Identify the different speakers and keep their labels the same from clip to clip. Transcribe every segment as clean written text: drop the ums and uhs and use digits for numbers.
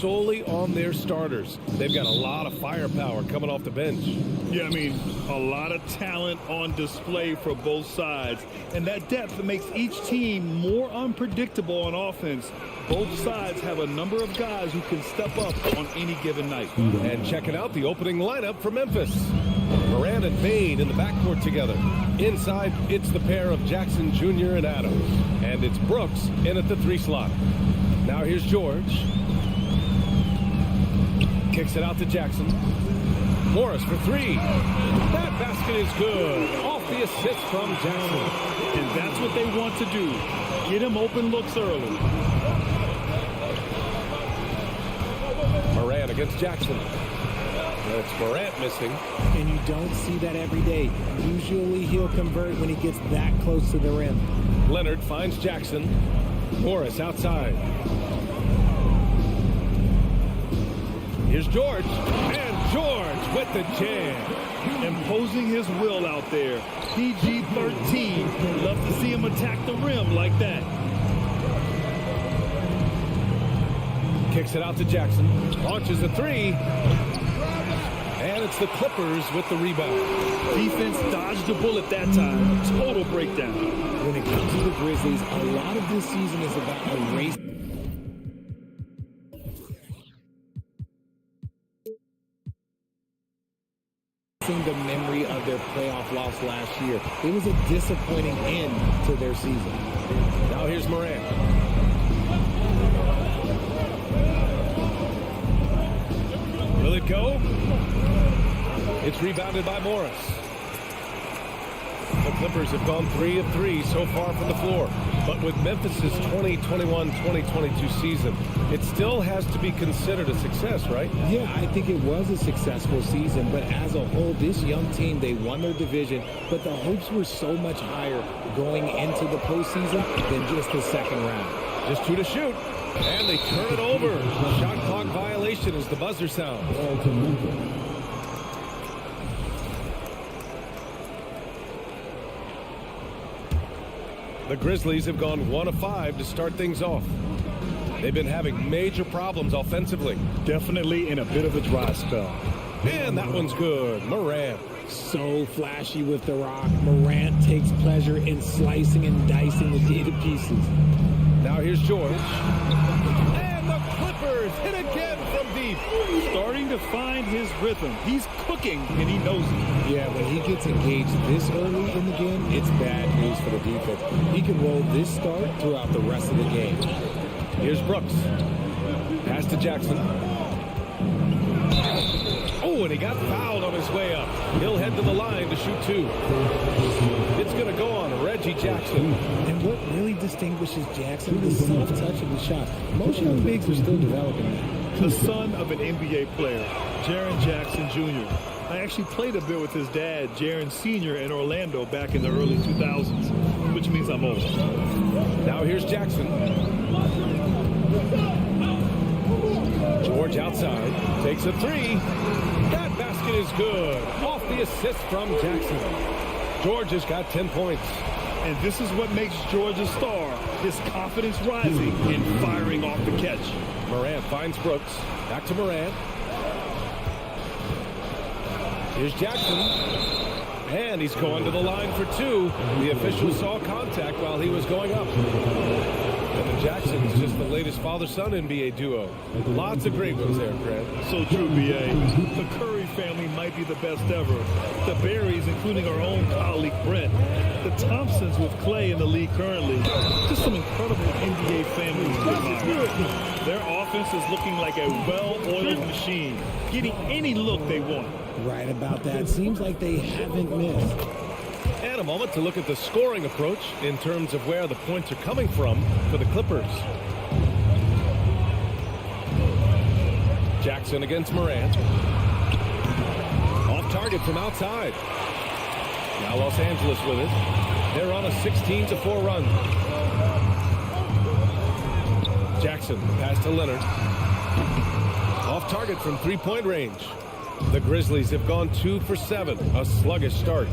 Speaker 1: solely on their starters. They've got a lot of firepower coming off the bench.
Speaker 2: Yeah, I mean, a lot of talent on display for both sides. And that depth makes each team more unpredictable on offense. Both sides have a number of guys who can step up on any given night.
Speaker 1: And checking out the opening lineup for Memphis. Moran and Bain in the backcourt together. Inside, it's the pair of Jackson Jr. and Adams. And it's Brooks in at the 3 slot. Now here's George. Kicks it out to Jackson. Morris for 3. That basket is good. Off the assist from Jackson.
Speaker 2: And that's what they want to do. Get him open looks early.
Speaker 1: Moran against Jackson. It's Morant missing.
Speaker 3: And you don't see that every day. Usually he'll convert when he gets that close to the rim.
Speaker 1: Leonard finds Jackson. Morris outside. Here's George. And George with the jam.
Speaker 2: Imposing his will out there. PG-13. Love to see him attack the rim like that.
Speaker 1: Kicks it out to Jackson. Launches a 3. And it's the Clippers with the rebound.
Speaker 2: Defense dodged the bullet that time. Total breakdown.
Speaker 3: When it comes to the Grizzlies, a lot of this season is about erasing the memory of their playoff loss last year. It was a disappointing end to their season.
Speaker 1: Now here's Moran. Will it go? It's rebounded by Morris. The Clippers have gone 3 of 3 so far from the floor. But with Memphis's 2021-2022 season, it still has to be considered a success, right?
Speaker 3: Yeah, I think it was a successful season. But as a whole, this young team, they won their division. But the hopes were so much higher going into the postseason than just the second round.
Speaker 1: Just 2 to shoot. And they turn it over. Shot clock violation as the buzzer sounds. The Grizzlies have gone 1 of 5 to start things off. They've been having major problems offensively.
Speaker 2: Definitely in a bit of a dry spell.
Speaker 1: And that one's good. Morant.
Speaker 3: So flashy with the rock. Morant takes pleasure in slicing and dicing the D to pieces.
Speaker 1: Now here's George. And the Clippers hit again from deep.
Speaker 2: Starting to find his rhythm. He's cooking, and he knows it.
Speaker 3: Yeah, when he gets engaged this early in the game, it's bad news for the defense. He can roll this start throughout the rest of the game.
Speaker 1: Here's Brooks. Pass to Jackson. Oh, and he got fouled on his way up. He'll head to the line to shoot 2. It's going to go on Reggie Jackson.
Speaker 3: And what really distinguishes Jackson is the soft touch of the shot. Most young bigs are still developing that.
Speaker 2: The son of an NBA player, Jaren Jackson Jr. I actually played a bit with his dad, Jaren Sr. in Orlando back in the early 2000s, which means I'm old.
Speaker 1: Now here's Jackson. George outside, takes a 3. That basket is good. Off the assist from Jackson. George has got 10 points.
Speaker 2: And this is what makes George a star. His confidence rising and firing off the catch.
Speaker 1: Morant finds Brooks. Back to Morant. Here's Jackson. And he's going to the line for 2. The official saw contact while he was going up. And the Jacksons, just the latest father-son NBA duo. Lots of great ones there, Fred.
Speaker 2: So true, B.A. The Curry family might be the best ever. The Berries, including our own colleague Brent. The Thompsons with Clay in the league currently. Just some incredible NBA families to admire. Their offense is looking like a well-oiled machine, getting any look they want.
Speaker 3: Right about that. Seems like they haven't missed.
Speaker 1: And a moment to look at the scoring approach in terms of where the points are coming from for the Clippers. Jackson against Morant. Off target from outside. Now Los Angeles with it. They're on a 16-4 run. Jackson, pass to Leonard. Off target from three-point range. The Grizzlies have gone 2 for 7. A sluggish start.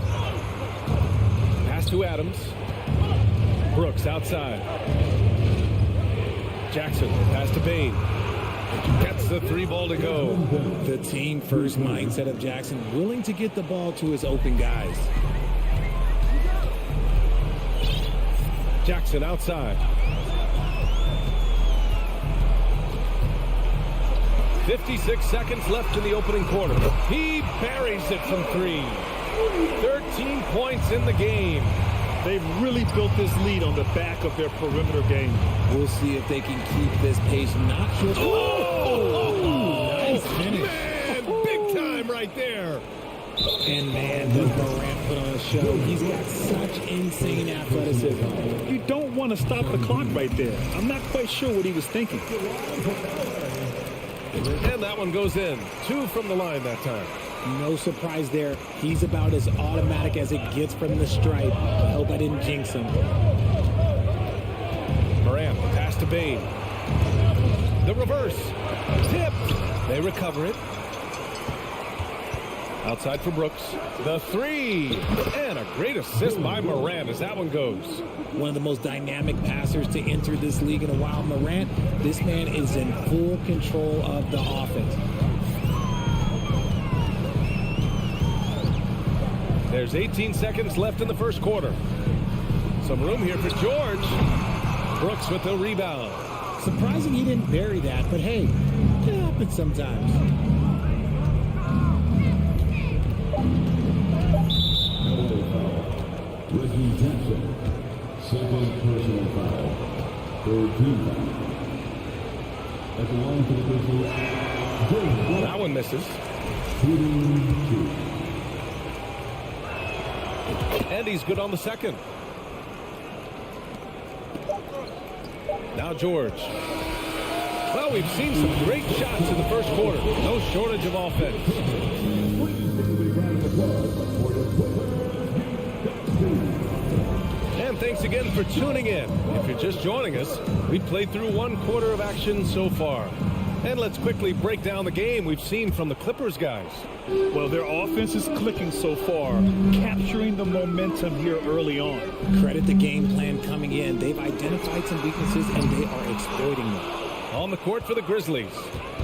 Speaker 1: Pass to Adams. Brooks outside. Jackson, pass to Bain. Gets the 3 ball to go.
Speaker 3: The team first mindset of Jackson, willing to get the ball to his open guys.
Speaker 1: Jackson outside. 56 seconds left in the opening quarter. He buries it from 3. 13 points in the game.
Speaker 2: They've really built this lead on the back of their perimeter game.
Speaker 3: We'll see if they can keep this pace. Not just... Nice finish.
Speaker 1: Man, big time right there.
Speaker 3: And man, does Morant put on a show. He's got such insane athleticism.
Speaker 2: You don't want to stop the clock right there. I'm not quite sure what he was thinking.
Speaker 1: And that one goes in. 2 from the line that time.
Speaker 3: No surprise there. He's about as automatic as it gets from the stripe. I hope I didn't jinx him.
Speaker 1: Morant, pass to Bain. The reverse. Tipped. They recover it. Outside for Brooks. The 3. And a great assist by Morant as that one goes.
Speaker 3: One of the most dynamic passers to enter this league in a while. Morant, this man is in full control of the offense.
Speaker 1: There's 18 seconds left in the first quarter. Some room here for George. Brooks with the rebound.
Speaker 3: Surprising he didn't bury that, but hey, it happens sometimes.
Speaker 4: Second personal foul. Third team foul. At the line for the Grizzlies.
Speaker 1: That one misses. And he's good on the second. Now George. Well, we've seen some great shots in the first quarter. No shortage of offense. And thanks again for tuning in. If you're just joining us, we've played through 1 quarter of action so far. And let's quickly break down the game we've seen from the Clippers guys.
Speaker 2: Well, their offense is clicking so far, capturing the momentum here early on.
Speaker 3: Credit the game plan coming in. They've identified some weaknesses, and they are exploiting them.
Speaker 1: On the court for the Grizzlies,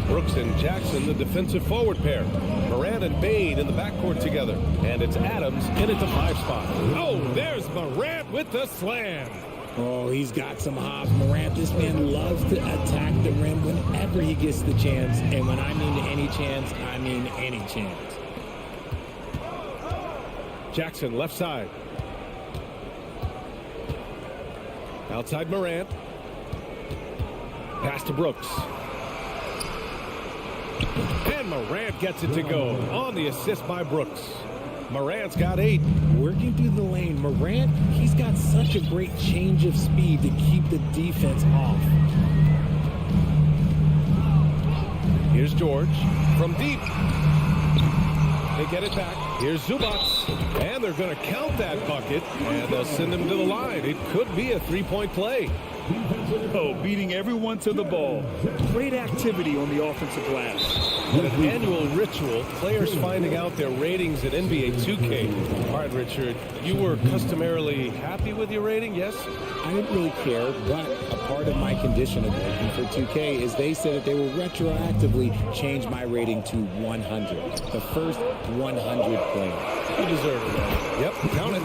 Speaker 1: Brooks and Jackson, the defensive forward pair. Morant and Bain in the backcourt together. And it's Adams in at the 5 spot. Oh, there's Morant with the slam.
Speaker 3: Oh, he's got some hops. Morant, this man loves to attack the rim whenever he gets the chance. And when I mean any chance, I mean any chance.
Speaker 1: Jackson left side. Outside Morant. Pass to Brooks. And Morant gets it to go on the assist by Brooks. Morant's got 8.
Speaker 3: Working through the lane, Morant, he's got such a great change of speed to keep the defense off.
Speaker 1: Here's George from deep. They get it back. Here's Zubac. And they're going to count that bucket. And they'll send him to the line. It could be a 3-point play.
Speaker 2: Oh, beating everyone to the ball. Great activity on the offensive glass.
Speaker 1: An annual ritual, players finding out their ratings at NBA 2K. All right, Richard, you were customarily happy with your rating, yes?
Speaker 3: I didn't really care, but a part of my condition of working for 2K is they said that they will retroactively change my rating to 100. The first 100 player.
Speaker 1: You deserve it, man. Yep, count it.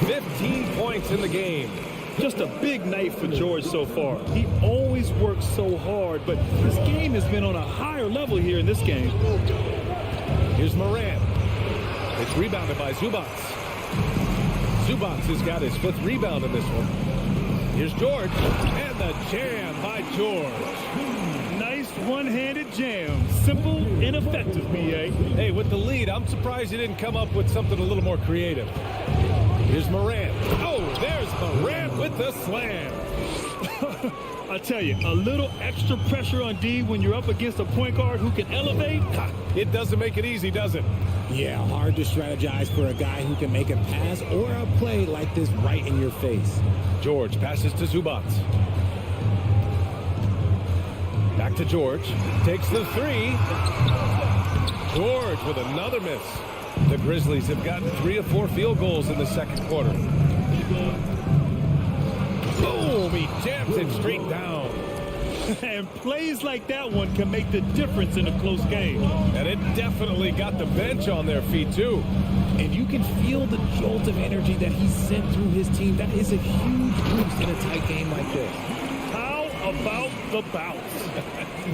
Speaker 1: 15 points in the game.
Speaker 2: Just a big night for George so far. He always works so hard, but his game has been on a higher level here in this game.
Speaker 1: Here's Morant. It's rebounded by Zubac. Zubac has got his 5th rebound in this one. Here's George. And the jam by George.
Speaker 2: Nice one-handed jam. Simple and effective, B.A.
Speaker 1: Hey, with the lead, I'm surprised he didn't come up with something a little more creative. Here's Morant. Oh, there's Morant with the slam.
Speaker 2: I tell you, a little extra pressure on D when you're up against a point guard who can elevate.
Speaker 1: It doesn't make it easy, does it?
Speaker 3: Yeah, hard to strategize for a guy who can make a pass or a play like this right in your face.
Speaker 1: George passes to Zubac. Back to George. Takes the 3. George with another miss. The Grizzlies have gotten 3 of 4 field goals in the second quarter. Boom! He jams it straight down.
Speaker 2: And plays like that one can make the difference in a close game.
Speaker 1: And it definitely got the bench on their feet, too.
Speaker 3: And you can feel the jolt of energy that he sent through his team. That is a huge boost in a tight game like this.
Speaker 2: How about the bounce?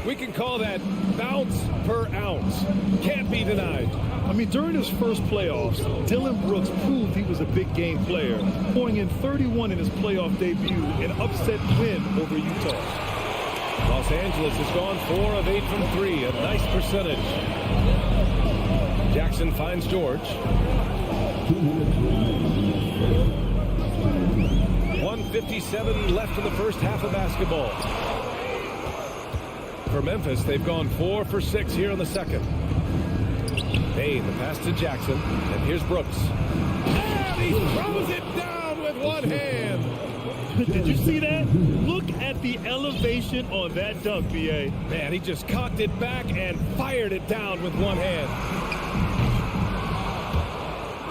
Speaker 1: We can call that bounce per ounce. Can't be denied.
Speaker 2: I mean, during his first playoffs, Dylan Brooks proved he was a big game player, pouring in 31 in his playoff debut, an upset win over Utah.
Speaker 1: Los Angeles has gone 4 of 8 from 3, a nice percentage. Jackson finds George. 1:57 left in the first half of basketball. For Memphis, they've gone 4 for 6 here in the second. Payne, the pass to Jackson, and here's Brooks. And he throws it down with one hand.
Speaker 2: Did you see that? Look at the elevation on that dunk, B.A.
Speaker 1: Man, he just cocked it back and fired it down with one hand.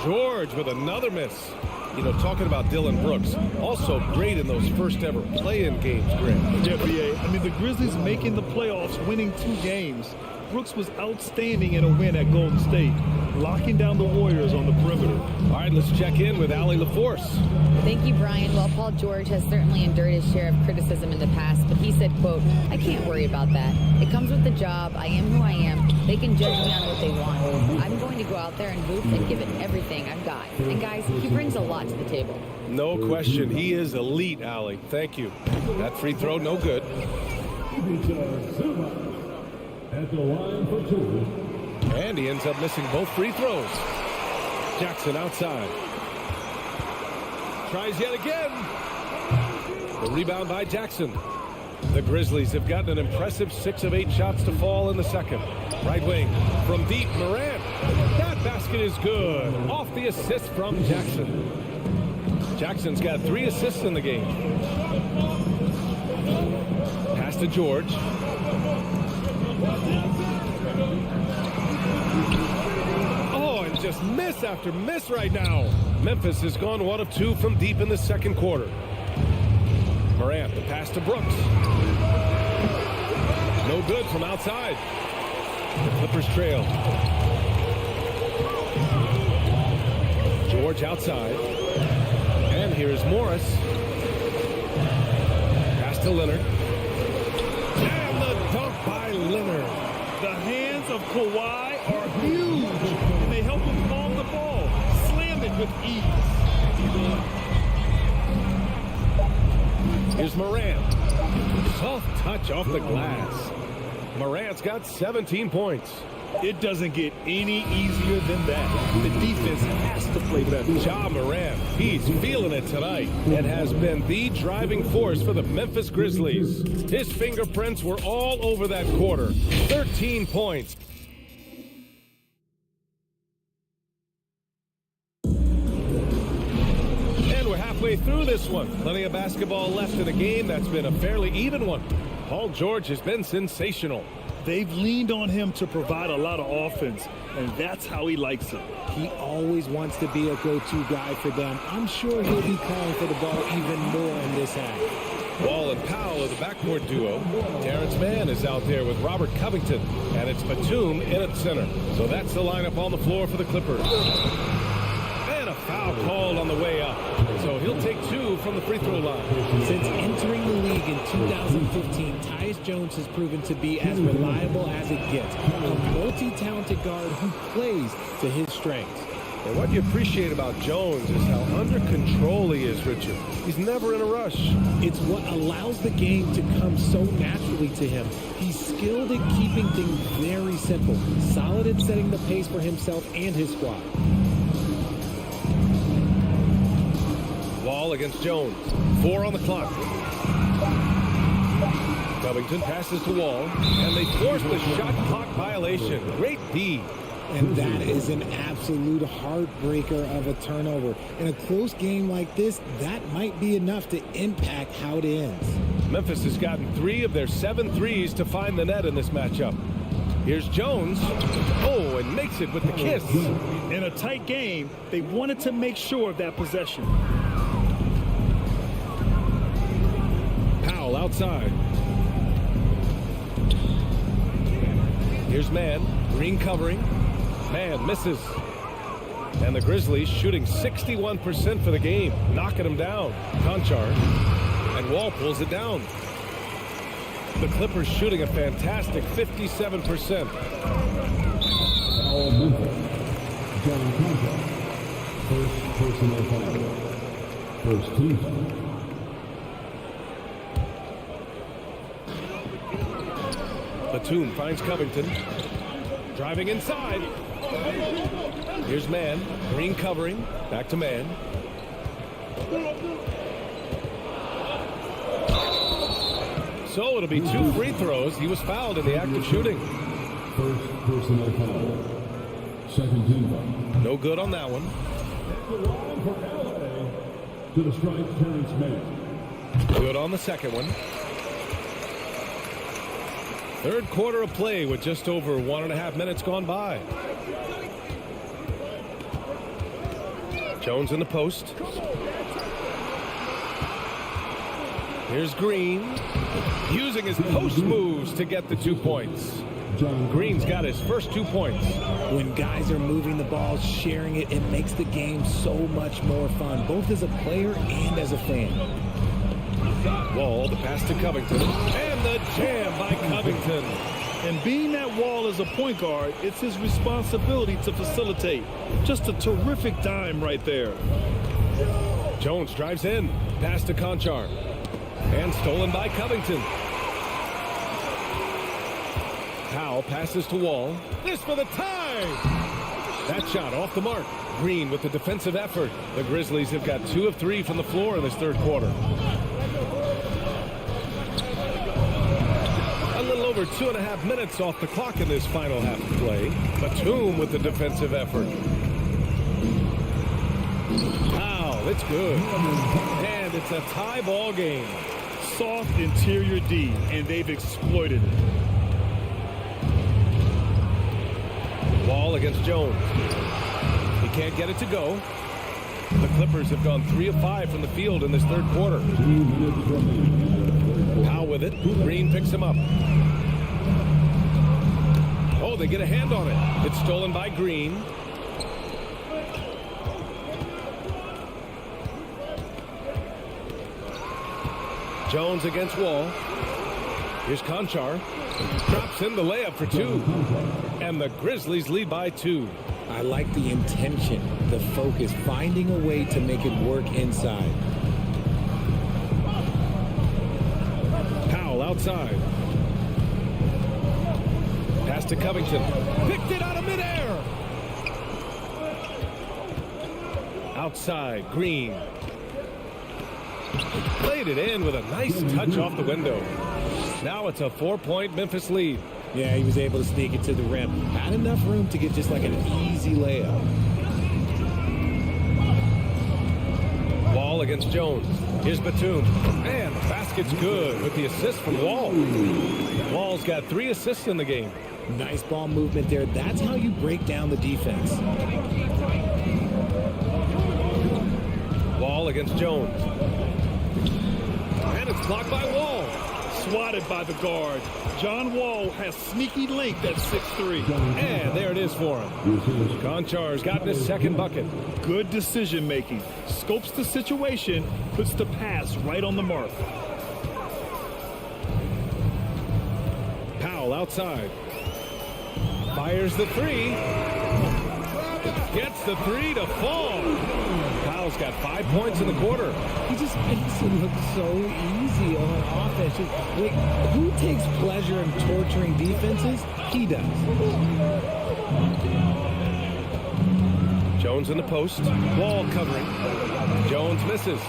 Speaker 1: George with another miss. You know, talking about Dylan Brooks, also great in those first ever play-in games, Grant.
Speaker 2: Yeah, B.A. I mean, the Grizzlies making the playoffs, winning 2 games. Brooks was outstanding in a win at Golden State, locking down the Warriors on the perimeter.
Speaker 1: All right, let's check in with Allie LaForce.
Speaker 5: Thank you, Brian. Well, Paul George has certainly endured his share of criticism in the past, but he said, quote, "I can't worry about that. It comes with the job. I am who I am. They can judge me on what they want. I'm going to go out there and hoop and give it everything I've got." And guys, he brings a lot to the table.
Speaker 1: No question. He is elite, Allie. Thank you. That free throw, no good.
Speaker 4: At the line for 2.
Speaker 1: And he ends up missing both free throws. Jackson outside. Tries yet again. The rebound by Jackson. The Grizzlies have gotten an impressive 6 of 8 shots to fall in the second. Right wing from deep, Morant. That basket is good. Off the assist from Jackson. Jackson's got 3 assists in the game. Pass to George. Oh, and just miss after miss right now. Memphis has gone 1 of 2 from deep in the second quarter. Morant, the pass to Brooks. No good from outside. The Clippers trail. George outside. And here's Morris. Pass to Leonard. And the dunk by Leonard.
Speaker 2: The hands of Kawhi are huge, and they help him palm the ball, slam it with ease.
Speaker 1: Here's Morant. Soft touch off the glass. Morant's got 17 points.
Speaker 2: It doesn't get any easier than that. The defense has to play better.
Speaker 1: Ja Morant, he's feeling it tonight and has been the driving force for the Memphis Grizzlies. His fingerprints were all over that quarter. 13 points. And we're halfway through this one. Plenty of basketball left in a game that's been a fairly even one. Paul George has been sensational.
Speaker 2: They've leaned on him to provide a lot of offense, and that's how he likes it.
Speaker 3: He always wants to be a go-to guy for them. I'm sure he'll be calling for the ball even more in this half.
Speaker 1: Wall and Powell are the backcourt duo. Terrence Mann is out there with Robert Covington, and it's Batum in at center. So that's the lineup on the floor for the Clippers. And a foul called on the way up. So he'll take 2 from the free throw line.
Speaker 3: Since entering the league in 2015, Tyus Jones has proven to be as reliable as it gets. A multi-talented guard who plays to his strengths.
Speaker 1: And what you appreciate about Jones is how under control he is, Richard. He's never in a rush.
Speaker 3: It's what allows the game to come so naturally to him. He's skilled at keeping things very simple, solid at setting the pace for himself and his squad.
Speaker 1: Wall against Jones. 4 on the clock. Covington passes to Wall, and they force the shot clock violation. Great D.
Speaker 3: And that is an absolute heartbreaker of a turnover. In a close game like this, that might be enough to impact how it ends.
Speaker 1: Memphis has gotten 3 of their 7 threes to find the net in this matchup. Here's Jones. Oh, and makes it with the kiss.
Speaker 2: In a tight game, they wanted to make sure of that possession.
Speaker 1: Powell outside. Here's man. Green covering. Man misses. And the Grizzlies shooting 61% for the game, knocking them down. Conchar. And Wall pulls it down. The Clippers shooting a fantastic 57%.
Speaker 4: Foul Memphis. John Conchar. First personal foul. First team foul.
Speaker 1: Batum finds Covington. Driving inside. Here's man. Green covering. Back to man. So it'll be 2 free throws. He was fouled in the act of shooting.
Speaker 4: First personal foul. Second team foul.
Speaker 1: No good on that one.
Speaker 4: To the strike, Terrence Mann.
Speaker 1: Good on the second one. Third quarter of play with just over 1.5 minutes gone by. Jones in the post. Here's Green. Using his post moves to get the 2 points. Green's got his first 2 points.
Speaker 3: When guys are moving the ball, sharing it, it makes the game so much more fun, both as a player and as a fan.
Speaker 1: Wall, the pass to Covington. And the jam by Covington.
Speaker 2: And being that Wall as a point guard, it's his responsibility to facilitate. Just a terrific dime right there.
Speaker 1: Jones drives in. Pass to Conchar. And stolen by Covington. Powell passes to Wall. This for the tie! That shot off the mark. Green with the defensive effort. The Grizzlies have got 2 of 3 from the floor in this third quarter. A little over 2.5 minutes off the clock in this final half of play. Batum with the defensive effort. Powell, it's good. And it's a tie ball game.
Speaker 2: Soft interior D, and they've exploited it.
Speaker 1: Wall against Jones. He can't get it to go. The Clippers have gone 3 of 5 from the field in this third quarter. Powell with it. Green picks him up. Oh, they get a hand on it. It's stolen by Green. Jones against Wall. Here's Conchar. Drops in the layup for 2. And the Grizzlies lead by 2.
Speaker 3: I like the intention, the focus, finding a way to make it work inside.
Speaker 1: Powell outside. Pass to Covington. Picked it out of midair. Outside, Green. Played it in with a nice touch off the window. Now it's a 4-point Memphis lead.
Speaker 3: Yeah, he was able to sneak it to the rim. Had enough room to get just like an easy layup.
Speaker 1: Wall against Jones. Here's Batum. And the basket's good with the assist from Wall. Wall's got 3 assists in the game.
Speaker 3: Nice ball movement there. That's how you break down the defense.
Speaker 1: Wall against Jones. And it's blocked by Wall.
Speaker 2: Swatted by the guard. John Wall has sneaky length at 6'3".
Speaker 1: And there it is for him. Conchar's gotten his second bucket.
Speaker 2: Good decision making. Scopes the situation, puts the pass right on the mark.
Speaker 1: Powell outside. Fires the 3. Gets the 3 to fall. Powell's got 5 points in the quarter.
Speaker 3: He just makes it look so easy on offense. Like, who takes pleasure in torturing defenses? He does.
Speaker 1: Jones in the post. Wall covering. Jones misses.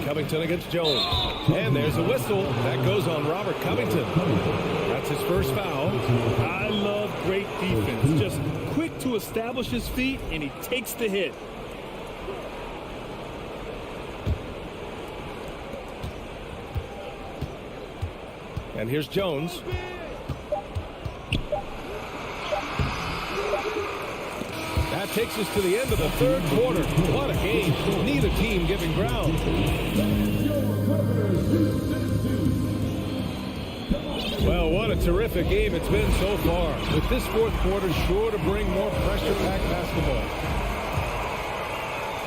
Speaker 1: Covington against Jones. And there's a whistle. That goes on Robert Covington. That's his first foul.
Speaker 2: I love great defense. Just quick to establish his feet, and he takes the hit.
Speaker 1: And here's Jones. That takes us to the end of the third quarter. What a game. Neither team giving ground. Well, what a terrific game it's been so far. With this fourth quarter sure to bring more pressure-packed basketball.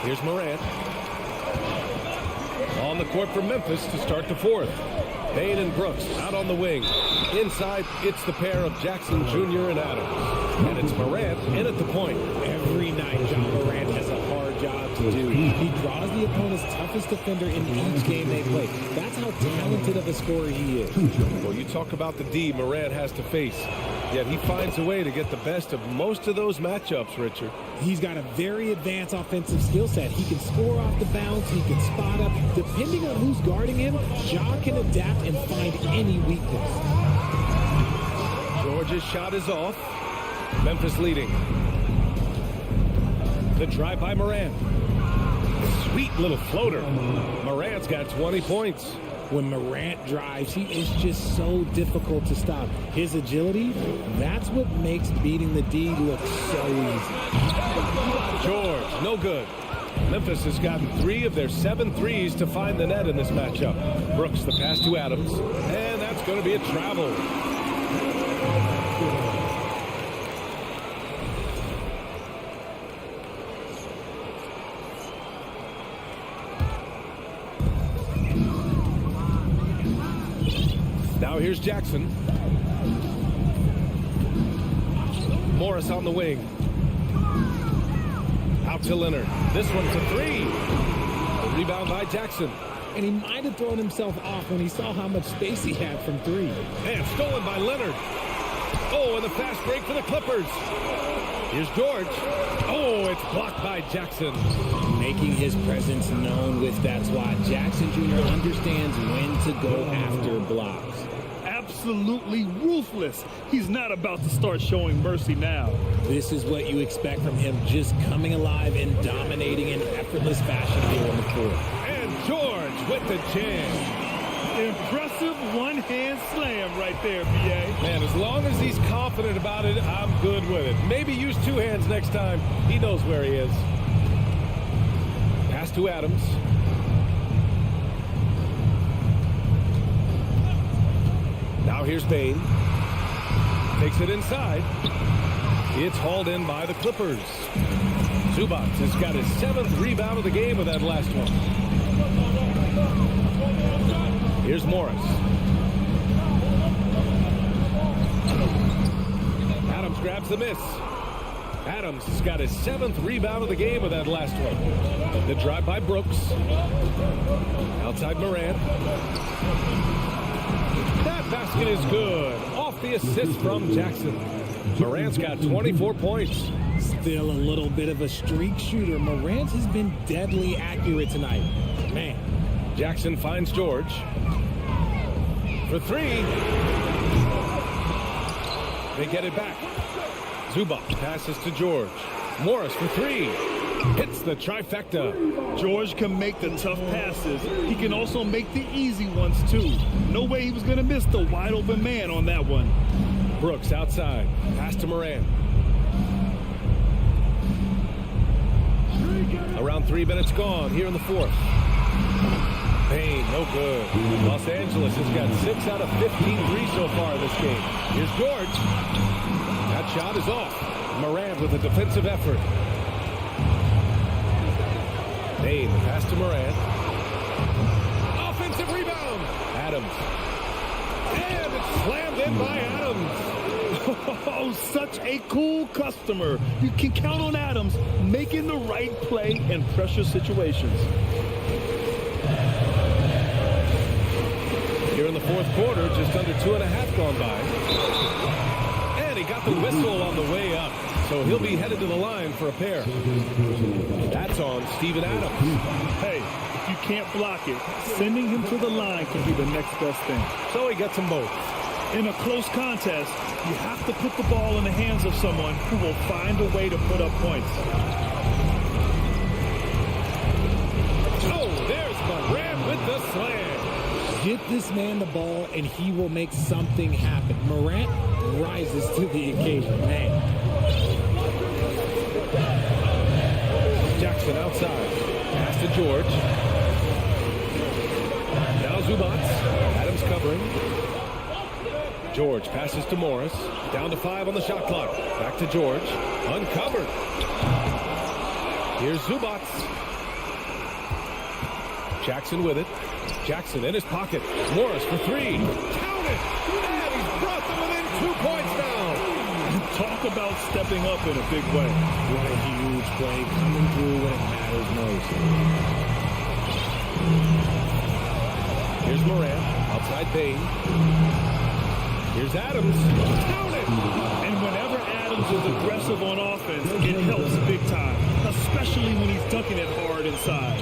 Speaker 1: Here's Morant. On the court for Memphis to start the fourth. Payne and Brooks out on the wing. Inside, it's the pair of Jackson Jr. and Adams. And it's Morant in at the point.
Speaker 3: Every night, John Morant has a hard job to do. He draws the opponent's toughest defender in each game they play. That's how talented of a scorer he is.
Speaker 1: Well, you talk about the D Morant has to face. Yet he finds a way to get the best of most of those matchups, Richard.
Speaker 3: He's got a very advanced offensive skill set. He can score off the bounce. He can spot up. Depending on who's guarding him, Ja can adapt and find any weakness.
Speaker 1: George's shot is off. Memphis leading. The drive by Morant. Sweet little floater. Morant's got 20 points.
Speaker 3: When Morant drives, he is just so difficult to stop. His agility, that's what makes beating the D look so easy.
Speaker 1: George, no good. Memphis has gotten 3 of their 7 threes to find the net in this matchup. Brooks, the pass to Adams. And that's going to be a travel. Now here's Jackson. Morris on the wing. Out to Leonard. This one's a 3. The rebound by Jackson.
Speaker 3: And he might have thrown himself off when he saw how much space he had from 3.
Speaker 1: And stolen by Leonard. Oh, and the fast break for the Clippers. Here's George. Oh, it's blocked by Jackson.
Speaker 3: Making his presence known with that swat. Jackson Jr. understands when to go after blocks.
Speaker 2: Absolutely ruthless. He's not about to start showing mercy now.
Speaker 3: This is what you expect from him, just coming alive and dominating in effortless fashion here on the court.
Speaker 1: And George with the jam.
Speaker 2: Impressive one-hand slam right there, B.A.
Speaker 1: Man, as long as he's confident about it, I'm good with it. Maybe use 2 hands next time. He knows where he is. Pass to Adams. Now here's Payne. Takes it inside. It's hauled in by the Clippers. Zubac has got his 7th rebound of the game with that last one. Here's Morris. Adams grabs the miss. Adams has got his 7th rebound of the game with that last one. The drive by Brooks. Outside Morant. That basket is good. Off the assist from Jackson. Morant's got 24 points.
Speaker 3: Still a little bit of a streak shooter. Morant has been deadly accurate tonight. Man.
Speaker 1: Jackson finds George. For 3. They get it back. Zubac passes to George. Morris for 3. Hits the trifecta.
Speaker 2: George can make the tough passes. He can also make the easy ones, too. No way he was going to miss the wide-open man on that one.
Speaker 1: Brooks outside. Pass to Morant. Around 3 minutes gone here in the fourth. Payne, no good. Los Angeles has got 6 out of 15 threes so far in this game. Here's George. That shot is off. Morant with a defensive effort. Payne, pass to Morant. Offensive rebound. Adams. And it's slammed in by Adams.
Speaker 2: Oh, such a cool customer. You can count on Adams making the right play in pressure situations.
Speaker 1: Here in the fourth quarter, just under 2.5 gone by. And he got the whistle on the way up. So he'll be headed to the line for a pair. That's on Steven Adams.
Speaker 2: Hey, if you can't block it, sending him to the line can be the next best thing.
Speaker 1: So he gets them both.
Speaker 2: In a close contest, you have to put the ball in the hands of someone who will find a way to put up points.
Speaker 1: Oh, there's Morant with the slam.
Speaker 3: Get this man the ball, and he will make something happen. Morant rises to the occasion, man.
Speaker 1: Jackson outside. Pass to George. Now Zubac. Adams covering. George passes to Morris. Down to 5 on the shot clock. Back to George. Uncovered. Here's Zubats. Jackson with it. Jackson in his pocket. Morris for 3. Count it! And he's brought them within 2 points now.
Speaker 2: Talk about stepping up in a big way.
Speaker 3: What a huge play, coming through when it matters most.
Speaker 1: Here's Morant. Outside Bain. Here's Adams. Count it!
Speaker 2: And whenever Adams is aggressive on offense, it helps big time, especially when he's dunking it hard inside.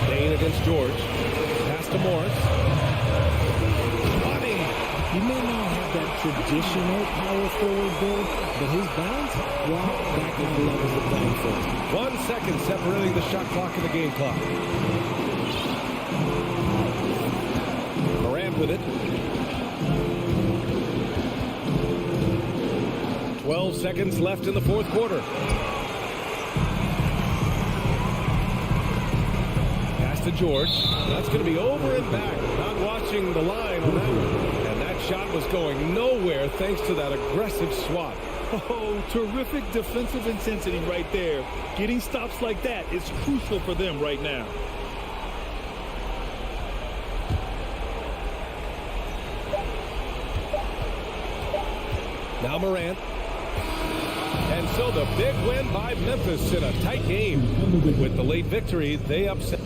Speaker 1: Bain against George. Pass to Morris. Money.
Speaker 3: He may not have that traditional power forward build, but his balance, well, back at the levels of playing for.
Speaker 1: 1 second separating the shot clock and the game clock. Morant with it. 12 seconds left in the fourth quarter. Pass to George. That's going to be over and back. Not watching the line on that one. And that shot was going nowhere thanks to that aggressive swat.
Speaker 2: Oh, terrific defensive intensity right there. Getting stops like that is crucial for them right now.
Speaker 1: Now Morant. And so the big win by Memphis in a tight game. With the late victory, they upset.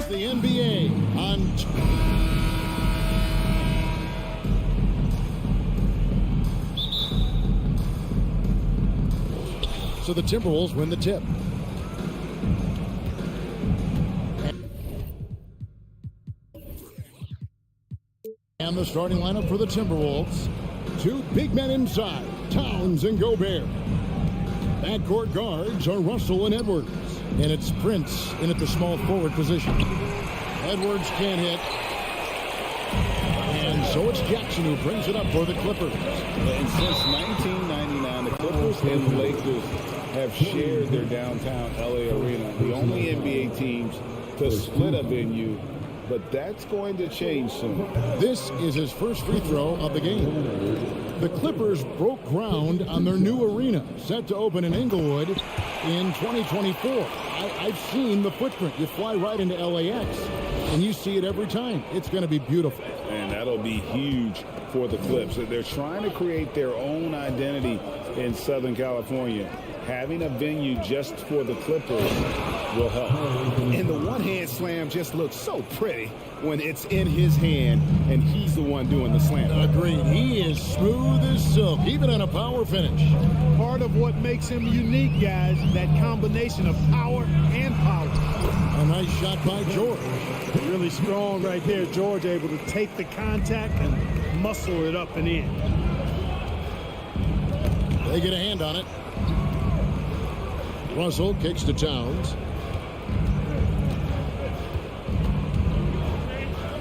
Speaker 6: The NBA on so the Timberwolves win the tip. And the starting lineup for the Timberwolves. Two big men inside, Towns and Gobert. Backcourt guards are Russell and Edwards. And it's Prince in at the small forward position. Edwards can't hit. And so it's Jackson who brings it up for the Clippers.
Speaker 7: And since 1999, the Clippers and the Lakers have shared their downtown LA arena. The only NBA teams to split a venue, but that's going to change soon.
Speaker 6: This is his first free throw of the game. The Clippers broke ground on their new arena, set to open in Inglewood in 2024. I've seen the footprint. You fly right into LAX, and you see it every time. It's going to be beautiful.
Speaker 7: And that'll be huge for the Clips. They're trying to create their own identity in Southern California. Having a venue just for the Clippers will help.
Speaker 8: And the one-hand slam just looks so pretty when it's in his hand and he's the one doing the slam.
Speaker 6: Agreed. He is smooth as silk, even on a power finish.
Speaker 2: Part of what makes him unique, guys, that combination of power and power.
Speaker 6: A nice shot by George.
Speaker 2: Really strong right there. George able to take the contact and muscle it up and in.
Speaker 6: They get a hand on it. Russell kicks to Towns.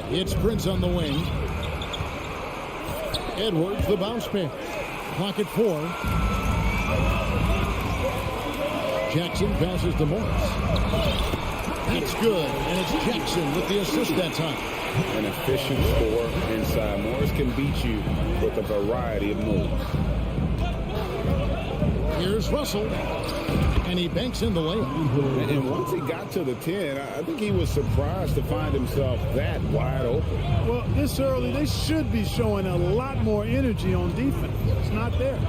Speaker 6: It's Prince on the wing. Edwards, the bounce pass. Clock at 4. Jackson passes to Morris. That's good, and it's Jackson with the assist that time.
Speaker 7: An efficient score inside. Morris can beat you with a variety of moves.
Speaker 6: Here's Russell, and he banks in the layup.
Speaker 7: And once he got to the 10, I think he was surprised to find himself that wide open.
Speaker 2: Well, this early, they should be showing a lot more energy on defense. It's not there.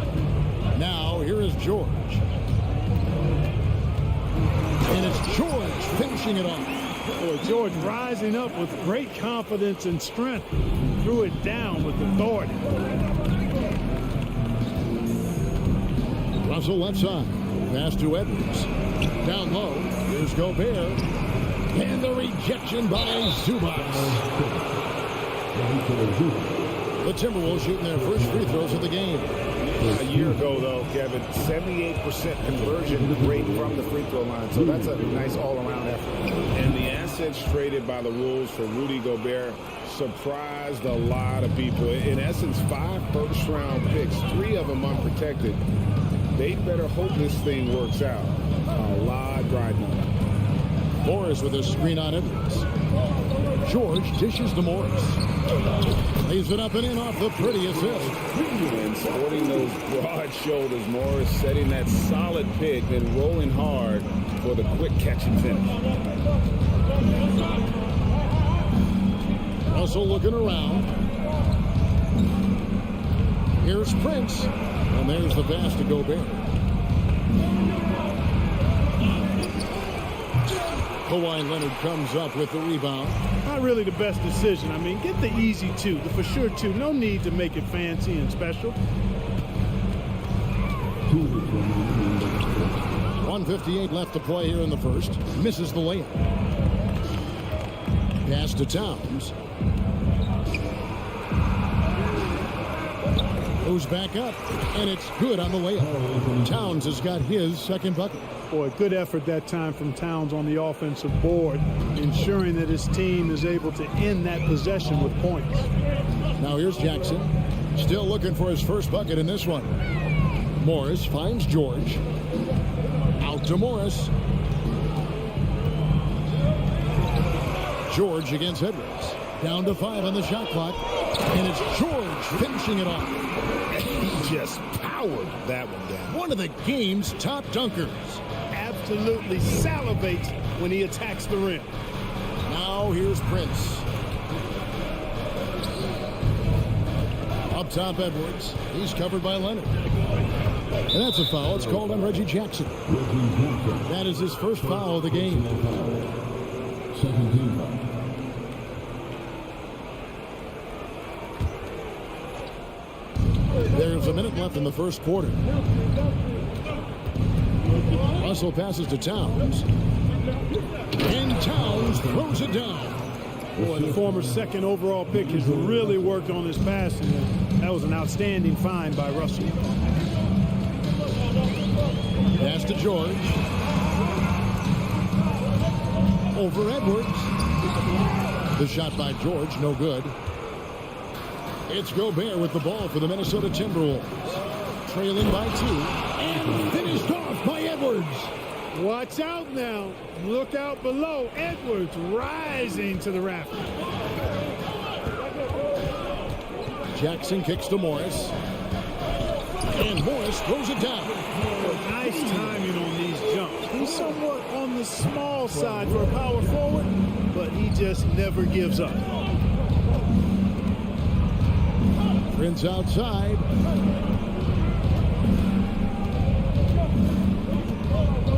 Speaker 6: Now, here is George. And it's George finishing it off.
Speaker 2: Boy, George rising up with great confidence and strength. Threw it down with authority.
Speaker 6: Russell left side. Pass to Edwards. Down low. Here's Gobert. And the rejection by Zubac. The Timberwolves shooting their first free throws of the game.
Speaker 7: A year ago, though, Kevin, 78% conversion rate from the free throw line. So that's a nice all-around effort. And the assets traded by the Wolves for Rudy Gobert surprised a lot of people. In essence, 5 first-round picks, 3 of them unprotected. They better hope this thing works out. A lot riding on it.
Speaker 6: Morris with a screen on Edwards. George dishes to Morris. Lays it up and in off the pretty assist.
Speaker 7: And sporting those broad shoulders, Morris setting that solid pick and rolling hard for the quick catch and finish.
Speaker 6: Russell looking around. Here's Prince. And there's the pass to Gobert. Kawhi Leonard comes up with the rebound.
Speaker 2: Not really the best decision. I mean, get the easy 2, the for sure 2. No need to make it fancy and special.
Speaker 6: 1:58 left to play here in the first. Misses the layup. Pass to Towns. Goes back up, and it's good on the layup. Towns has got his second bucket.
Speaker 2: Boy, good effort that time from Towns on the offensive board, ensuring that his team is able to end that possession with points.
Speaker 6: Now here's Jackson, still looking for his first bucket in this one. Morris finds George. Out to Morris. George against Edwards. Down to 5 on the shot clock, and it's George finishing it off.
Speaker 8: He just powered that one down.
Speaker 6: One of the game's top dunkers.
Speaker 2: Absolutely salivates when he attacks the rim.
Speaker 6: Now here's Prince. Up top, Edwards. He's covered by Leonard. And that's a foul. It's called on Reggie Jackson. That is his first foul of the game.
Speaker 4: Second team foul.
Speaker 6: There's a minute left in the first quarter. Russell passes to Towns. And Towns throws it down.
Speaker 2: Boy, the former second overall pick has really worked on his passing. That was an outstanding find by Russell.
Speaker 6: Pass to George. Over Edwards. The shot by George, no good. It's Gobert with the ball for the Minnesota Timberwolves. Trailing by 2. And finished off by Edwards.
Speaker 2: Watch out now. Look out below. Edwards rising to the rafters.
Speaker 6: Jackson kicks to Morris. And Morris throws it down.
Speaker 2: Nice timing on these jumps. He's somewhat on the small side for a power forward, but he just never gives up.
Speaker 6: Prince outside.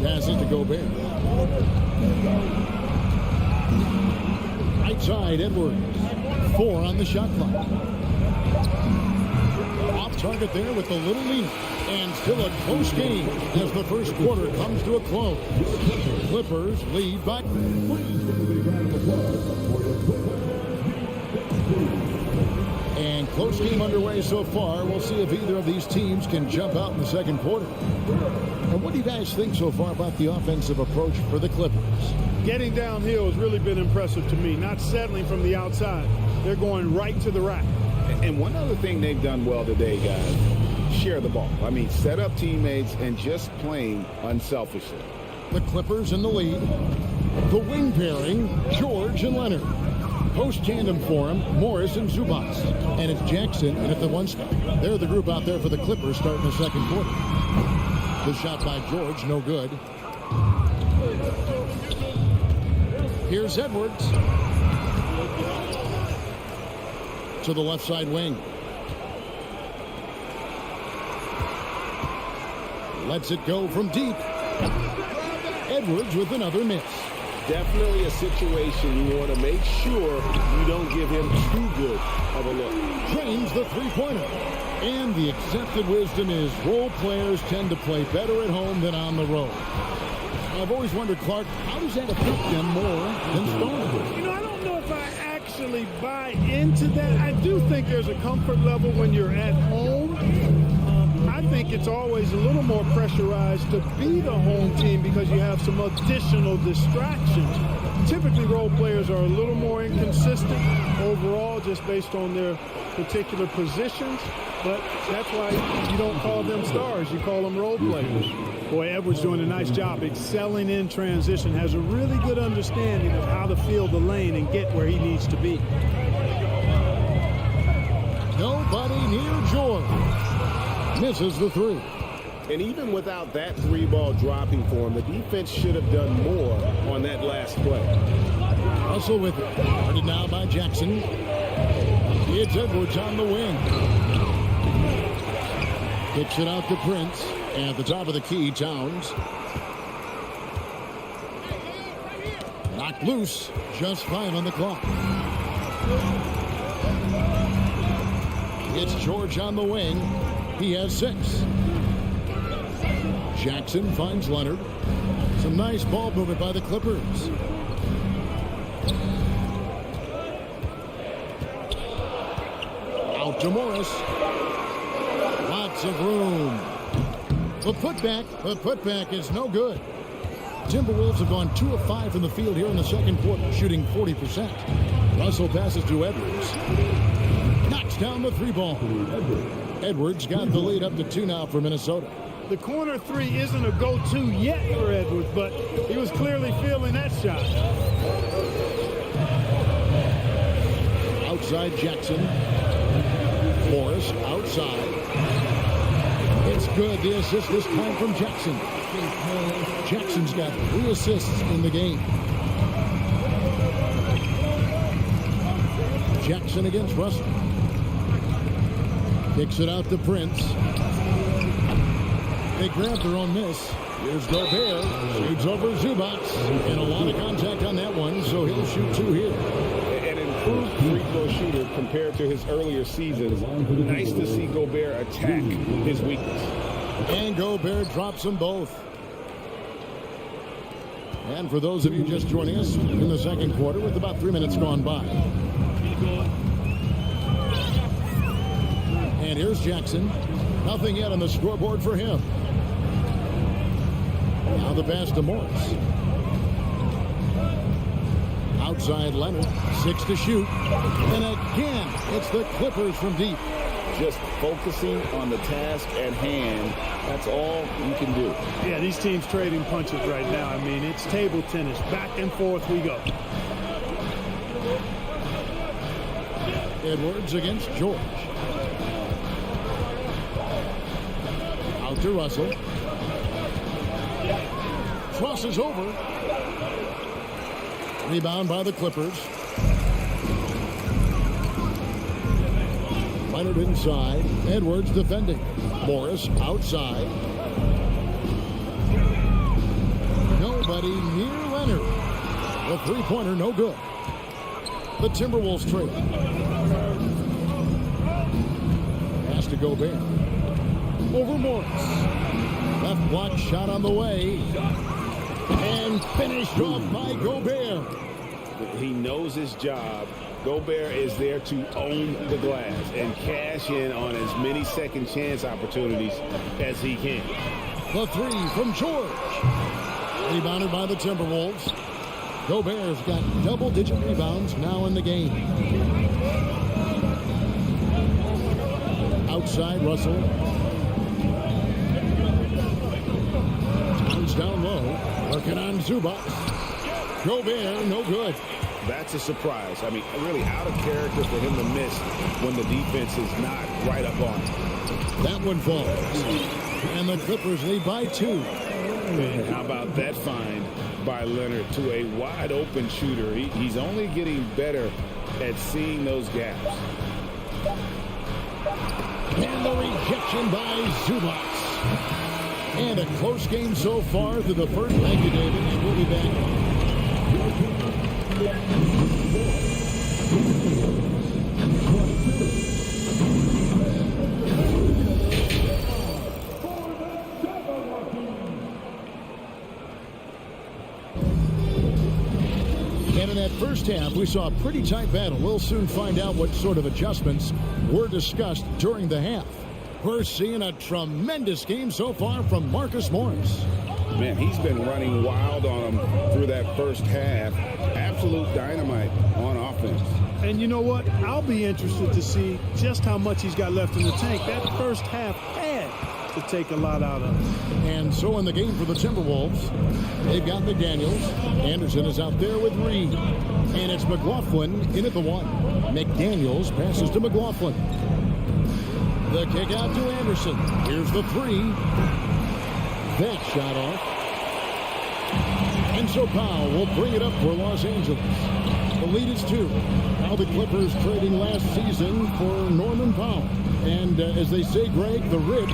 Speaker 6: Pass it to Gobert. Right side, Edwards. 4 on the shot clock. Off target there with the little lead. And still a close game as the first quarter comes to a close. Clippers lead by... And Close game underway so far. We'll see if either of these teams can jump out in the second quarter. And what do you guys think so far about the offensive approach for the Clippers?
Speaker 9: Getting downhill has really been impressive to me. Not settling from the outside. They're going right to the rack.
Speaker 7: And one other thing they've done well today, guys, share the ball. I mean, set up teammates and just playing unselfishly.
Speaker 6: The Clippers in the lead. The wing pairing, George and Leonard. Post tandem for him, Morris and Zubac. And it's Jackson in at the one spot. They're the group out there for the Clippers starting the second quarter. The shot by George, no good. Here's Edwards. To the left side wing. Lets it go from deep. Edwards with another miss.
Speaker 7: Definitely a situation you want to make sure you don't give him too good of a look.
Speaker 6: Drains the three-pointer. And the accepted wisdom is role players tend to play better at home than on the road. I've always wondered, Clark, how does that affect them more than starters?
Speaker 9: You know, I don't know if I actually buy into that. I do think there's a comfort level when you're at home. I think it's always a little more pressurized to be the home team because you have some additional distractions. Typically, role players are a little more inconsistent overall just based on their particular positions, but that's why you don't call them stars. You call them role players. Boy, Edwards doing a nice job excelling in transition, has a really good understanding of how to field the lane and get where he needs to be.
Speaker 6: Nobody near George. Misses the three.
Speaker 7: And even without that three ball dropping for him, the defense should have done more on that last play.
Speaker 6: Russell with it. Guarded now by Jackson. It's Edwards on the wing. Kicks it out to Prince. And at the top of the key, Towns. Knocked loose. Just 5 on the clock. It's George on the wing. He has 6. Jackson finds Leonard. Some nice ball movement by the Clippers. Out to Morris. Lots of room. The putback is no good. Timberwolves have gone 2 of 5 from the field here in the second quarter, shooting 40%. Russell passes to Edwards. Knocks down the 3-ball. Edwards got the lead up to 2 now for Minnesota.
Speaker 9: The corner 3 isn't a go-to yet for Edwards, but he was clearly feeling that shot.
Speaker 6: Outside Jackson. Morris outside. It's good. The assist this time from Jackson. Jackson's got 3 assists in the game. Jackson against Russell. Kicks it out to Prince. They grab their own miss. Here's Gobert. Shoots over Zubac. And a lot of contact on that one, so he'll shoot 2 here.
Speaker 7: An improved free throw shooter compared to his earlier seasons. Nice to see Gobert attack his weakness.
Speaker 6: And Gobert drops them both. And for those of you just joining us in the second quarter with about 3 minutes gone by. And here's Jackson. Nothing yet on the scoreboard for him. Now the pass to Morris. Outside Leonard. 6 to shoot. And again, it's the Clippers from deep.
Speaker 7: Just focusing on the task at hand. That's all you can do.
Speaker 9: Yeah, these teams trading punches right now. I mean, it's table tennis. Back and forth we go.
Speaker 6: Edwards against George. Out to Russell. Crosses over. Rebound by the Clippers. Leonard inside. Edwards defending. Morris outside. Nobody near Leonard. The three-pointer no good. The Timberwolves trade. Pass to Gobert. Over Morris. Left block shot on the way. And finished off by Gobert.
Speaker 7: He knows his job. Gobert is there to own the glass and cash in on as many second chance opportunities as he can.
Speaker 6: The three from George. Rebounded by the Timberwolves. Gobert's got double-digit rebounds now in the game. Outside, Russell. Towns down low. Working on Zubac. Gobert, no good.
Speaker 7: That's a surprise. I mean, really out of character for him to miss when the defense is not right up on him.
Speaker 6: That one falls. And the Clippers lead by 2.
Speaker 7: And how about that find by Leonard to a wide-open shooter? He's only getting better at seeing those gaps.
Speaker 6: And the rejection by Zubac. And a close game so far through the first. Thank you, David, and we'll be back. And in that first half, we saw a pretty tight battle. We'll soon find out what sort of adjustments were discussed during the half. We're seeing a tremendous game so far from Marcus Morris.
Speaker 7: Man, he's been running wild on him through that first half. Absolute dynamite on offense.
Speaker 9: And you know what? I'll be interested to see just how much he's got left in the tank. That first half had to take a lot out of him.
Speaker 6: And so in the game for the Timberwolves, they've got McDaniels. Anderson is out there with Reed. And it's McLaughlin in at the 1. McDaniels passes to McLaughlin. The kick out to Anderson. Here's the 3. That shot off. And so Powell will bring it up for Los Angeles. The lead is 2. Now the Clippers trading last season for Norman Powell. And as they say, Greg, the rich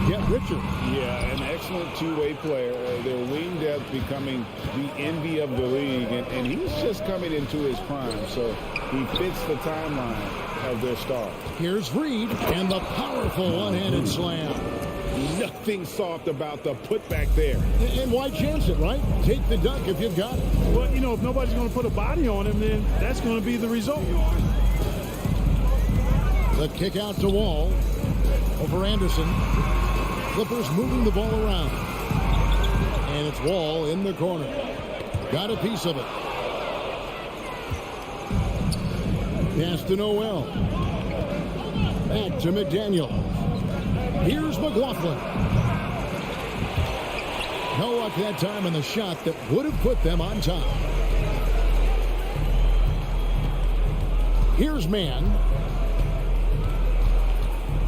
Speaker 6: get richer.
Speaker 7: Yeah, an excellent two-way player. Their wing depth becoming the envy of the league. And he's just coming into his prime. So he fits the timeline of their star.
Speaker 6: Here's Reed and the powerful one-handed slam.
Speaker 7: Nothing soft about the putback there.
Speaker 6: And why chance it, right? Take the dunk if you've got it.
Speaker 9: Well, you know, if nobody's going to put a body on him, then that's going to be the result.
Speaker 6: The kick out to Wall over Anderson. Clippers moving the ball around. And it's Wall in the corner. Got a piece of it. Pass to Noel. Back to McDaniel. Here's McLaughlin. No luck that time on the shot that would have put them on top. Here's Mann.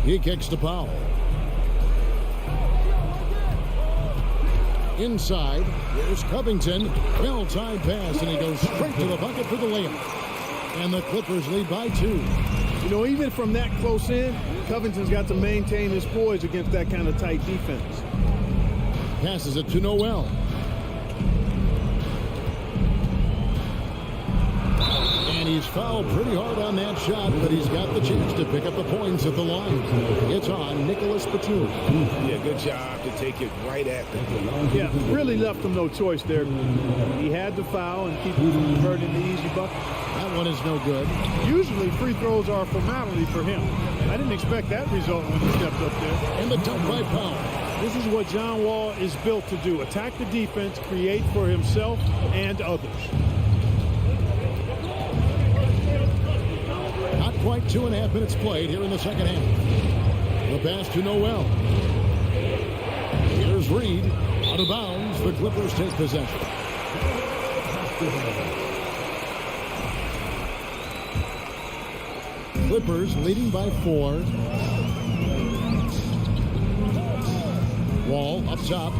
Speaker 6: He kicks to Powell. Inside, here's Covington. Well-timed pass, and he goes straight to the bucket for the layup. And the Clippers lead by 2.
Speaker 9: You know, even from that close in, Covington's got to maintain his poise against that kind of tight defense.
Speaker 6: Passes it to Noel. And he's fouled pretty hard on that shot, but he's got the chance to pick up the points at the line. It's on Nicholas Batum.
Speaker 7: Yeah, good job to take it right at them.
Speaker 9: Yeah, really left him no choice there. He had to foul and keep converting the easy bucket.
Speaker 6: That one is no good.
Speaker 9: Usually free throws are a formality for him. I didn't expect that result when he stepped up there.
Speaker 6: And the dunk by Powell.
Speaker 9: This is what John Wall is built to do. Attack the defense, create for himself and others.
Speaker 6: Not quite 2.5 minutes played here in the second half. The pass to Noel. Here's Reed. Out of bounds. The Clippers take possession. Clippers leading by 4. Wall up top.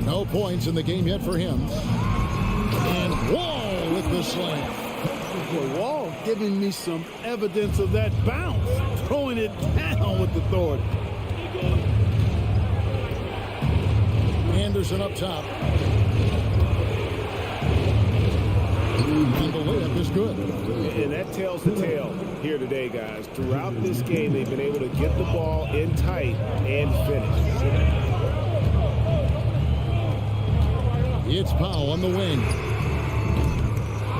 Speaker 6: No points in the game yet for him. And Wall with the slam.
Speaker 9: Boy, Wall giving me some evidence of that bounce. Throwing it down with authority.
Speaker 6: Anderson up top. And the layup is good.
Speaker 7: And that tells the tale here today, guys. Throughout this game, they've been able to get the ball in tight and finish.
Speaker 6: It's Powell on the wing.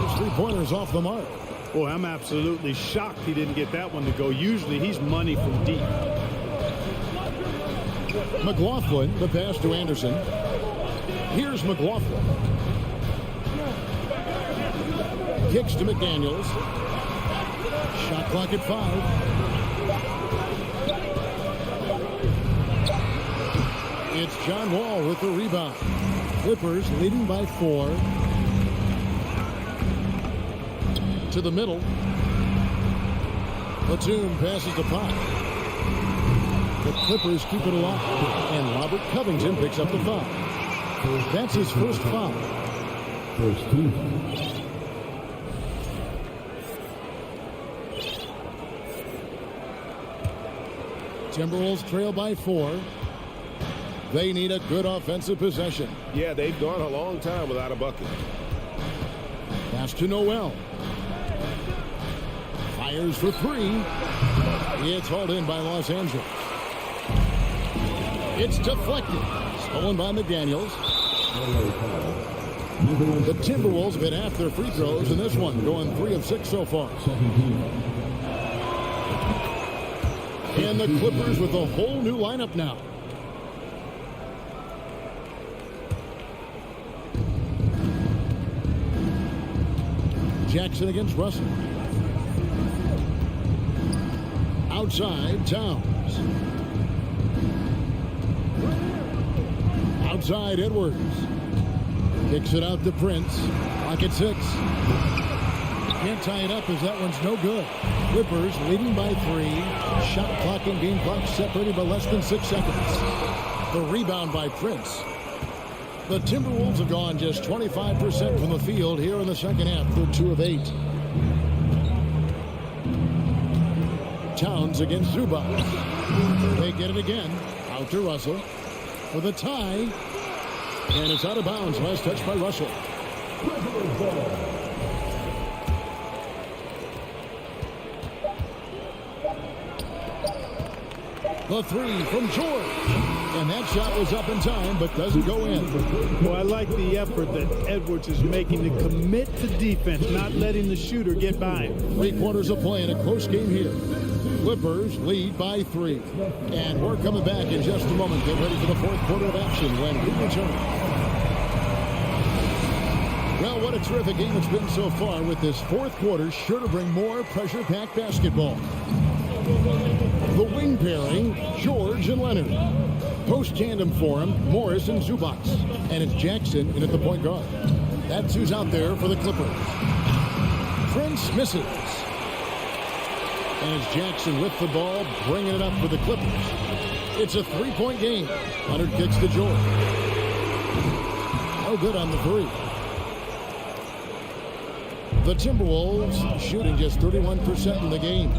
Speaker 6: His three-pointers off the mark.
Speaker 9: Boy, I'm absolutely shocked he didn't get that one to go. Usually he's money from deep.
Speaker 6: McLaughlin, the pass to Anderson. Here's McLaughlin. Kicks to McDaniels. Shot clock at 5. It's John Wall with the rebound. Clippers leading by 4. To the middle. Batum passes the puck. The Clippers keep it alive. And Robert Covington picks up the foul. That's his first foul.
Speaker 4: First team.
Speaker 6: Timberwolves trail by 4. They need a good offensive possession.
Speaker 7: Yeah, they've gone a long time without a bucket.
Speaker 6: Pass to Noel. Fires for 3. It's hauled in by Los Angeles. It's deflected. Stolen by McDaniels. The Timberwolves have been half their free throws in this one, going 3 of 6 so far. And the Clippers with a whole new lineup now. Jackson against Russell. Outside, Towns. Outside, Edwards. Kicks it out to Prince. Clock at 6. Can't tie it up as that one's no good. Clippers leading by 3. Shot clock and game clock separated by less than 6 seconds. The rebound by Prince. The Timberwolves have gone just 25% from the field here in the second half. They're 2 of 8. Towns against Zubac. They get it again. Out to Russell for the tie. And it's out of bounds. Last touch by Russell. The 3 from George. And that shot was up in time, but doesn't go in.
Speaker 9: Well, I like the effort that Edwards is making to commit to defense, not letting the shooter get by him.
Speaker 6: 3 quarters of play in a close game here. Clippers lead by 3. And we're coming back in just a moment. Get ready for the 4th quarter of action when we return. Well, what a terrific game it's been so far, with this 4th quarter sure to bring more pressure-packed basketball. The wing pairing, George and Leonard. Post tandem for him, Morris and Zubac. And it's Jackson in at the point guard. That's who's out there for the Clippers. Prince misses. And it's Jackson with the ball, bringing it up for the Clippers. It's a 3-point game. Leonard kicks to George. No good on the 3. The Timberwolves shooting just 31% in the game.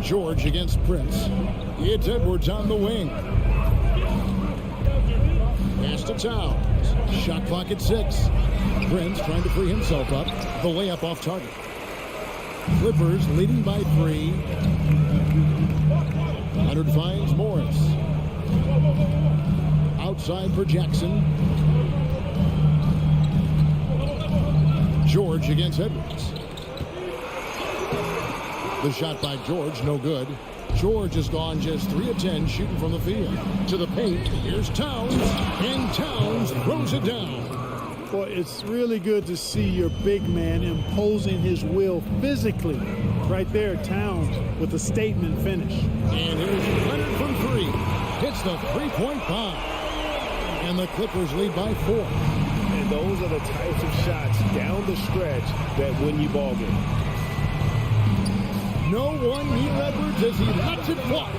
Speaker 6: George against Prince. It's Edwards on the wing. Pass to Towns. Shot clock at 6. Prince trying to free himself up. The layup off target. Clippers leading by 3. Leonard finds Morris. Outside for Jackson. George against Edwards. The shot by George, no good. George has gone just 3 of 10 shooting from the field. To the paint, here's Towns, and Towns throws it down.
Speaker 9: Boy, it's really good to see your big man imposing his will physically. Right there, Towns with a statement finish.
Speaker 6: And here's Leonard from 3. Hits the 3-point bomb. And the Clippers lead by 4.
Speaker 7: And those are the types of shots down the stretch that win you ball games.
Speaker 6: No one near Edwards as he lets it fly.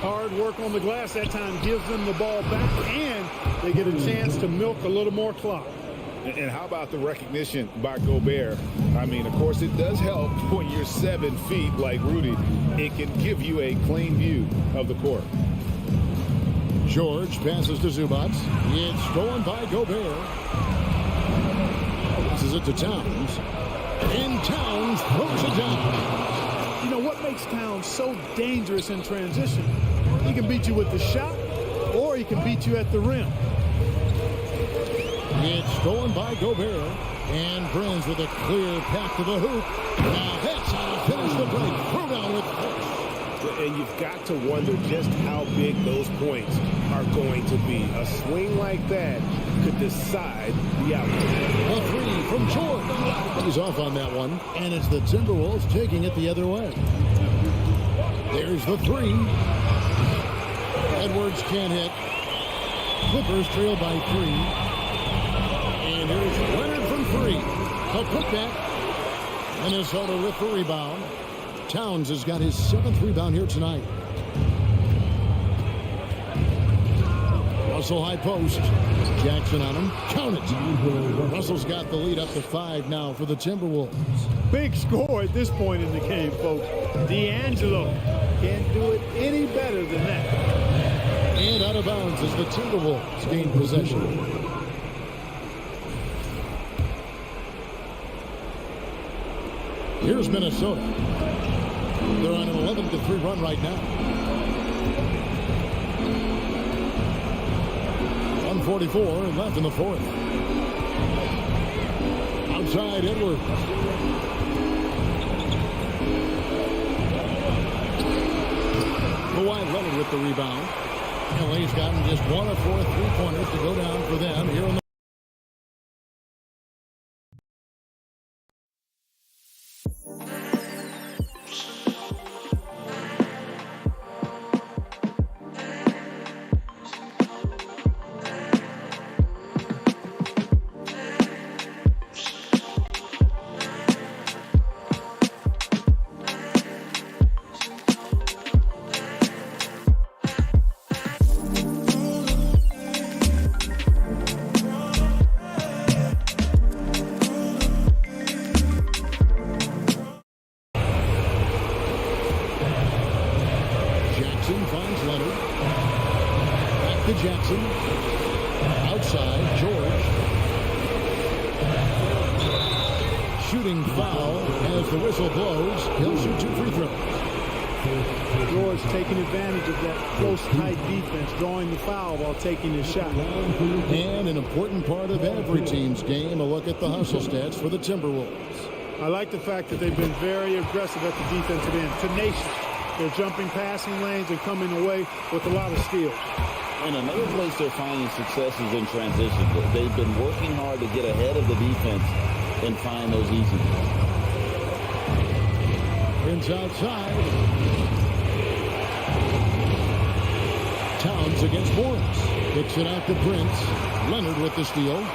Speaker 9: Hard work on the glass that time gives them the ball back, and they get a chance to milk a little more clock.
Speaker 7: And how about the recognition by Gobert? I mean, of course, it does help when you're 7 feet like Rudy. It can give you a clean view of the court.
Speaker 6: George passes to Zubac. It's stolen by Gobert. Passes it to Towns. And Towns throws it down.
Speaker 9: You know what makes Towns so dangerous in transition? He can beat you with the shot, or he can beat you at the rim.
Speaker 6: It's stolen by Gobert. And Bruins with a clear path to the hoop. Now that's how to finish the break. Throw down with force.
Speaker 8: And you've got to wonder just how big those points are going to be. A swing like that could decide the outcome.
Speaker 6: A three from George. He's off on that one. And it's the Timberwolves taking it the other way. There's the three. Edwards can't hit. Clippers trail by 3. And here's Leonard from 3. A putback. Minnesota with the rebound. Towns has got his 7th rebound here tonight. Russell high post. Jackson on him. Count it. Russell's got the lead up to 5 now for the Timberwolves.
Speaker 9: Big score at this point in the game, folks. D'Angelo can't do it any better than that.
Speaker 6: And out of bounds as the Timberwolves gain possession. Here's Minnesota. They're on an 11-3 run right now. 1:44 left in the fourth. Outside Edwards. Kawhi Leonard with the rebound. LA's gotten just 1 of 4 3-pointers to go down for them here in the Jackson. Outside, George. Shooting foul as the whistle blows. He'll shoot 2 free throws.
Speaker 9: George taking advantage of that close, tight defense, drawing the foul while taking his shot.
Speaker 6: And an important part of every team's game, a look at the hustle stats for the Timberwolves.
Speaker 9: I like the fact that they've been very aggressive at the defensive end, tenacious. They're jumping passing lanes and coming away with a lot of skill.
Speaker 7: And another place they're finding success is in transition. They've been working hard to get ahead of the defense and find those easy ones.
Speaker 6: Prince outside. Towns against Morris. Kicks it out to Prince. Leonard with the steal.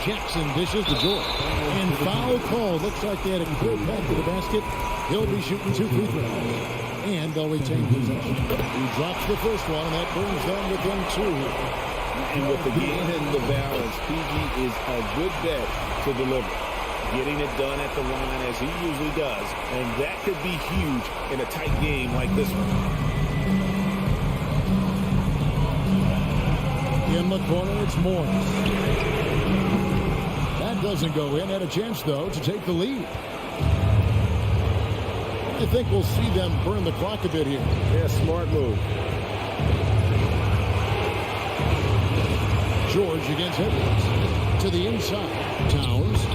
Speaker 6: Jackson dishes to George. And foul call. Looks like they had a clear path to the basket. He'll be shooting 2 free throws. And they'll retain possession. He drops the first one, and that brings them within 2.
Speaker 7: And with the game in the balance, PG is a good bet to deliver.
Speaker 8: Getting it done at the line as he usually does. And that could be huge in a tight game like this one.
Speaker 6: In the corner, it's Morris. That doesn't go in. Had a chance, though, to take the lead. I think we'll see them burn the clock a bit here.
Speaker 8: Yeah, smart move.
Speaker 6: George against Edwards. To the inside. Towns.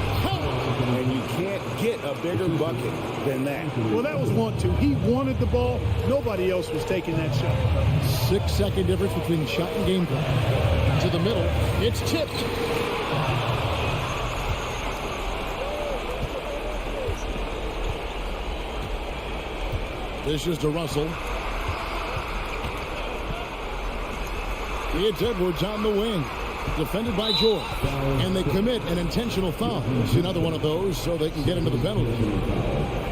Speaker 8: And you can't get a bigger bucket than that.
Speaker 9: Well, that was 1-2. He wanted the ball. Nobody else was taking that shot.
Speaker 6: 6-second difference between shot and game plan. To the middle. It's tipped. This is to Russell. It's Edwards on the wing. Defended by George. And they commit an intentional foul. We'll see another one of those so they can get into the penalty.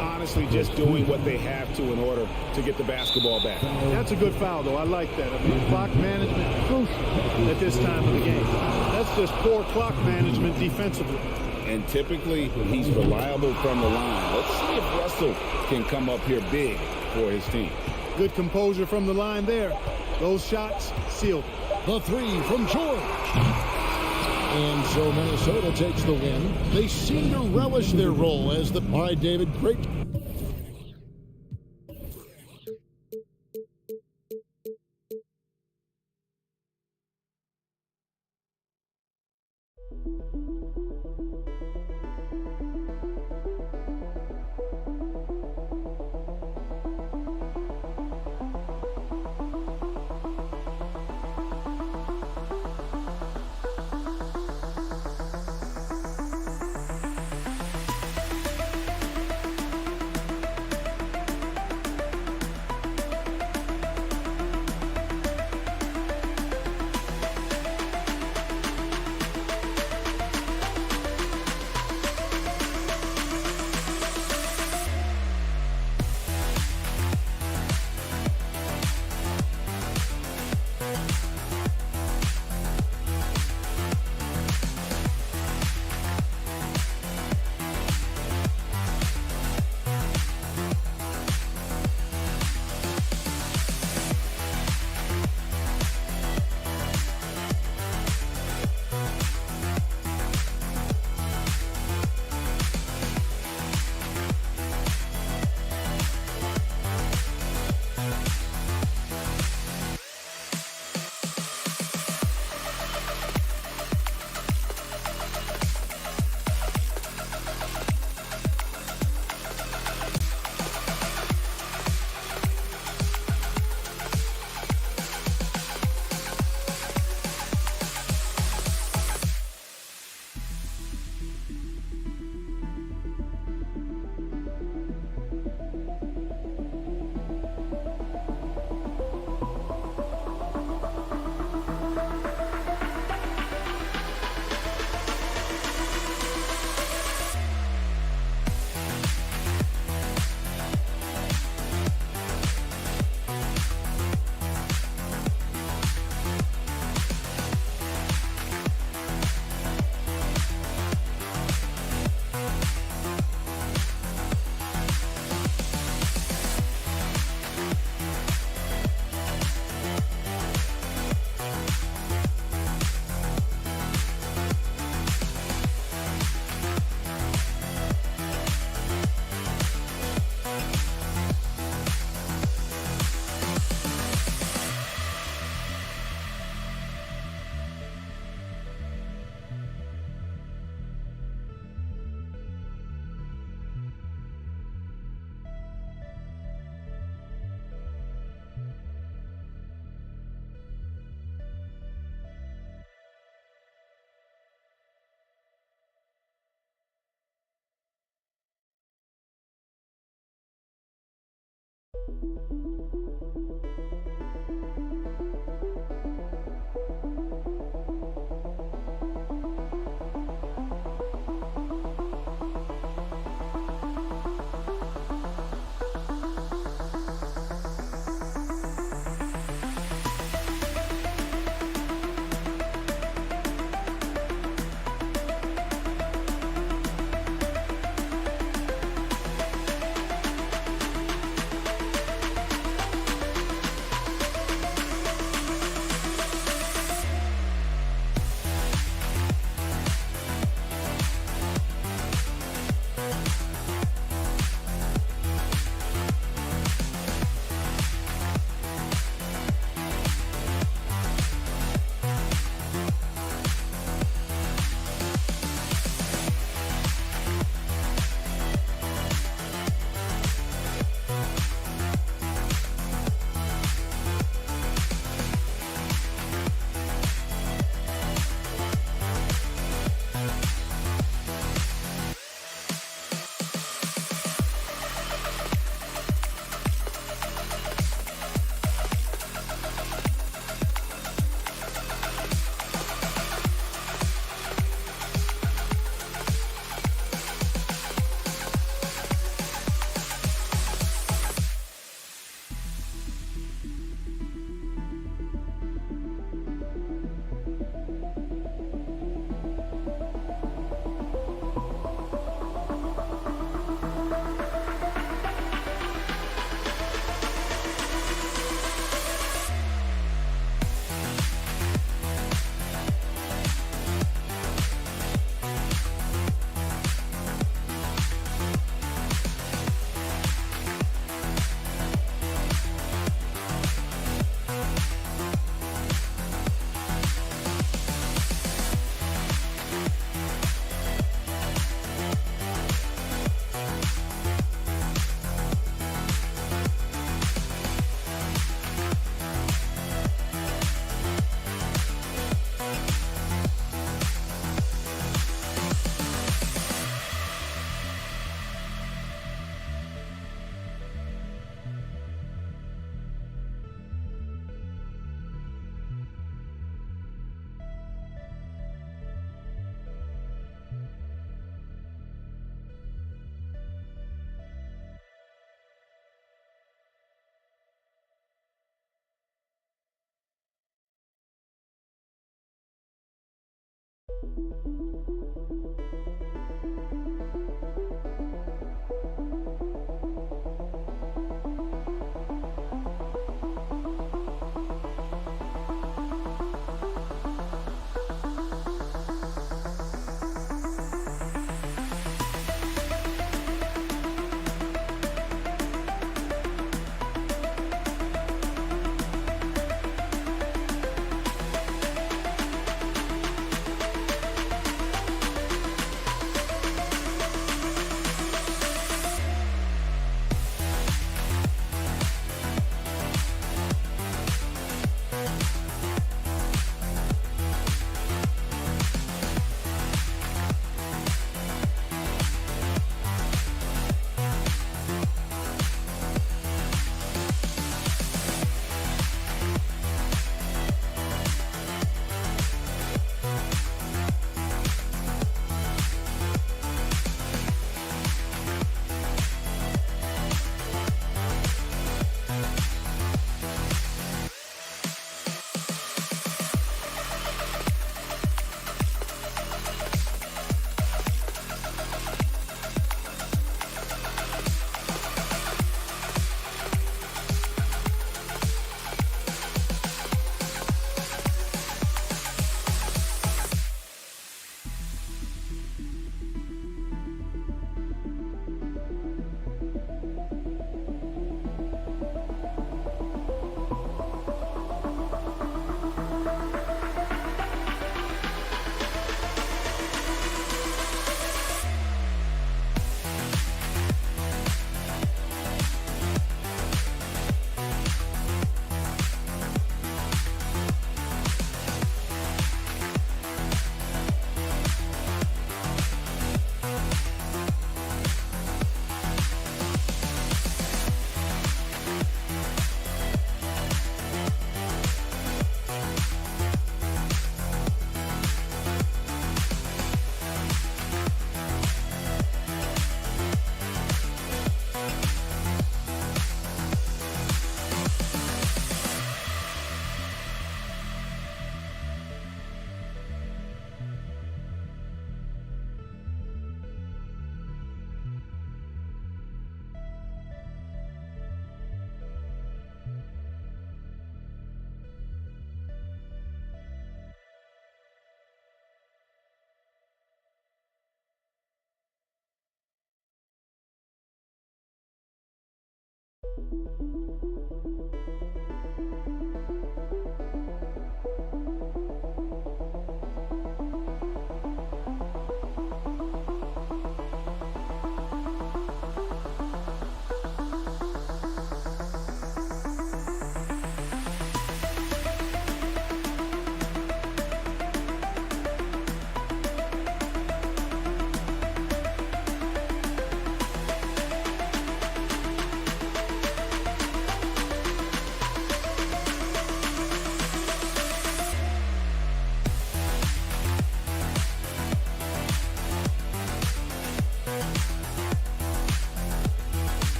Speaker 8: Honestly, just doing what they have to in order to get the basketball back.
Speaker 9: That's a good foul, though. I like that. I mean, clock management crucial at this time of the game. That's just poor clock management defensively.
Speaker 7: And typically, he's reliable from the line. Let's see if Russell can come up here big for his team.
Speaker 9: Good composure from the line there. Those shots sealed.
Speaker 6: The 3 from George. And so Minnesota takes the win. They seem to relish their role as the... All right, David, great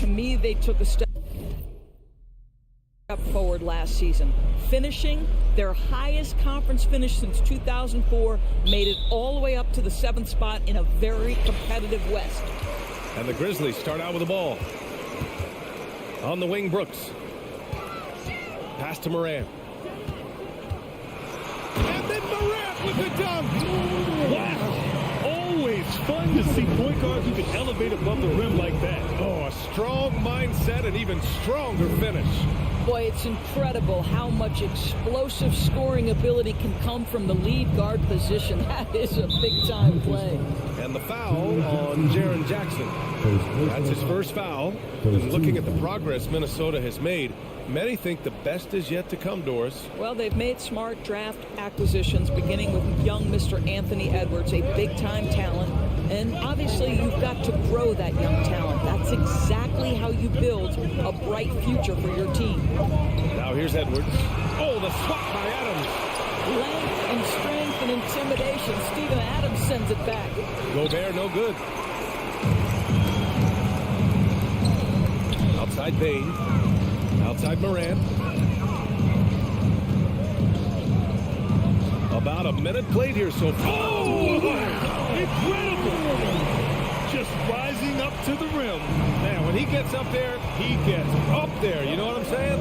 Speaker 10: To me, they took a step forward last season, finishing their highest conference finish since 2004, made it all the way up to the 7th spot in a very competitive West.
Speaker 1: And the Grizzlies start out with the ball. On the wing, Brooks. Pass to Morant.
Speaker 2: And then Morant with the dunk. Wow. Always fun to see point guards who can elevate above the rim like that.
Speaker 1: Oh, a strong mindset and even stronger finish.
Speaker 10: Boy, it's incredible how much explosive scoring ability can come from the lead guard position. That is a big-time play.
Speaker 1: And the foul on Jaren Jackson. That's his first foul. And looking at the progress Minnesota has made, many think the best is yet to come, Doris.
Speaker 10: Well, they've made smart draft acquisitions, beginning with young Mr. Anthony Edwards, a big-time talent. And obviously, you've got to grow that young talent. That's exactly how you build a bright future for your team.
Speaker 1: Now here's Edwards. Oh, the swat by Adams.
Speaker 10: Length and strength and intimidation. Steven Adams sends it back.
Speaker 1: Gobert, no good. Outside Bain. Outside Morant. About a minute played here so far.
Speaker 2: Oh, incredible. Just rising up to the rim.
Speaker 1: Man, when he gets up there, he gets up there. You know what I'm saying?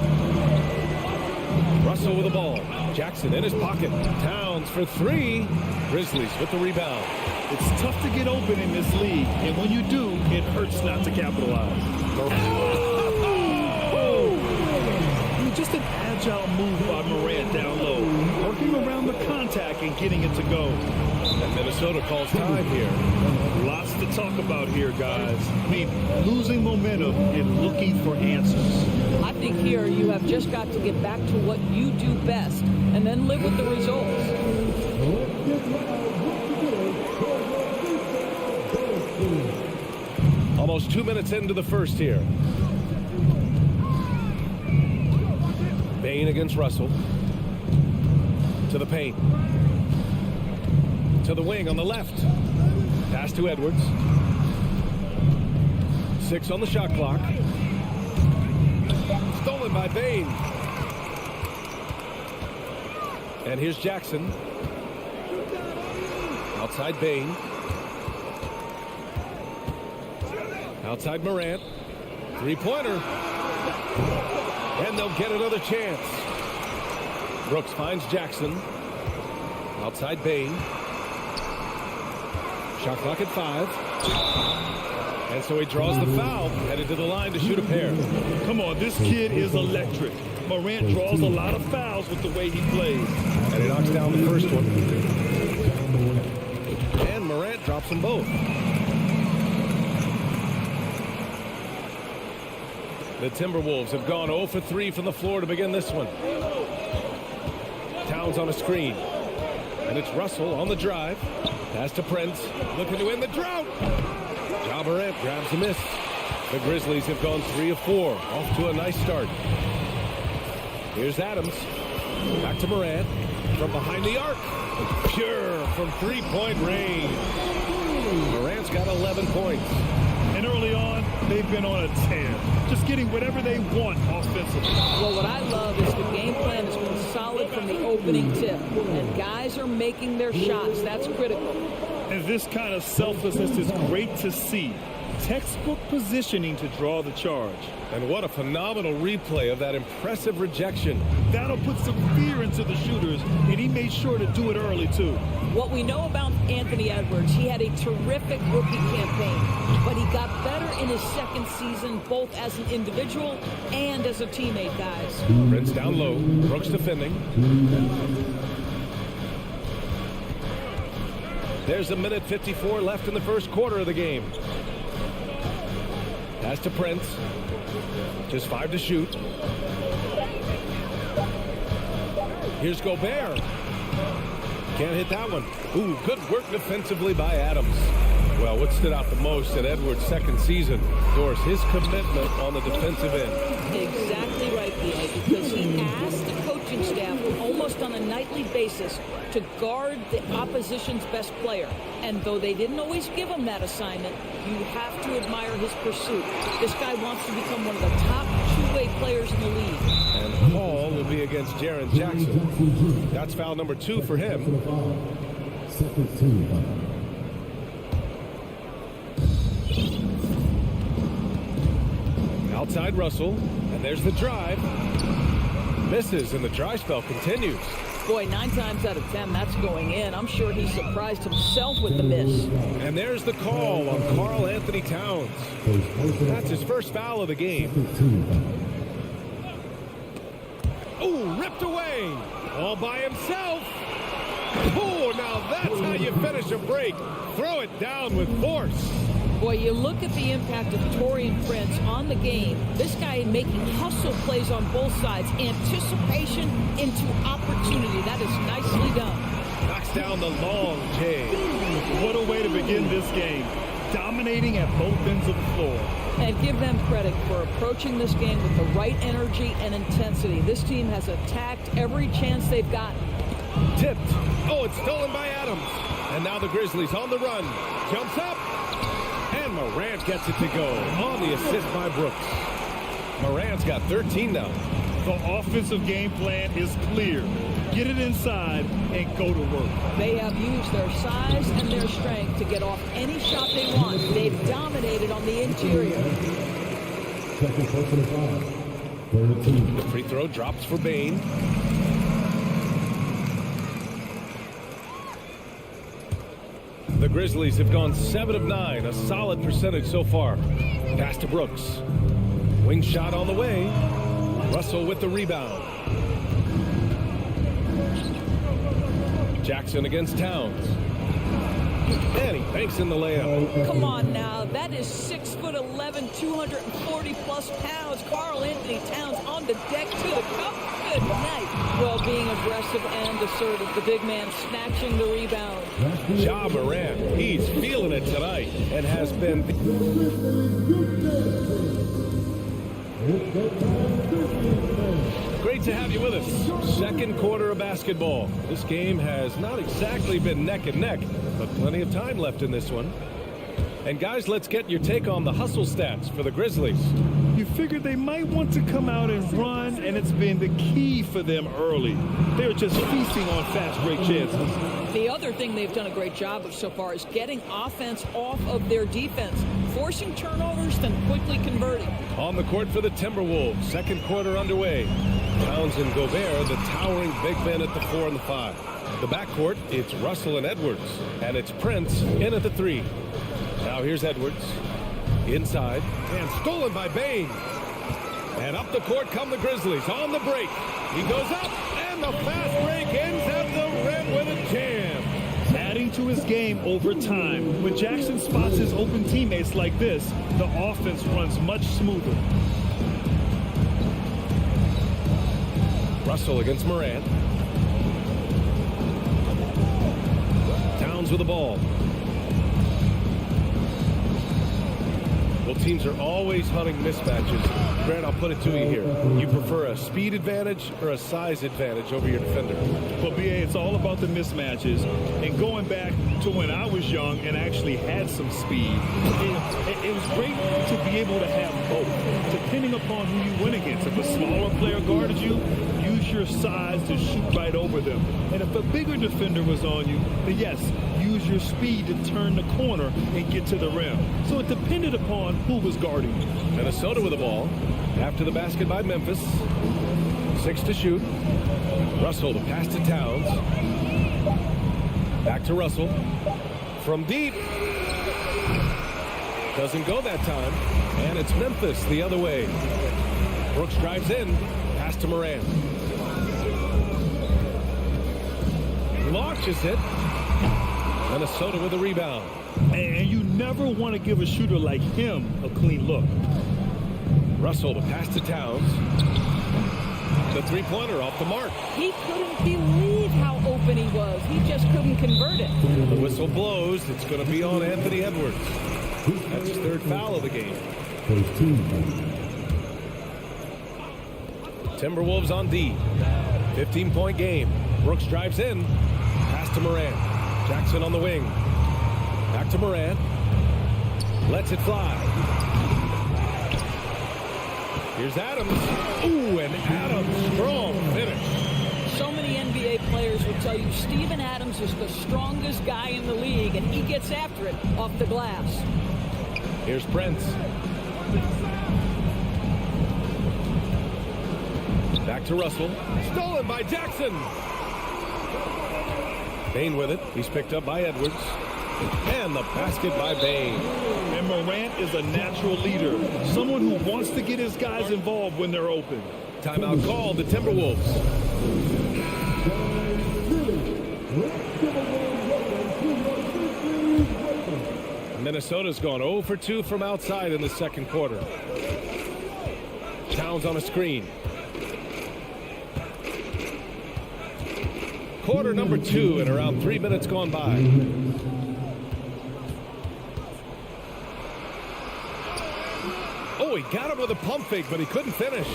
Speaker 1: Russell with the ball. Jackson in his pocket. Towns for three. Grizzlies with the rebound.
Speaker 2: It's tough to get open in this league, and when you do, it hurts not to capitalize. Just an agile move by Morant down low, working around the contact and getting it to go.
Speaker 1: And Minnesota calls time here.
Speaker 2: Lots to talk about here, guys. I mean, losing momentum and looking for answers.
Speaker 10: I think here you have just got to get back to what you do best and then live with the results.
Speaker 1: Almost 2 minutes into the first here. Bain against Russell. To the paint. To the wing on the left. Pass to Edwards. 6 on the shot clock. Stolen by Bain. And here's Jackson. Outside Bain. Outside Morant. Three-pointer. And they'll get another chance. Brooks finds Jackson. Outside Bain. Shot clock at 5. And so he draws the foul, headed to the line to shoot a pair.
Speaker 2: Come on, this kid is electric. Morant draws a lot of fouls with the way he plays.
Speaker 1: And he knocks down the first one. And Morant drops them both. The Timberwolves have gone 0 for 3 from the floor to begin this one. Towns on a screen. And it's Russell on the drive. Pass to Prince. Looking to end the drought. Ja Morant grabs the miss. The Grizzlies have gone 3 of 4. Off to a nice start. Here's Adams. Back to Morant. From behind the arc. Pure from three-point range. Morant's got 11 points.
Speaker 2: And early on, they've been on a tear. Just getting whatever they want offensively.
Speaker 10: Well, what I love is the game plan has been solid from the opening tip. And guys are making their shots. That's critical.
Speaker 2: And this kind of selflessness is great to see. Textbook positioning to draw the charge.
Speaker 1: And what a phenomenal replay of that impressive rejection.
Speaker 2: That'll put some fear into the shooters, and he made sure to do it early, too.
Speaker 10: What we know about Anthony Edwards, he had a terrific rookie campaign, but he got better in his second season, both as an individual and as a teammate, guys.
Speaker 1: Prince down low, Brooks defending. There's a minute 54 left in the first quarter of the game. Pass to Prince. Just 5 to shoot. Here's Gobert. Can't hit that one. Ooh, good work defensively by Adams. Well, what stood out the most in Edwards' second season, Doris, his commitment on the defensive end.
Speaker 10: Exactly right, B.A., because he asked the coaching staff almost on a nightly basis to guard the opposition's best player. And though they didn't always give him that assignment, you have to admire his pursuit. This guy wants to become one of the top two-way players in the league.
Speaker 1: And Paul will be against Jaren Jackson. That's foul number 2 for him.
Speaker 4: Second team foul.
Speaker 1: Outside Russell, and there's the drive. Misses, and the dry spell continues.
Speaker 10: Boy, 9 times out of 10, that's going in. I'm sure he surprised himself with the miss.
Speaker 1: And there's the call on Karl Anthony Towns. That's his first foul of the game. Oh, ripped away. All by himself. Oh, now that's how you finish a break. Throw it down with force.
Speaker 10: Boy, you look at the impact of Taurean Prince on the game. This guy making hustle plays on both sides. Anticipation into opportunity. That is nicely done.
Speaker 1: Knocks down the long J.
Speaker 2: What a way to begin this game. Dominating at both ends of the floor.
Speaker 10: And give them credit for approaching this game with the right energy and intensity. This team has attacked every chance they've gotten.
Speaker 1: Tipped. Oh, it's stolen by Adams. And now the Grizzlies on the run. Jumps up. And Morant gets it to go on the assist by Brooks. Morant's got 13 now.
Speaker 2: The offensive game plan is clear. Get it inside and go to work.
Speaker 10: They have used their size and their strength to get off any shot they want. They've dominated on the interior.
Speaker 4: Second personal foul. Third team.
Speaker 1: The free throw drops for Bain. The Grizzlies have gone 7 of 9, a solid percentage so far. Pass to Brooks. Wing shot on the way. Russell with the rebound. Jackson against Towns. And he banks in the layup.
Speaker 10: Come on now. That is 6'11", 240-plus pounds. Karl Anthony Towns on the deck to the cup. Good night. Well, being aggressive and assertive. The big man snatching the rebound.
Speaker 1: Ja Morant, he's feeling it tonight and has been. Great to have you with us. Second quarter of basketball. This game has not exactly been neck and neck, but plenty of time left in this one. And guys, let's get your take on the hustle stats for the Grizzlies.
Speaker 2: You figured they might want to come out and run, and it's been the key for them early. They're just feasting on fast break chances.
Speaker 10: The other thing they've done a great job of so far is getting offense off of their defense, forcing turnovers, then quickly converting.
Speaker 1: On the court for the Timberwolves, second quarter underway. Towns and Gobert, the towering big men at the 4 and the 5. The backcourt, it's Russell and Edwards, and it's Prince in at the 3. Now here's Edwards. Inside, and stolen by Bain. And up the court come the Grizzlies on the break. He goes up, and the fast break ends at the rim with a jam.
Speaker 2: Adding to his game over time. When Jackson spots his open teammates like this, the offense runs much smoother.
Speaker 1: Russell against Morant. Towns with the ball. Well, teams are always hunting mismatches. Grant, I'll put it to you here. You prefer a speed advantage or a size advantage over your defender?
Speaker 2: Well, BA, it's all about the mismatches. And going back to when I was young and actually had some speed, it was great to be able to have both, to depending upon who you win against. If a smaller player guarded you, use your size to shoot right over them. And if a bigger defender was on you, then yes, use your speed to turn the corner and get to the rim. So it depended upon who was guarding you.
Speaker 1: Minnesota with the ball. After the basket by Memphis. 6 to shoot. Russell, the pass to Towns. Back to Russell. From deep. Doesn't go that time. And it's Memphis the other way. Brooks drives in. Pass to Morant. Launches it. Minnesota with the rebound.
Speaker 2: And you never want to give a shooter like him a clean look.
Speaker 1: Russell, the pass to Towns. The three-pointer off the mark.
Speaker 10: He couldn't believe how open he was. He just couldn't convert it.
Speaker 1: The whistle blows. It's going to be on Anthony Edwards. That's his third foul of the game. Timberwolves on D. 15-point game. Brooks drives in. Pass to Morant. Jackson on the wing. Back to Morant. Lets it fly. Here's Adams. Ooh, and Adams, strong finish.
Speaker 10: So many NBA players will tell you Steven Adams is the strongest guy in the league, and he gets after it off the glass.
Speaker 1: Here's Prince. Back to Russell. Stolen by Jackson. Bane with it. He's picked up by Edwards. And the basket by Bane.
Speaker 2: And Morant is a natural leader. Someone who wants to get his guys involved when they're open.
Speaker 1: Timeout called, the Timberwolves. Minnesota's gone 0 for 2 from outside in the second quarter. Towns on a screen. Quarter number 2 and around 3 minutes gone by. Oh, he got him with a pump fake, but he couldn't finish.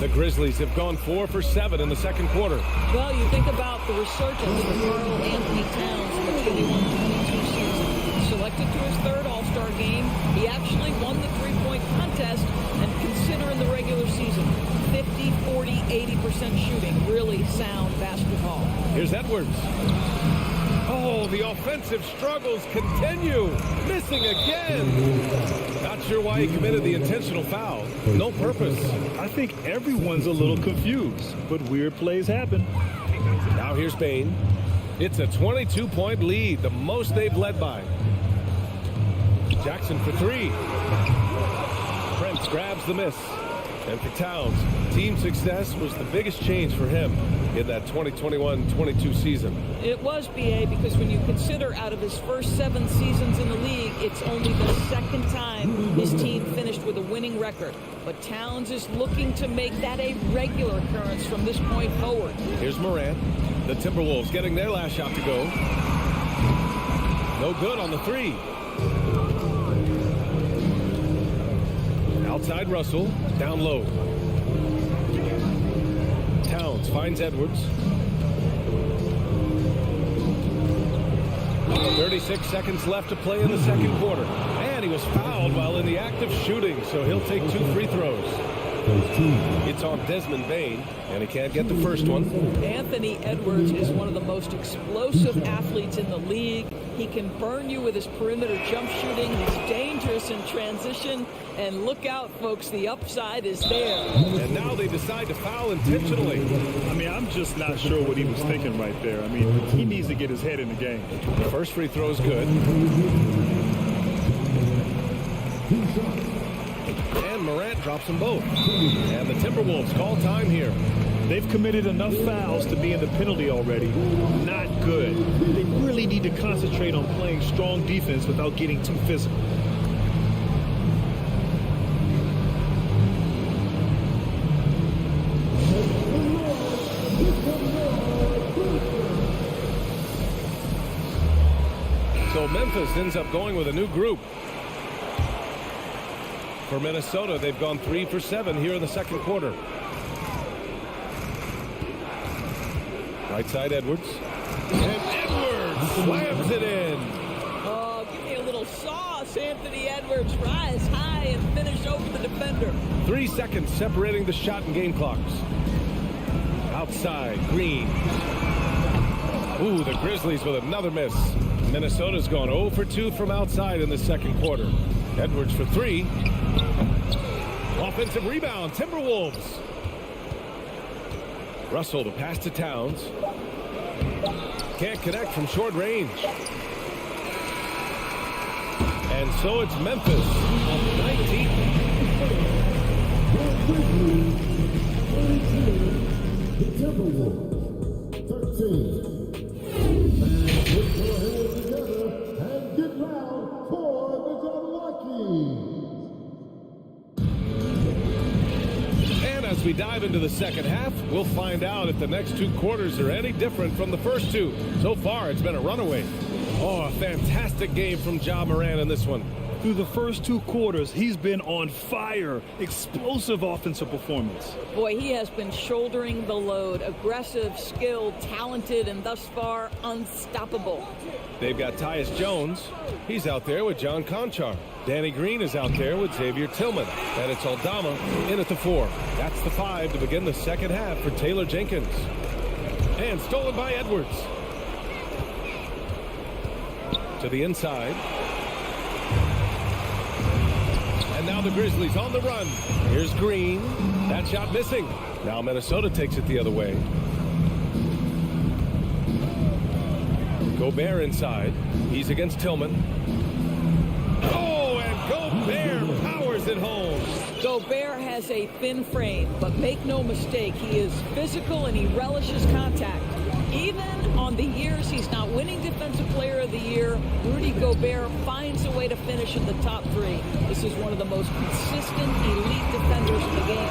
Speaker 1: The Grizzlies have gone 4 for 7 in the second quarter.
Speaker 10: Well, you think about the resurgence of Karl Anthony Towns in the 21-22 season. Selected to his third All-Star game, he actually won the three-point contest, and considering the regular season, 50, 40, 80% shooting, really sound basketball.
Speaker 1: Here's Edwards. Oh, the offensive struggles continue. Missing again. Not sure why he committed the intentional foul. No purpose.
Speaker 2: I think everyone's a little confused, but weird plays happen.
Speaker 1: Now here's Bane. It's a 22-point lead, the most they've led by. Jackson for 3. Prince grabs the miss. And for Towns, team success was the biggest change for him in that 2021-22 season.
Speaker 10: It was, B.A., because when you consider out of his first 7 seasons in the league, it's only the second time his team finished with a winning record. But Towns is looking to make that a regular occurrence from this point forward.
Speaker 1: Here's Morant. The Timberwolves getting their last shot to go. No good on the 3. Outside Russell, down low. Towns finds Edwards. 36 seconds left to play in the second quarter. And he was fouled while in the act of shooting, so he'll take 2 free throws. It's on Desmond Bane, and he can't get the first one.
Speaker 10: Anthony Edwards is one of the most explosive athletes in the league. He can burn you with his perimeter jump shooting. He's dangerous in transition. And look out, folks, the upside is there.
Speaker 1: And now they decide to foul intentionally.
Speaker 2: I mean, I'm just not sure what he was thinking right there. I mean, he needs to get his head in the game.
Speaker 1: The first free throw is good. And Morant drops them both. And the Timberwolves call time here.
Speaker 2: They've committed enough fouls to be in the penalty already. Not good. They really need to concentrate on playing strong defense without getting too physical.
Speaker 1: So Memphis ends up going with a new group. For Minnesota, they've gone 3 for 7 here in the second quarter. Right side Edwards. And Edwards slams it in.
Speaker 10: Oh, give me a little sauce. Anthony Edwards rise high and finish over the defender.
Speaker 1: 3 seconds separating the shot and game clocks. Outside, Green. Ooh, the Grizzlies with another miss. Minnesota's gone 0 for 2 from outside in the second quarter. Edwards for 3. Offensive rebound, Timberwolves. Russell to pass to Towns. Can't connect from short range. And so it's Memphis up 19.
Speaker 4: The Timberwolves, 13. And let's go ahead together and get loud for the Jabberwockies.
Speaker 1: And as we dive into the second half, we'll find out if the next 2 quarters are any different from the first 2. So far, it's been a runaway. Oh, a fantastic game from Ja Morant in this one.
Speaker 2: Through the first 2 quarters, he's been on fire. Explosive offensive performance.
Speaker 10: Boy, he has been shouldering the load. Aggressive, skilled, talented, and thus far unstoppable.
Speaker 1: They've got Tyus Jones. He's out there with John Conchar. Danny Green is out there with Xavier Tillman. And it's Aldama in at the 4. That's the 5 to begin the second half for Taylor Jenkins. And stolen by Edwards. To the inside. And now the Grizzlies on the run. Here's Green. That shot missing. Now Minnesota takes it the other way. Gobert inside. He's against Tillman. Oh, and Gobert powers it home.
Speaker 10: Gobert has a thin frame, but make no mistake, he is physical and he relishes contact. Even on the years he's not winning Defensive Player of the Year, Rudy Gobert finds a way to finish in the top 3. This is one of the most consistent elite defenders in the game.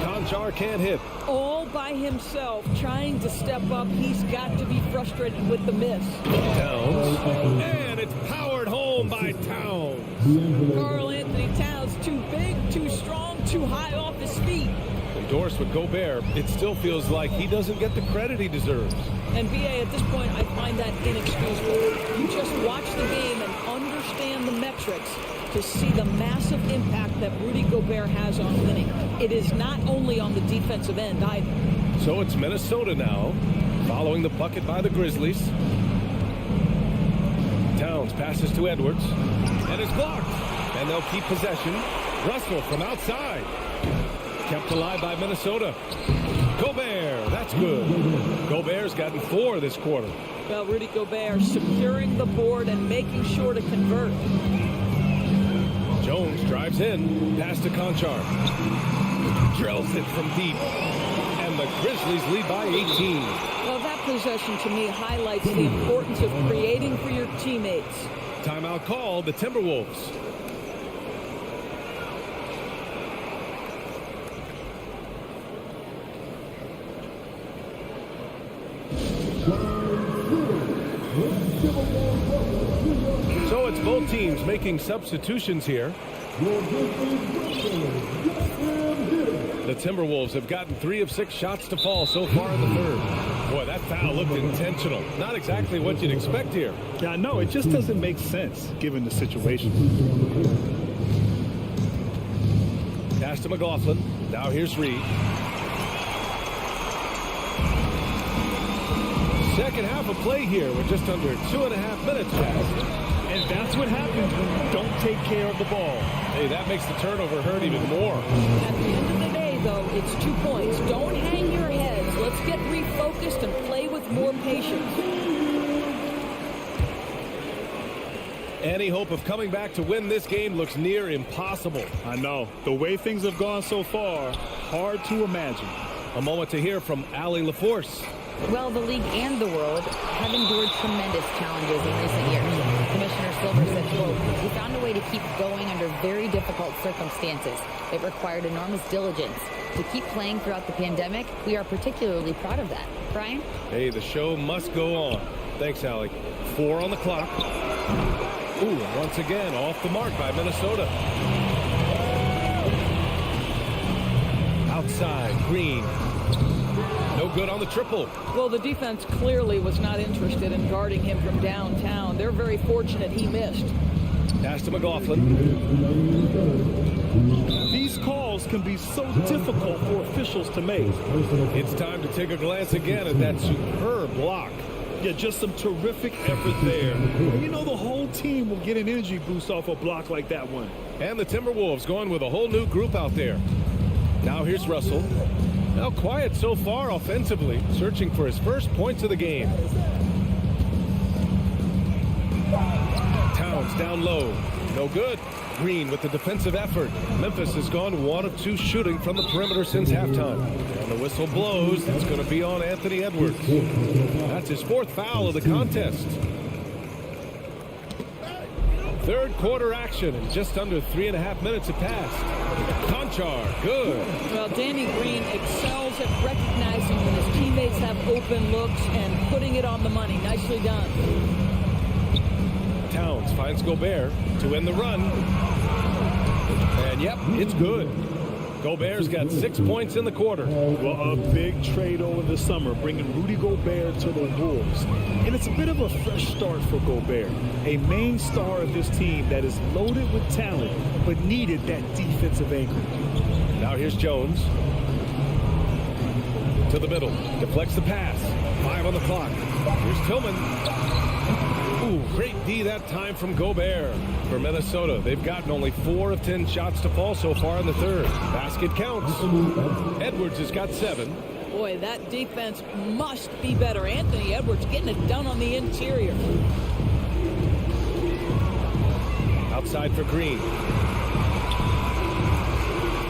Speaker 1: Conchar can't hit.
Speaker 10: All by himself, trying to step up. He's got to be frustrated with the miss.
Speaker 1: Towns. And it's powered home by Towns.
Speaker 10: Karl Anthony Towns, too big, too strong, too high off his feet.
Speaker 1: Endorsed with Gobert, it still feels like he doesn't get the credit he deserves.
Speaker 10: And BA, at this point, I find that inexcusable. You just watch the game and understand the metrics to see the massive impact that Rudy Gobert has on winning. It is not only on the defensive end either.
Speaker 1: So it's Minnesota now, following the bucket by the Grizzlies. Towns passes to Edwards, and is blocked. And they'll keep possession. Russell from outside. Kept alive by Minnesota. Gobert, that's good. Gobert's gotten 4 this quarter.
Speaker 10: Well, Rudy Gobert securing the board and making sure to convert.
Speaker 1: Jones drives in, pass to Conchar. Drills it from deep. And the Grizzlies lead by 18.
Speaker 10: Well, that possession to me highlights the importance of creating for your teammates.
Speaker 1: Timeout called, the Timberwolves. So it's both teams making substitutions here. The Timberwolves have gotten 3 of 6 shots to fall so far in the third. Boy, that foul looked intentional. Not exactly what you'd expect here.
Speaker 2: Yeah, no, it just doesn't make sense given the situation.
Speaker 1: Pass to McLaughlin. Now here's Reed. Second half of play here with just under 2.5 minutes passed.
Speaker 2: And that's what happens when you don't take care of the ball.
Speaker 1: Hey, that makes the turnover hurt even more.
Speaker 10: At the end of the day, though, it's 2 points. Don't hang your heads. Let's get refocused and play with more patience.
Speaker 1: Any hope of coming back to win this game looks near impossible.
Speaker 2: I know. The way things have gone so far, hard to imagine.
Speaker 1: A moment to hear from Allie LaForce.
Speaker 5: Well, the league and the world have endured tremendous challenges in recent years. Commissioner Silver said, quote, "We found a way to keep going under very difficult circumstances. It required enormous diligence. To keep playing throughout the pandemic, we are particularly proud of that." Brian?
Speaker 1: Hey, the show must go on. Thanks, Allie. 4 on the clock. Ooh, once again, off the mark by Minnesota. Outside, Green. No good on the triple.
Speaker 10: Well, the defense clearly was not interested in guarding him from downtown. They're very fortunate he missed.
Speaker 1: Pass to McLaughlin.
Speaker 2: These calls can be so difficult for officials to make.
Speaker 1: It's time to take a glance again at that superb block.
Speaker 2: Yeah, just some terrific effort there. And you know the whole team will get an energy boost off a block like that one.
Speaker 1: And the Timberwolves going with a whole new group out there. Now here's Russell. Now quiet so far offensively, searching for his first points of the game. Towns down low. No good. Green with the defensive effort. Memphis has gone 1 of 2 shooting from the perimeter since halftime. And the whistle blows. It's going to be on Anthony Edwards. That's his 4th foul of the contest. Third quarter action, and just under 3.5 minutes have passed. Conchar, good.
Speaker 10: Well, Danny Green excels at recognizing when his teammates have open looks and putting it on the money. Nicely done.
Speaker 1: Towns finds Gobert to end the run. And yep, it's good. Gobert's got 6 points in the quarter.
Speaker 2: Well, a big trade over the summer, bringing Rudy Gobert to the Wolves. And it's a bit of a fresh start for Gobert, a main star of this team that is loaded with talent, but needed that defensive anchor.
Speaker 1: Now here's Jones. To the middle, deflects the pass. 5 on the clock. Here's Tillman. Ooh, great D that time from Gobert. For Minnesota, they've gotten only 4 of 10 shots to fall so far in the third. Basket counts. Edwards has got 7.
Speaker 10: Boy, that defense must be better. Anthony Edwards getting it done on the interior.
Speaker 1: Outside for Green.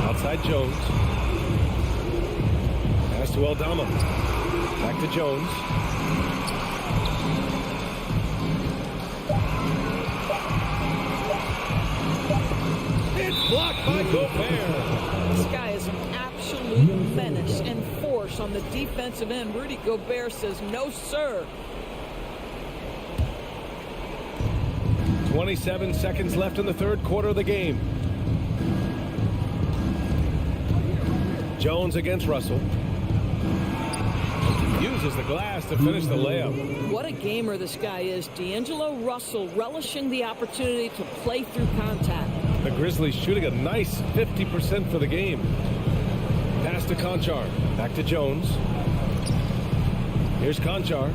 Speaker 1: Outside Jones. Pass to Aldama. Back to Jones. It's blocked by Gobert.
Speaker 10: This guy is an absolute menace and force on the defensive end. Rudy Gobert says, no, sir.
Speaker 1: 27 seconds left in the third quarter of the game. Jones against Russell. Uses the glass to finish the layup.
Speaker 10: What a gamer this guy is. D'Angelo Russell relishing the opportunity to play through contact.
Speaker 1: The Grizzlies shooting a nice 50% for the game. Pass to Conchar. Back to Jones. Here's Conchar.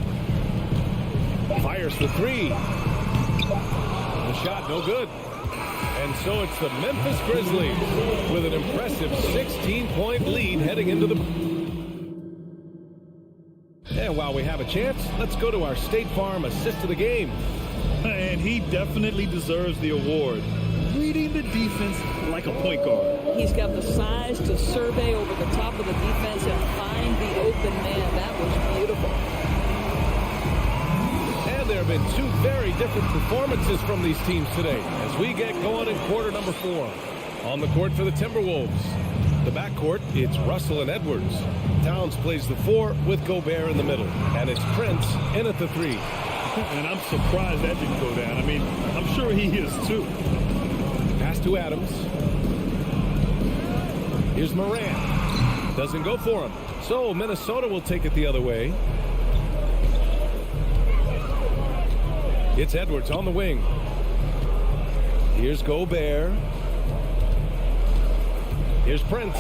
Speaker 1: Fires the 3. The shot no good. And so it's the Memphis Grizzlies with an impressive 16-point lead heading into the... And while we have a chance, let's go to our State Farm assist of the game.
Speaker 2: And he definitely deserves the award. Reading the defense like a point guard.
Speaker 10: He's got the size to survey over the top of the defense and find the open man. That was beautiful.
Speaker 1: And there have been 2 very different performances from these teams today as we get going in quarter number 4. On the court for the Timberwolves. The backcourt, it's Russell and Edwards. Towns plays the 4 with Gobert in the middle. And it's Prince in at the 3.
Speaker 2: And I'm surprised that didn't go down. I mean, I'm sure he is too.
Speaker 1: Pass to Adams. Here's Morant. Doesn't go for him. So Minnesota will take it the other way. It's Edwards on the wing. Here's Gobert. Here's Prince.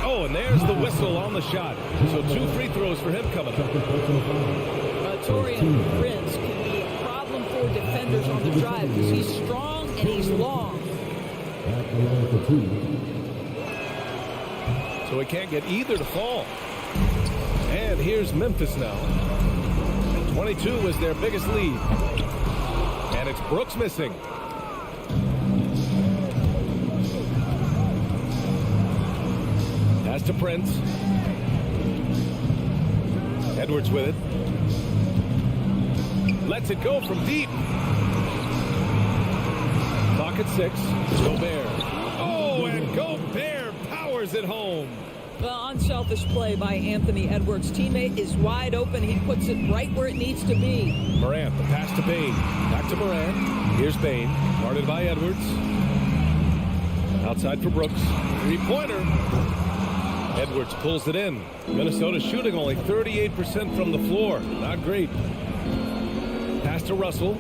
Speaker 1: Oh, and there's the whistle on the shot. So 2 free throws for him coming up.
Speaker 10: Taurean Prince can be a problem for defenders on the drive because he's strong and he's long.
Speaker 1: So he can't get either to fall. And here's Memphis now. 22 was their biggest lead. And it's Brooks missing. Pass to Prince. Edwards with it. Lets it go from deep. Clock at 6. Gobert. Oh, and Gobert powers it home.
Speaker 10: Well, unselfish play by Anthony Edwards. Teammate is wide open. He puts it right where it needs to be.
Speaker 1: Morant, the pass to Bain. Back to Morant. Here's Bain. Guarded by Edwards. Outside for Brooks. 3-pointer. Edwards pulls it in. Minnesota shooting only 38% from the floor. Not great. Pass to Russell.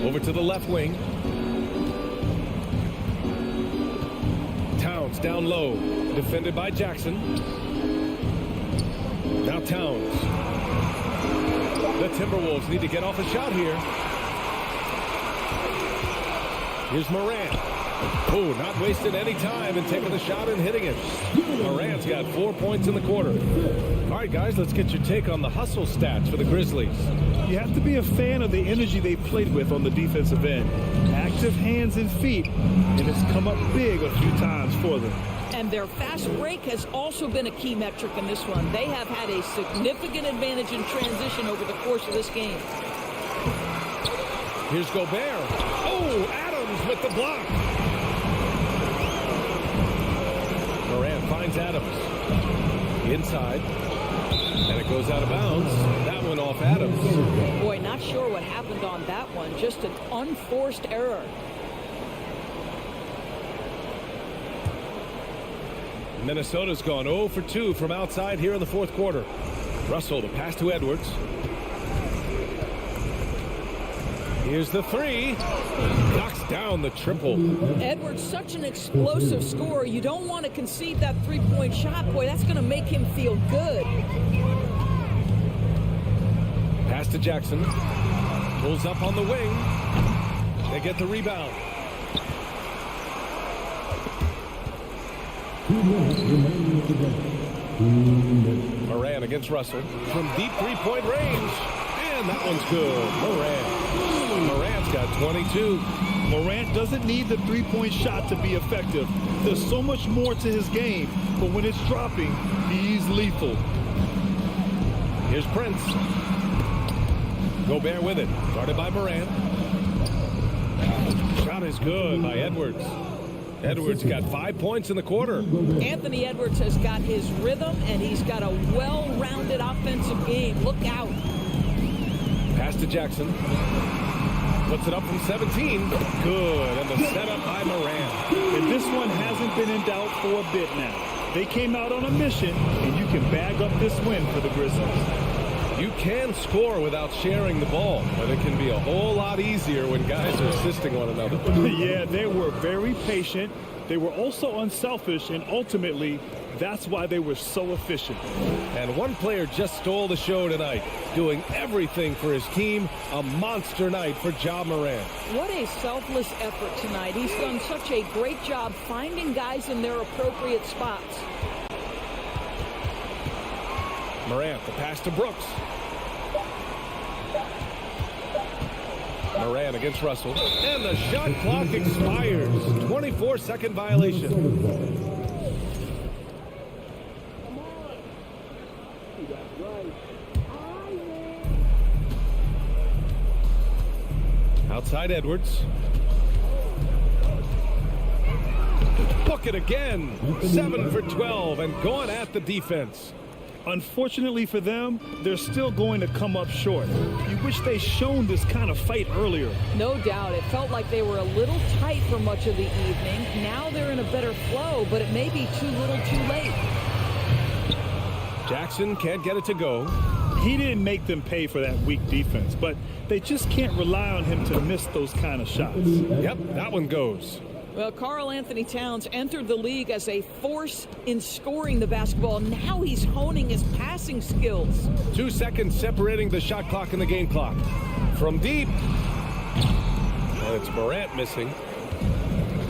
Speaker 1: Over to the left wing. Towns down low. Defended by Jackson. Now Towns. The Timberwolves need to get off a shot here. Here's Morant. Oh, not wasting any time and taking the shot and hitting it. Morant's got 4 points in the quarter. All right, guys, let's get your take on the hustle stats for the Grizzlies.
Speaker 2: You have to be a fan of the energy they played with on the defensive end. Active hands and feet, and it's come up big a few times for them.
Speaker 10: And their fast break has also been a key metric in this one. They have had a significant advantage in transition over the course of this game.
Speaker 1: Here's Gobert. Oh, Adams with the block. Morant finds Adams. Inside. And it goes out of bounds. That one off Adams.
Speaker 10: Boy, not sure what happened on that one. Just an unforced error.
Speaker 1: Minnesota's gone 0 for 2 from outside here in the fourth quarter. Russell, the pass to Edwards. Here's the three. Knocks down the triple.
Speaker 10: Edwards, such an explosive scorer. You don't want to concede that three-point shot. Boy, that's going to make him feel good.
Speaker 1: Pass to Jackson. Pulls up on the wing. They get the rebound. Morant against Russell from deep three-point range. And that one's good. Morant's got 22.
Speaker 2: Morant doesn't need the three-point shot to be effective. There's so much more to his game, but when it's dropping, he's lethal.
Speaker 1: Here's Prince. Gobert with it. Guarded by Morant. Shot is good by Edwards. Edwards got 5 points in the quarter.
Speaker 10: Anthony Edwards has got his rhythm, and he's got a well-rounded offensive game. Look out.
Speaker 1: Pass to Jackson. Puts it up from 17. Good. And the setup by Morant.
Speaker 2: And this one hasn't been in doubt for a bit now. They came out on a mission, and you can bag up this win for the Grizzlies.
Speaker 1: You can score without sharing the ball, but it can be a whole lot easier when guys are assisting one another.
Speaker 2: Yeah, they were very patient. They were also unselfish, and ultimately, that's why they were so efficient.
Speaker 1: And one player just stole the show tonight, doing everything for his team. A monster night for Ja Morant.
Speaker 10: What a selfless effort tonight. He's done such a great job finding guys in their appropriate spots.
Speaker 1: Morant, the pass to Brooks. Morant against Russell. And the shot clock expires. 24-second violation. Outside Edwards. Bucket again. 7 for 12 and going at the defense.
Speaker 2: Unfortunately for them, they're still going to come up short. You wish they'd shown this kind of fight earlier.
Speaker 10: No doubt. It felt like they were a little tight for much of the evening. Now they're in a better flow, but it may be too little too late.
Speaker 1: Jackson can't get it to go.
Speaker 2: He didn't make them pay for that weak defense, but they just can't rely on him to miss those kind of shots.
Speaker 1: Yep, that one goes.
Speaker 10: Well, Karl Anthony Towns entered the league as a force in scoring the basketball. Now he's honing his passing skills.
Speaker 1: 2 seconds separating the shot clock and the game clock. From deep. And it's Morant missing.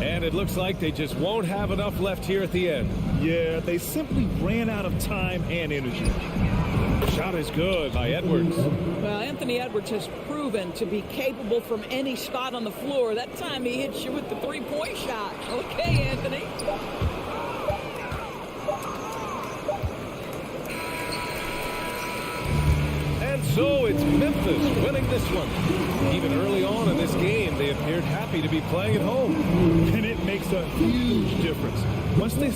Speaker 1: And it looks like they just won't have enough left here at the end.
Speaker 2: Yeah, they simply ran out of time and energy.
Speaker 1: Shot is good by Edwards.
Speaker 10: Well, Anthony Edwards has proven to be capable from any spot on the floor. That time he hits you with the three-point shot. Okay, Anthony.
Speaker 1: And so it's Memphis winning this one. Even early on in this game, they appeared happy to be playing at home.
Speaker 2: And it makes a huge difference. Once they...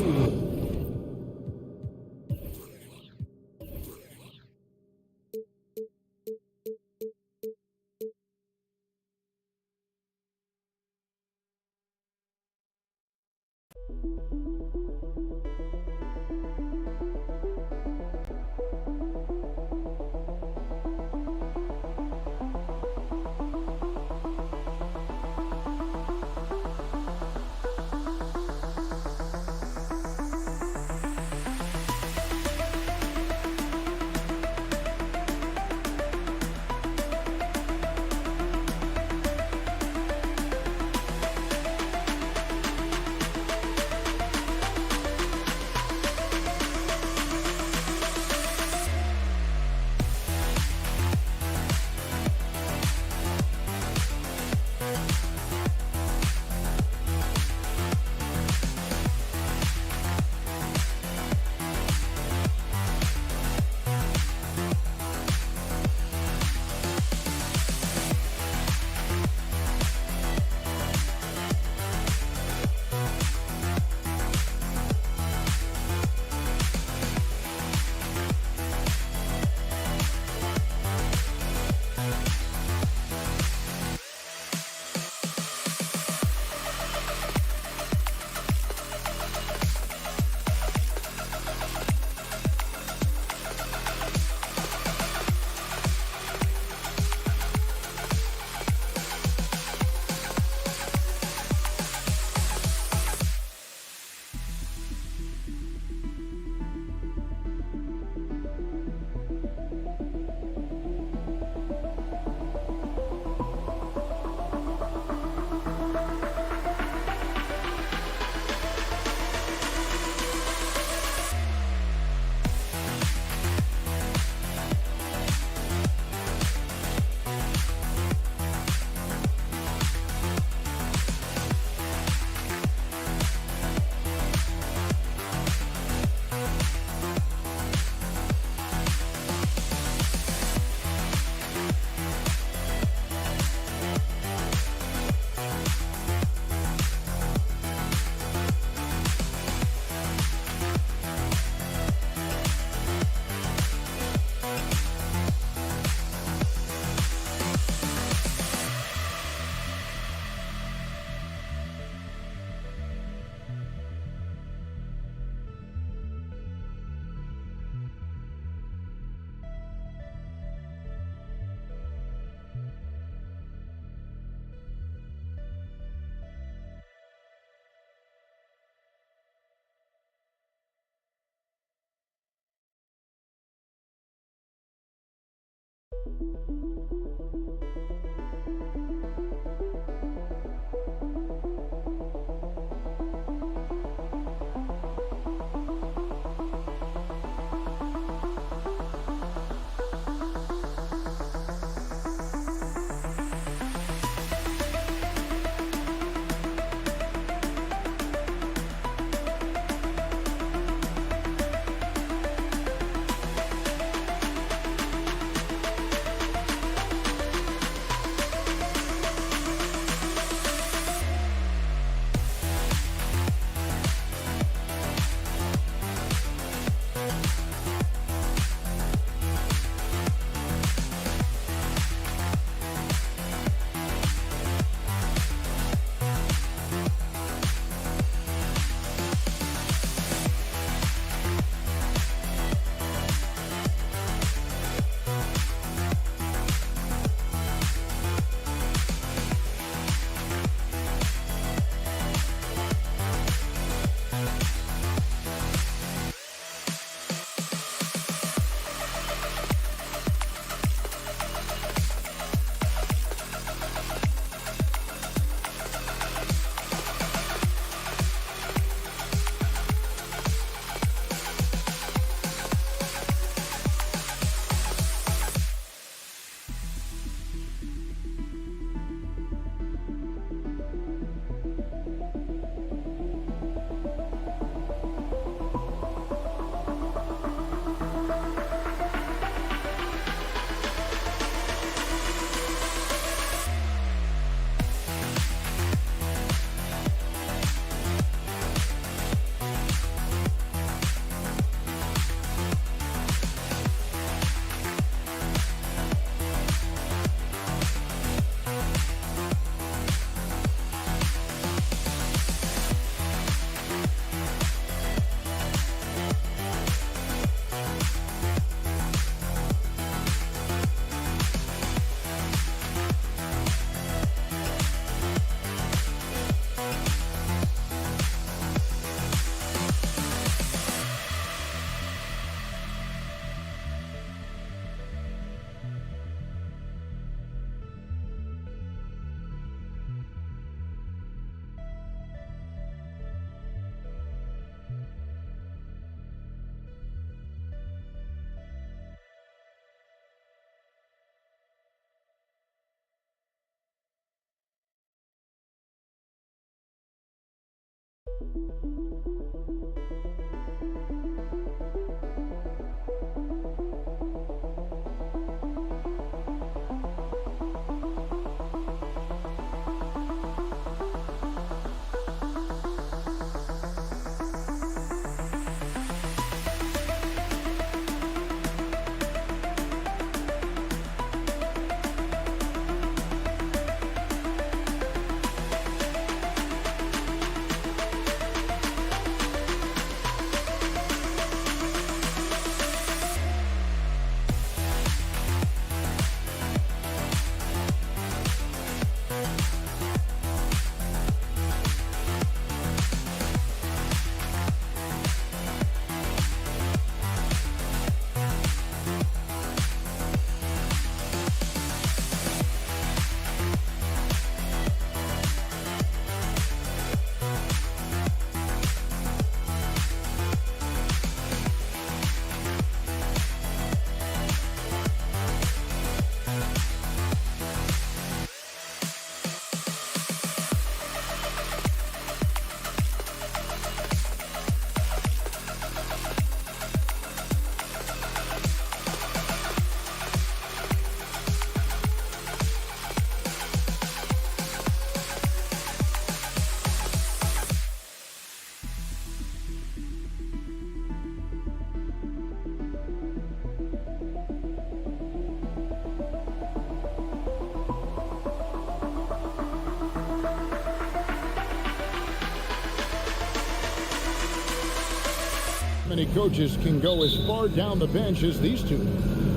Speaker 6: Many coaches can go as far down the bench as these two.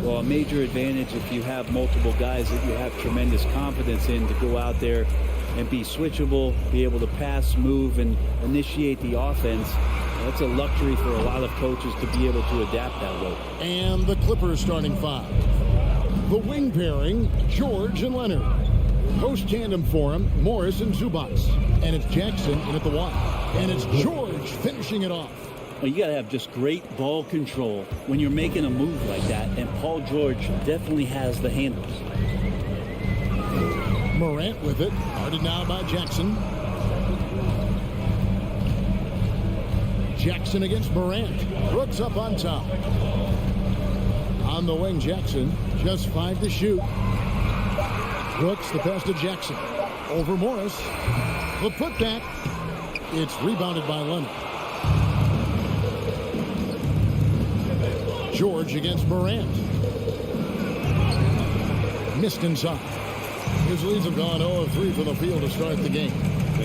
Speaker 11: Well, a major advantage if you have multiple guys that you have tremendous confidence in to go out there and be switchable, be able to pass, move, and initiate the offense. That's a luxury for a lot of coaches to be able to adapt that way.
Speaker 6: And the Clippers starting five. The wing pairing, George and Leonard. Post tandem for him, Morris and Zubac. And it's Jackson in at the one. And it's George finishing it off.
Speaker 11: Well, you got to have just great ball control when you're making a move like that, and Paul George definitely has the handles.
Speaker 6: Morant with it, guarded now by Jackson. Jackson against Morant. Brooks up on top. On the wing, Jackson, just 5 to shoot. Brooks, the pass to Jackson. Over Morris. The putback. It's rebounded by Leonard. George against Morant. Missed inside. Grizzlies have gone 0-3 from the field to start the game.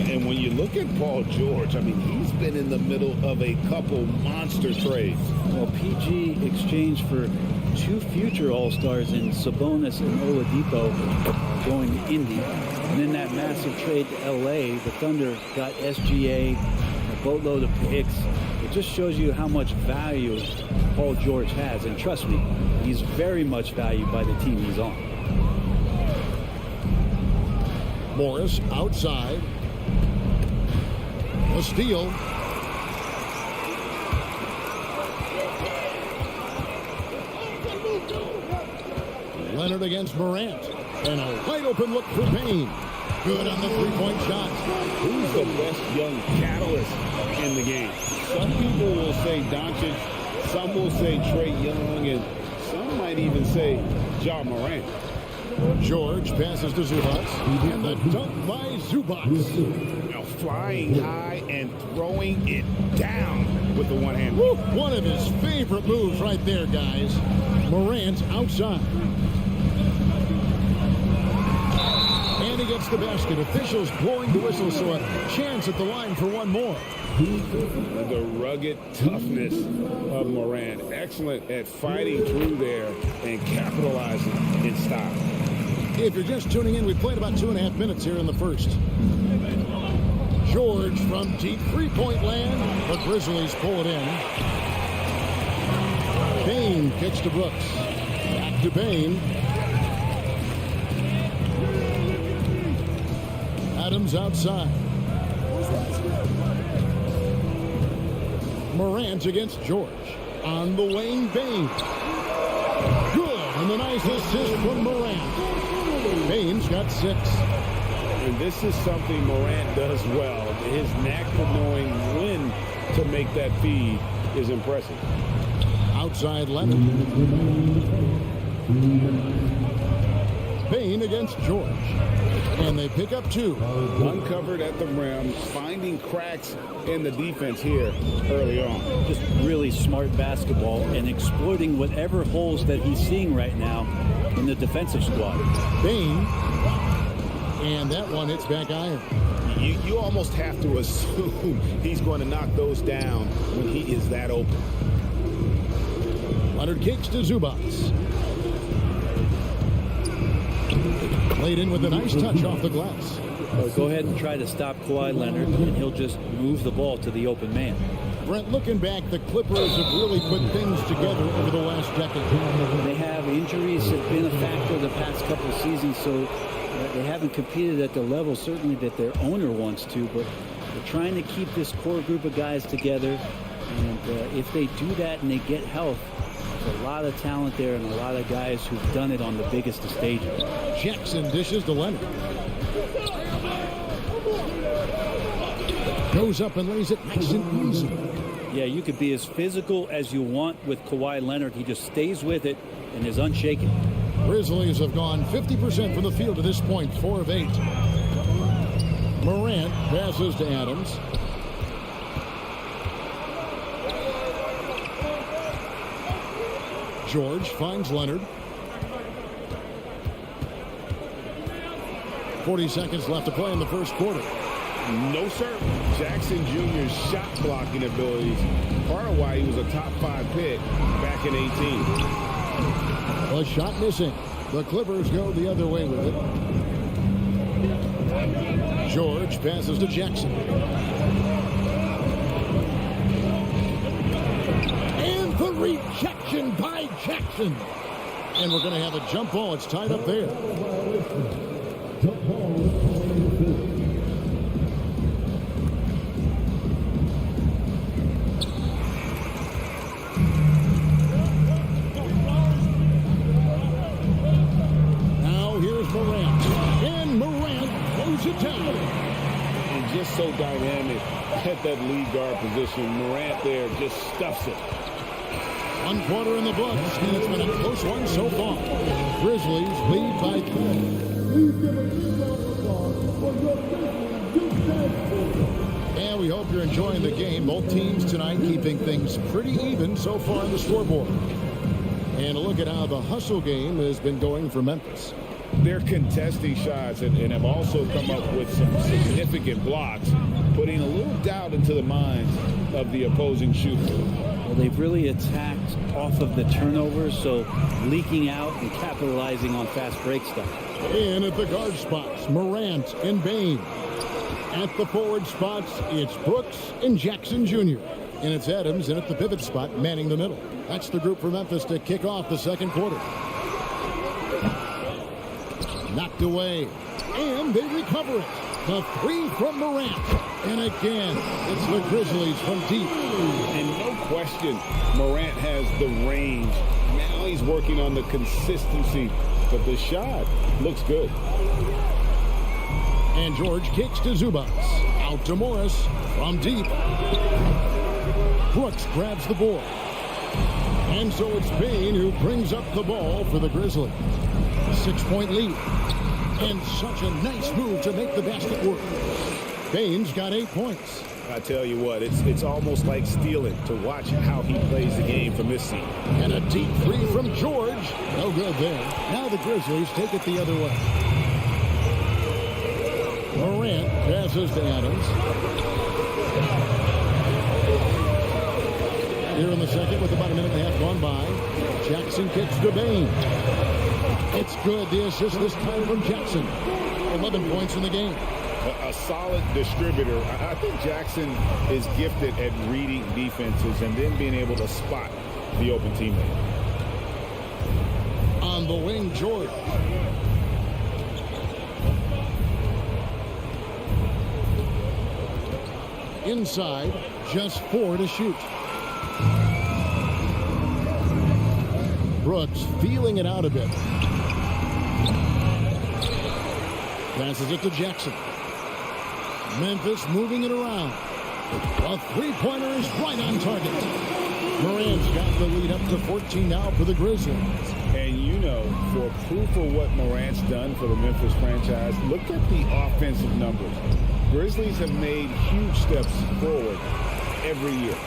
Speaker 7: And when you look at Paul George, I mean, he's been in the middle of a couple monster trades.
Speaker 11: Well, PG exchanged for 2 future All-Stars in Sabonis and Oladipo going to Indy. And in that massive trade to L.A., the Thunder got SGA, a boatload of picks. It just shows you how much value Paul George has. And trust me, he's very much valued by the team he's on.
Speaker 6: Morris outside. A steal. Leonard against Morant. And a wide open look for Payne. Good on the three-point shot.
Speaker 7: Who's the best young catalyst in the game? Some people will say Doncic, some will say Trae Young, and some might even say Ja Morant.
Speaker 6: George passes to Zubac. And the dunk by Zubac.
Speaker 7: Now flying high and throwing it down with the one hand.
Speaker 6: Woo, one of his favorite moves right there, guys. Morant outside. And he gets the basket. Officials blowing the whistle, so a chance at the line for one more.
Speaker 7: The rugged toughness of Morant. Excellent at fighting through there and capitalizing in style.
Speaker 6: If you're just tuning in, we played about 2.5 minutes here in the first. George from deep three-point land. The Grizzlies pull it in. Payne kicks to Brooks. Back to Payne. Adams outside. Morant against George. On the wing, Payne. Good, and the nice assist from Morant. Payne's got 6.
Speaker 7: And this is something Morant does well. His knack for knowing when to make that feed is impressive.
Speaker 6: Outside Leonard. Payne against George. And they pick up 2.
Speaker 7: Uncovered at the rim, finding cracks in the defense here early on.
Speaker 11: Just really smart basketball and exploiting whatever holes that he's seeing right now in the defensive squad.
Speaker 6: Payne. And that one hits back iron.
Speaker 8: You almost have to assume he's going to knock those down when he is that open.
Speaker 6: Leonard kicks to Zubac. Laid in with a nice touch off the glass.
Speaker 11: Go ahead and try to stop Kawhi Leonard, and he'll just move the ball to the open man.
Speaker 6: Brent, looking back, the Clippers have really put things together over the last decade.
Speaker 11: They have injuries have been a factor the past couple of seasons, so they haven't competed at the level certainly that their owner wants to, but they're trying to keep this core group of guys together. And if they do that and they get health, there's a lot of talent there and a lot of guys who've done it on the biggest of stages.
Speaker 6: Jackson dishes to Leonard. Goes up and lays it nice and easy.
Speaker 11: Yeah, you could be as physical as you want with Kawhi Leonard. He just stays with it and is unshaken.
Speaker 6: Grizzlies have gone 50% from the field to this point, 4 of 8. Morant passes to Adams. George finds Leonard. 40 seconds left to play in the first quarter.
Speaker 7: No, sir. Jackson Jr.'s shot blocking abilities, part of why he was a top 5 pick back in 18.
Speaker 6: A shot missing. The Clippers go the other way with it. George passes to Jackson. And the rejection by Jackson. And we're going to have a jump ball. It's tied up there.
Speaker 4: Jump ball.
Speaker 7: Just so dynamic at that lead guard position. Morant there just stuffs it.
Speaker 6: 1 quarter in the books, and it's been a close one so far. Grizzlies lead by 3. And we hope you're enjoying the game. Both teams tonight keeping things pretty even so far on the scoreboard. And a look at how the hustle game has been going for Memphis.
Speaker 7: They're contesting shots and have also come up with some significant blocks, putting a little doubt into the minds of the opposing shooter.
Speaker 11: Well, they've really attacked off of the turnovers, so leaking out and capitalizing on fast break stuff.
Speaker 6: In at the guard spots, Morant and Payne. At the forward spots, it's Brooks and Jackson Jr. And it's Adams in at the pivot spot, manning the middle. That's the group for Memphis to kick off the second quarter. Knocked away, and they recover it. The 3 from Morant. And again, it's the Grizzlies from deep.
Speaker 7: And no question, Morant has the range. Now he's working on the consistency, but the shot looks good.
Speaker 6: And George kicks to Zubac. Out to Morris from deep. Brooks grabs the board. And so it's Payne who brings up the ball for the Grizzlies. 6-point lead. And such a nice move to make the basket work. Payne's got 8 points.
Speaker 8: I tell you what, it's almost like stealing to watch how he plays the game from this seat.
Speaker 6: And a deep 3 from George. No good there. Now the Grizzlies take it the other way. Morant passes to Adams. Here in the second with about a minute and a half gone by. Jackson kicks to Payne. It's good. The assist this time from Jackson. 11 points in the game.
Speaker 7: A solid distributor. I think Jackson is gifted at reading defenses and then being able to spot the open teammate.
Speaker 6: On the wing, George. Inside, just 4 to shoot. Brooks feeling it out a bit. Passes it to Jackson. Memphis moving it around. A three-pointer is right on target. Morant's got the lead up to 14 now for the Grizzlies.
Speaker 7: And you know, for proof of what Morant's done for the Memphis franchise, look at the offensive numbers. Grizzlies have made huge steps forward every year.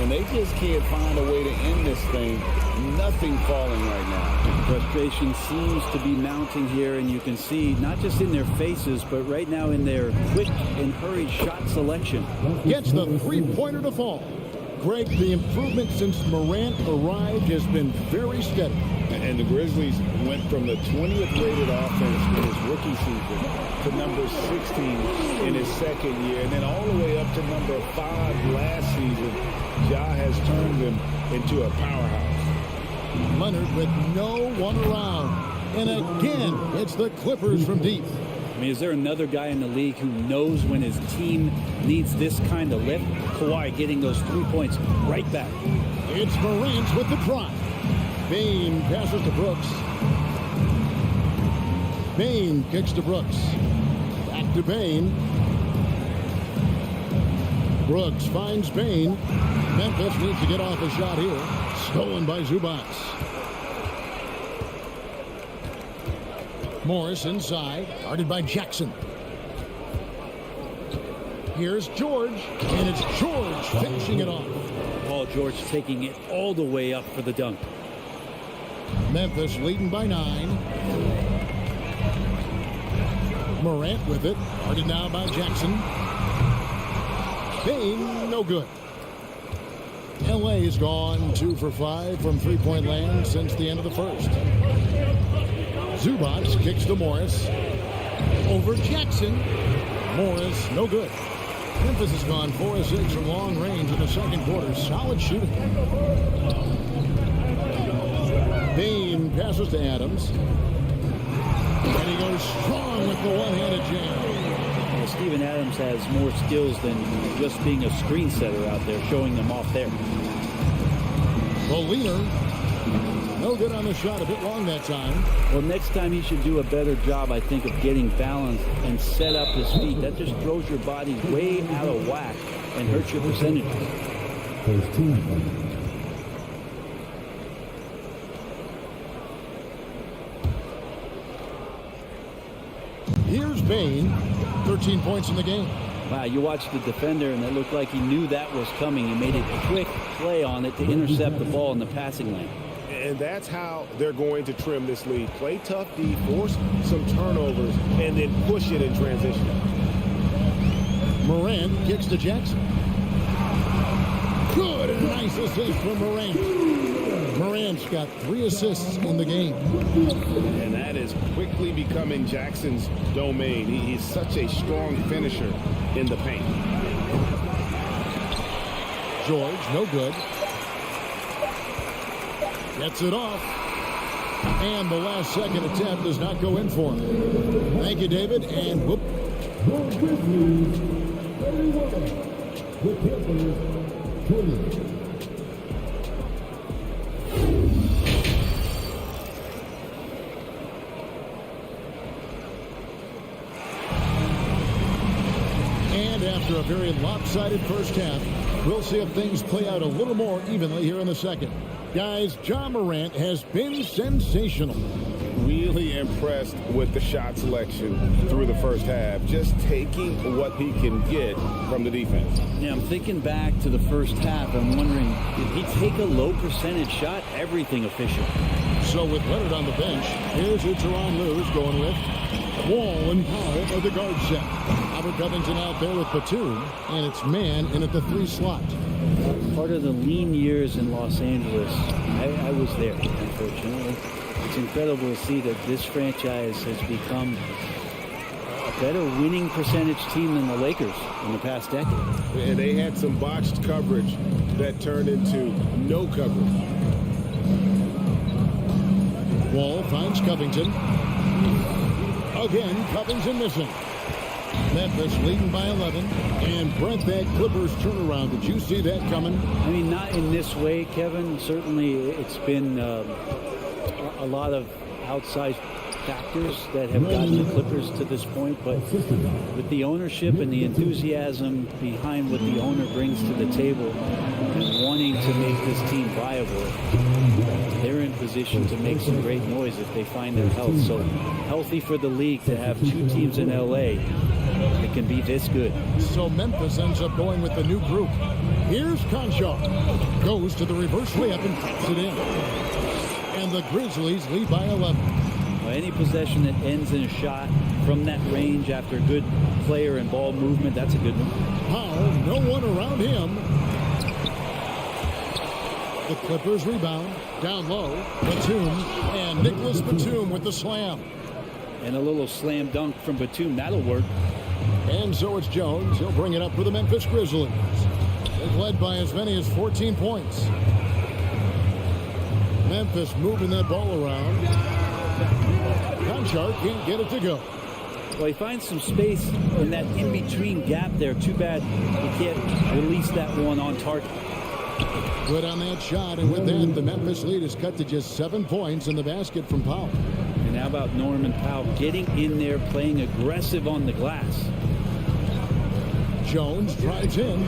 Speaker 7: And they just can't find a way to end this thing. Nothing falling right now.
Speaker 11: Frustration seems to be mounting here, and you can see not just in their faces, but right now in their quick and hurried shot selection.
Speaker 6: Gets the three-pointer to fall. Greg, the improvement since Morant arrived has been very steady.
Speaker 7: And the Grizzlies went from the 20th rated offense in his rookie season to number 16 in his second year, and then all the way up to number 5 last season. Ja has turned them into a powerhouse.
Speaker 6: Leonard with no one around. And again, it's the Clippers from deep.
Speaker 11: I mean, is there another guy in the league who knows when his team needs this kind of lift? Kawhi getting those 3 points right back.
Speaker 6: It's Morant with the drive. Bane passes to Brooks. Bane kicks to Brooks. Back to Bane. Brooks finds Bane. Memphis needs to get off a shot here. Stolen by Zubac. Morris inside, guarded by Jackson. Here's George, and it's George finishing it off.
Speaker 11: Paul George taking it all the way up for the dunk.
Speaker 6: Memphis leading by 9. Morant with it, guarded now by Jackson. Bane, no good. LA has gone 2 for 5 from three-point land since the end of the first. Zubac kicks to Morris. Over Jackson. Morris, no good. Memphis has gone 4 of 6 from long range in the second quarter. Solid shooting. Bane passes to Adams. And he goes strong with the one-handed jam.
Speaker 11: Well, Steven Adams has more skills than just being a screen setter out there, showing them off there.
Speaker 6: Molina, no good on the shot, a bit long that time.
Speaker 11: Well, next time he should do a better job, I think, of getting balanced and set up his feet. That just throws your body way out of whack and hurts your percentage.
Speaker 4: First team.
Speaker 6: Here's Bane, 13 points in the game.
Speaker 11: Wow, you watched the defender, and it looked like he knew that was coming. He made a quick play on it to intercept the ball in the passing lane.
Speaker 8: And that's how they're going to trim this lead. Play tough D, force some turnovers, and then push it in transition.
Speaker 6: Morant kicks to Jackson. Good and nice assist from Morant. Morant's got 3 assists in the game.
Speaker 8: And that is quickly becoming Jackson's domain. He's such a strong finisher in the paint.
Speaker 6: George, no good. Gets it off. And the last second attempt does not go in for him. Thank you, David. And whoop.
Speaker 4: The Clippers, 20.
Speaker 6: And after a very lopsided first half, we'll see if things play out a little more evenly here in the second. Guys, Ja Morant has been sensational.
Speaker 7: Really impressed with the shot selection through the first half. Just taking what he can get from the defense.
Speaker 11: Yeah, I'm thinking back to the first half. I'm wondering, did he take a low percentage shot? Everything efficient.
Speaker 6: So with Leonard on the bench, here's who Tyronn Lue's going with. Wall and Powell are the guard set. Albert Covington out there with Batum, and it's man in at the 3 slot.
Speaker 11: Part of the lean years in Los Angeles, I was there, unfortunately. It's incredible to see that this franchise has become a better winning percentage team than the Lakers in the past decade.
Speaker 8: And they had some botched coverage that turned into no coverage.
Speaker 6: Wall finds Covington. Again, Covington missing. Memphis leading by 11. And Brent, that Clippers turnaround, did you see that coming?
Speaker 11: I mean, not in this way, Kevin. Certainly it's been a lot of outside factors that have gotten the Clippers to this point, but with the ownership and the enthusiasm behind what the owner brings to the table and wanting to make this team viable, they're in position to make some great noise if they find their health. So healthy for the league to have two teams in LA that can be this good.
Speaker 6: So Memphis ends up going with the new group. Here's Concho. Goes to the reverse layup and taps it in. And the Grizzlies lead by 11.
Speaker 11: Well, any possession that ends in a shot from that range after good player and ball movement, that's a good one.
Speaker 6: Powell, no one around him. The Clippers rebound. Down low. Batum. And Nicholas Batum with the slam.
Speaker 11: And a little slam dunk from Batum. That'll work.
Speaker 6: And so it's Jones. He'll bring it up for the Memphis Grizzlies. They've led by as many as 14 points. Memphis moving that ball around. Conchar can't get it to go.
Speaker 11: Well, he finds some space in that in-between gap there. Too bad he can't release that one on target.
Speaker 6: Good on that shot, and with that, the Memphis lead is cut to just 7 points in the basket from Powell.
Speaker 11: And how about Norman Powell getting in there, playing aggressive on the glass?
Speaker 6: Jones drives in,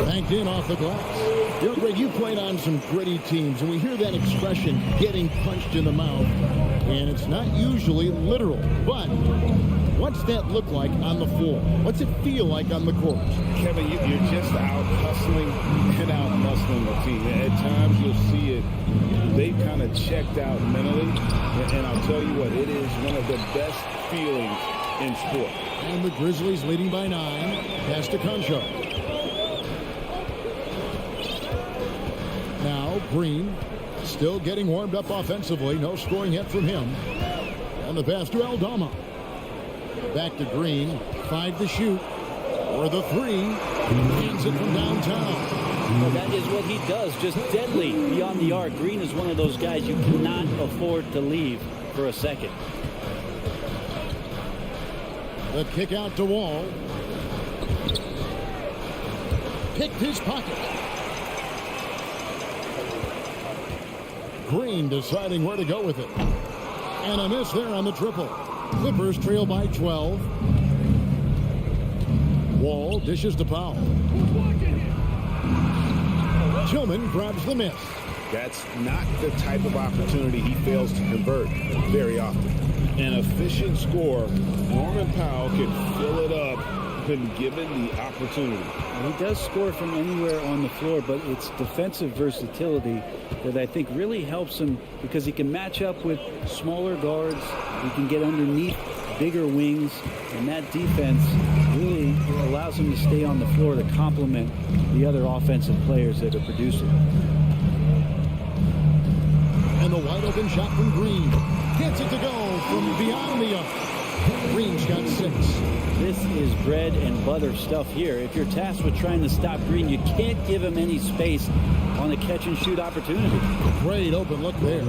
Speaker 6: banked in off the glass.
Speaker 8: You know, Greg, you played on some gritty teams, and we hear that expression, getting punched in the mouth.
Speaker 6: And it's not usually literal, but what's that look like on the floor? What's it feel like on the court?
Speaker 7: Kevin, you're just out hustling and out muscling the team. At times you'll see it. They've kind of checked out mentally. And I'll tell you what, it is one of the best feelings in sport.
Speaker 6: And the Grizzlies leading by 9. Pass to Concho. Now Green still getting warmed up offensively. No scoring yet from him. And the pass to Aldama. Back to Green. 5 to shoot. Or the 3. Hands it from downtown.
Speaker 11: Well, that is what he does. Just deadly beyond the arc. Green is one of those guys you cannot afford to leave for a second.
Speaker 6: The kick out to Wall. Picked his pocket. Green deciding where to go with it. And a miss there on the triple. Clippers trail by 12. Wall dishes to Powell. Tillman grabs the miss.
Speaker 8: That's not the type of opportunity he fails to convert very often.
Speaker 7: An efficient score. Norman Powell can fill it up when given the opportunity.
Speaker 11: He does score from anywhere on the floor, but it's defensive versatility that I think really helps him because he can match up with smaller guards. He can get underneath bigger wings, and that defense really allows him to stay on the floor to complement the other offensive players that are producing.
Speaker 6: And the wide open shot from Green. Gets it to go from beyond the arc. Green's got 6.
Speaker 11: This is bread and butter stuff here. If you're tasked with trying to stop Green, you can't give him any space on a catch and shoot opportunity.
Speaker 6: Great open look there.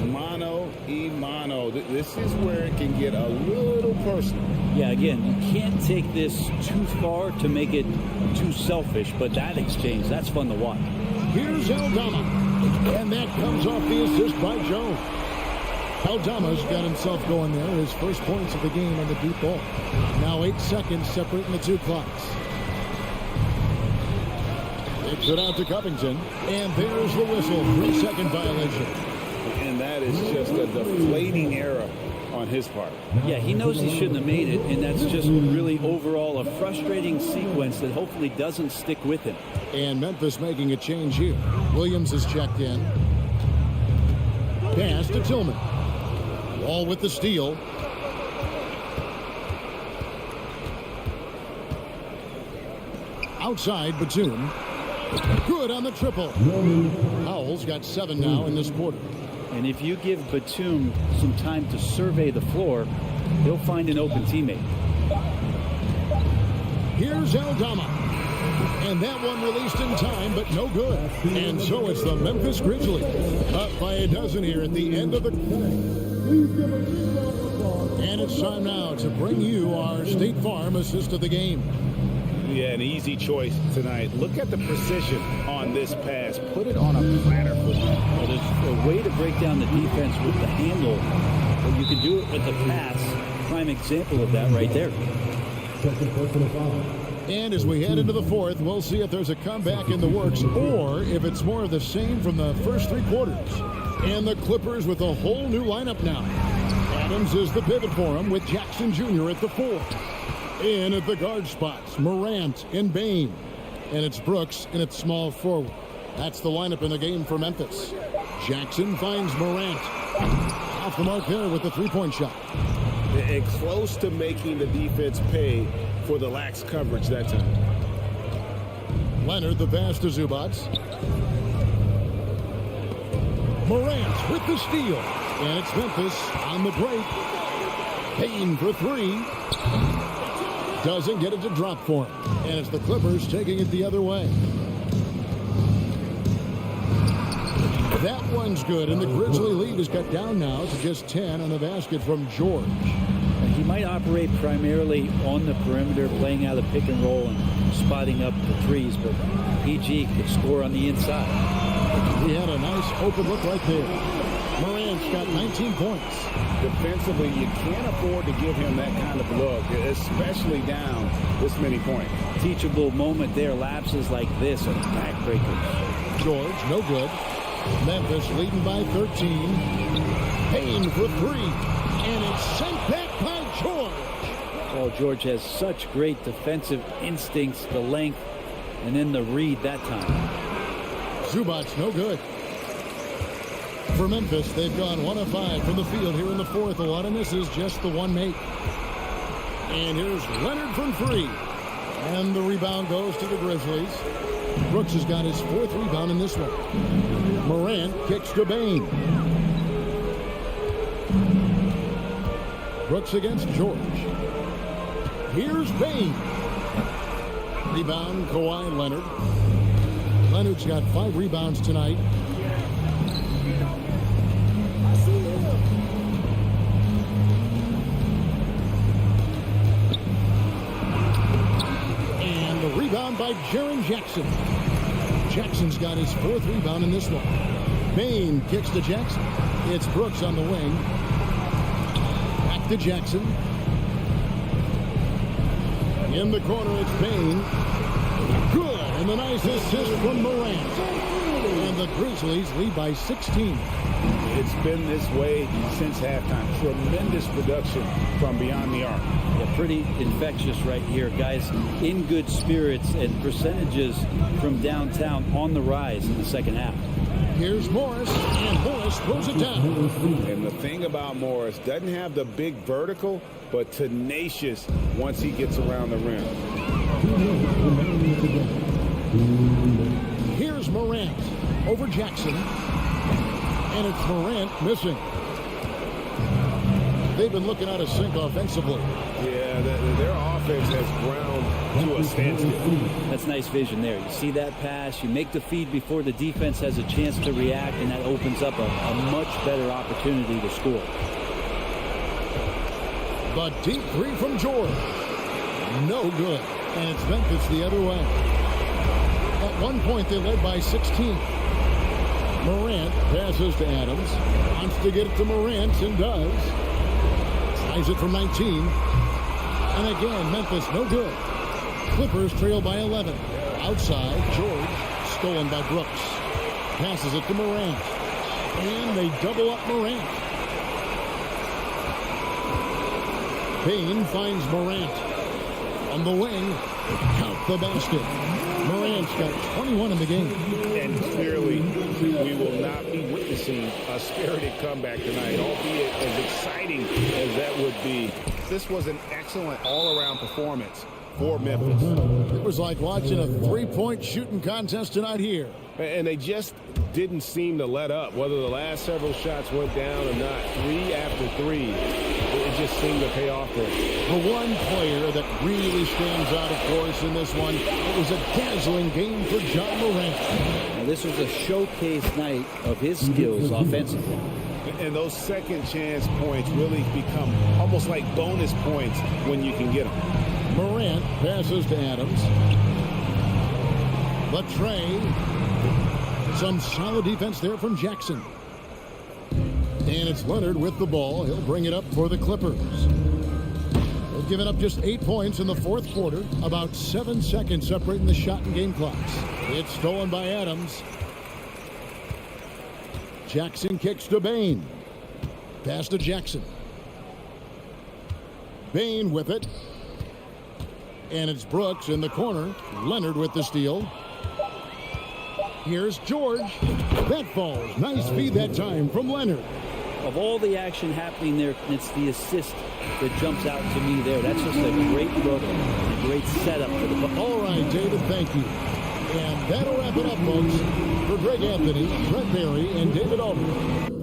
Speaker 7: Mano y mano. This is where it can get a little personal.
Speaker 11: Yeah, again, you can't take this too far to make it too selfish, but that exchange, that's fun to watch.
Speaker 6: Here's Aldama. And that comes off the assist by Jones. Aldama's got himself going there. His first points of the game on the deep ball. Now 8 seconds separating the two clocks. Takes it out to Covington. And there's the whistle. 3-second violation.
Speaker 7: And that is just a deflating error on his part.
Speaker 11: Yeah, he knows he shouldn't have made it, and that's just really overall a frustrating sequence that hopefully doesn't stick with him.
Speaker 6: And Memphis making a change here. Williams is checked in. Pass to Tillman. Wall with the steal. Outside, Batum. Good on the triple. Powell's got 7 now in this quarter.
Speaker 11: And if you give Batum some time to survey the floor, he'll find an open teammate.
Speaker 6: Here's Aldama. And that one released in time, but no good. And so it's the Memphis Grizzlies up by a dozen here at the end of the... And it's time now to bring you our State Farm assist of the game.
Speaker 7: Yeah, an easy choice tonight. Look at the precision on this pass. Put it on a platter.
Speaker 11: Well, there's a way to break down the defense with the handle But you can do it with a pass. Prime example of that right there.
Speaker 6: And as we head into the fourth, we'll see if there's a comeback in the works or if it's more of the same from the first three quarters. And the Clippers with a whole new lineup now. Adams is the pivot for him with Jackson Jr. at the 4. In at the guard spots, Morant and Bain. And it's Brooks in its small forward. That's the lineup in the game for Memphis. Jackson finds Morant. Off the mark there with the three-point shot.
Speaker 8: And close to making the defense pay for the lax coverage that time.
Speaker 6: Leonard the pass to Zubac. Morant with the steal. And it's Memphis on the break. Payne for 3. Doesn't get it to drop for him. And it's the Clippers taking it the other way. That one's good, and the Grizzly lead is cut down now to just 10 on the basket from George.
Speaker 11: He might operate primarily on the perimeter, playing out of pick and roll and spotting up the threes, but PG could score on the inside.
Speaker 6: He had a nice open look right there. Morant's got 19 points.
Speaker 7: Defensively, you can't afford to give him that kind of look, especially down this many points.
Speaker 11: Teachable moment there. Lapses like this are backbreakers.
Speaker 6: George, no good. Memphis leading by 13. Payne for 3. And it's sent back by George.
Speaker 11: Well, George has such great defensive instincts, the length, and then the read that time.
Speaker 6: Zubac, no good. For Memphis, they've gone 1 of 5 from the field here in the fourth. A lot of misses, just the one make. And here's Leonard from 3. And the rebound goes to the Grizzlies. Brooks has got his 4th rebound in this one. Morant kicks to Bain. Brooks against George. Here's Bain. Rebound, Kawhi Leonard. Leonard's got 5 rebounds tonight. And the rebound by Jaren Jackson. Jackson's got his 4th rebound in this one. Bain kicks to Jackson. It's Brooks on the wing. Back to Jackson. In the corner, it's Bain. Good. And the nice assist from Morant. And the Grizzlies lead by 16.
Speaker 7: It's been this way since halftime. Tremendous production from beyond the arc.
Speaker 11: Yeah, pretty infectious right here. Guys in good spirits and percentages from downtown on the rise in the second half.
Speaker 6: Here's Morris, and Morris throws it down.
Speaker 7: And the thing about Morris, doesn't have the big vertical, but tenacious once he gets around the rim.
Speaker 6: Here's Morant over Jackson. And it's Morant missing. They've been looking out of sync offensively.
Speaker 8: Yeah, their offense has ground to a standstill.
Speaker 11: That's nice vision there. You see that pass, you make the feed before the defense has a chance to react, and that opens up a much better opportunity to score.
Speaker 6: The deep 3 from George. No good. And it's Memphis the other way. At one point, they led by 16. Morant passes to Adams. Wants to get it to Morant and does. Ties it from 19. And again, Memphis no good. Clippers trail by 11. Outside, George. Stolen by Brooks. Passes it to Morant. And they double up Morant. Payne finds Morant. On the wing, count the basket. Morant's got 21 in the game.
Speaker 8: And clearly, we will not be witnessing a spirited comeback tonight, albeit as exciting as that would be. This was an excellent all-around performance for Memphis.
Speaker 6: It was like watching a three-point shooting contest tonight here.
Speaker 8: And they just didn't seem to let up, whether the last several shots went down or not. 3 after 3, it just seemed to pay off there.
Speaker 6: The one player that really stands out, of course, in this one, it was a dazzling game for John Morant.
Speaker 11: Now, this was a showcase night of his skills offensively.
Speaker 8: And those second chance points really become almost like bonus points when you can get them.
Speaker 6: Morant passes to Adams. Latre. Some solid defense there from Jackson. And it's Leonard with the ball. He'll bring it up for the Clippers. They've given up just 8 points in the fourth quarter. About 7 seconds separating the shot and game clocks. It's stolen by Adams. Jackson kicks to Bain. Pass to Jackson. Bain with it. And it's Brooks in the corner. Leonard with the steal. Here's George. That falls. Nice feed that time from Leonard.
Speaker 11: Of all the action happening there, it's the assist that jumps out to me there. That's just a great look and a great setup for the ball.
Speaker 6: All right, David, thank you. And that'll wrap it up, folks. For Greg Anthony, Brett Barry, and David Aldridge.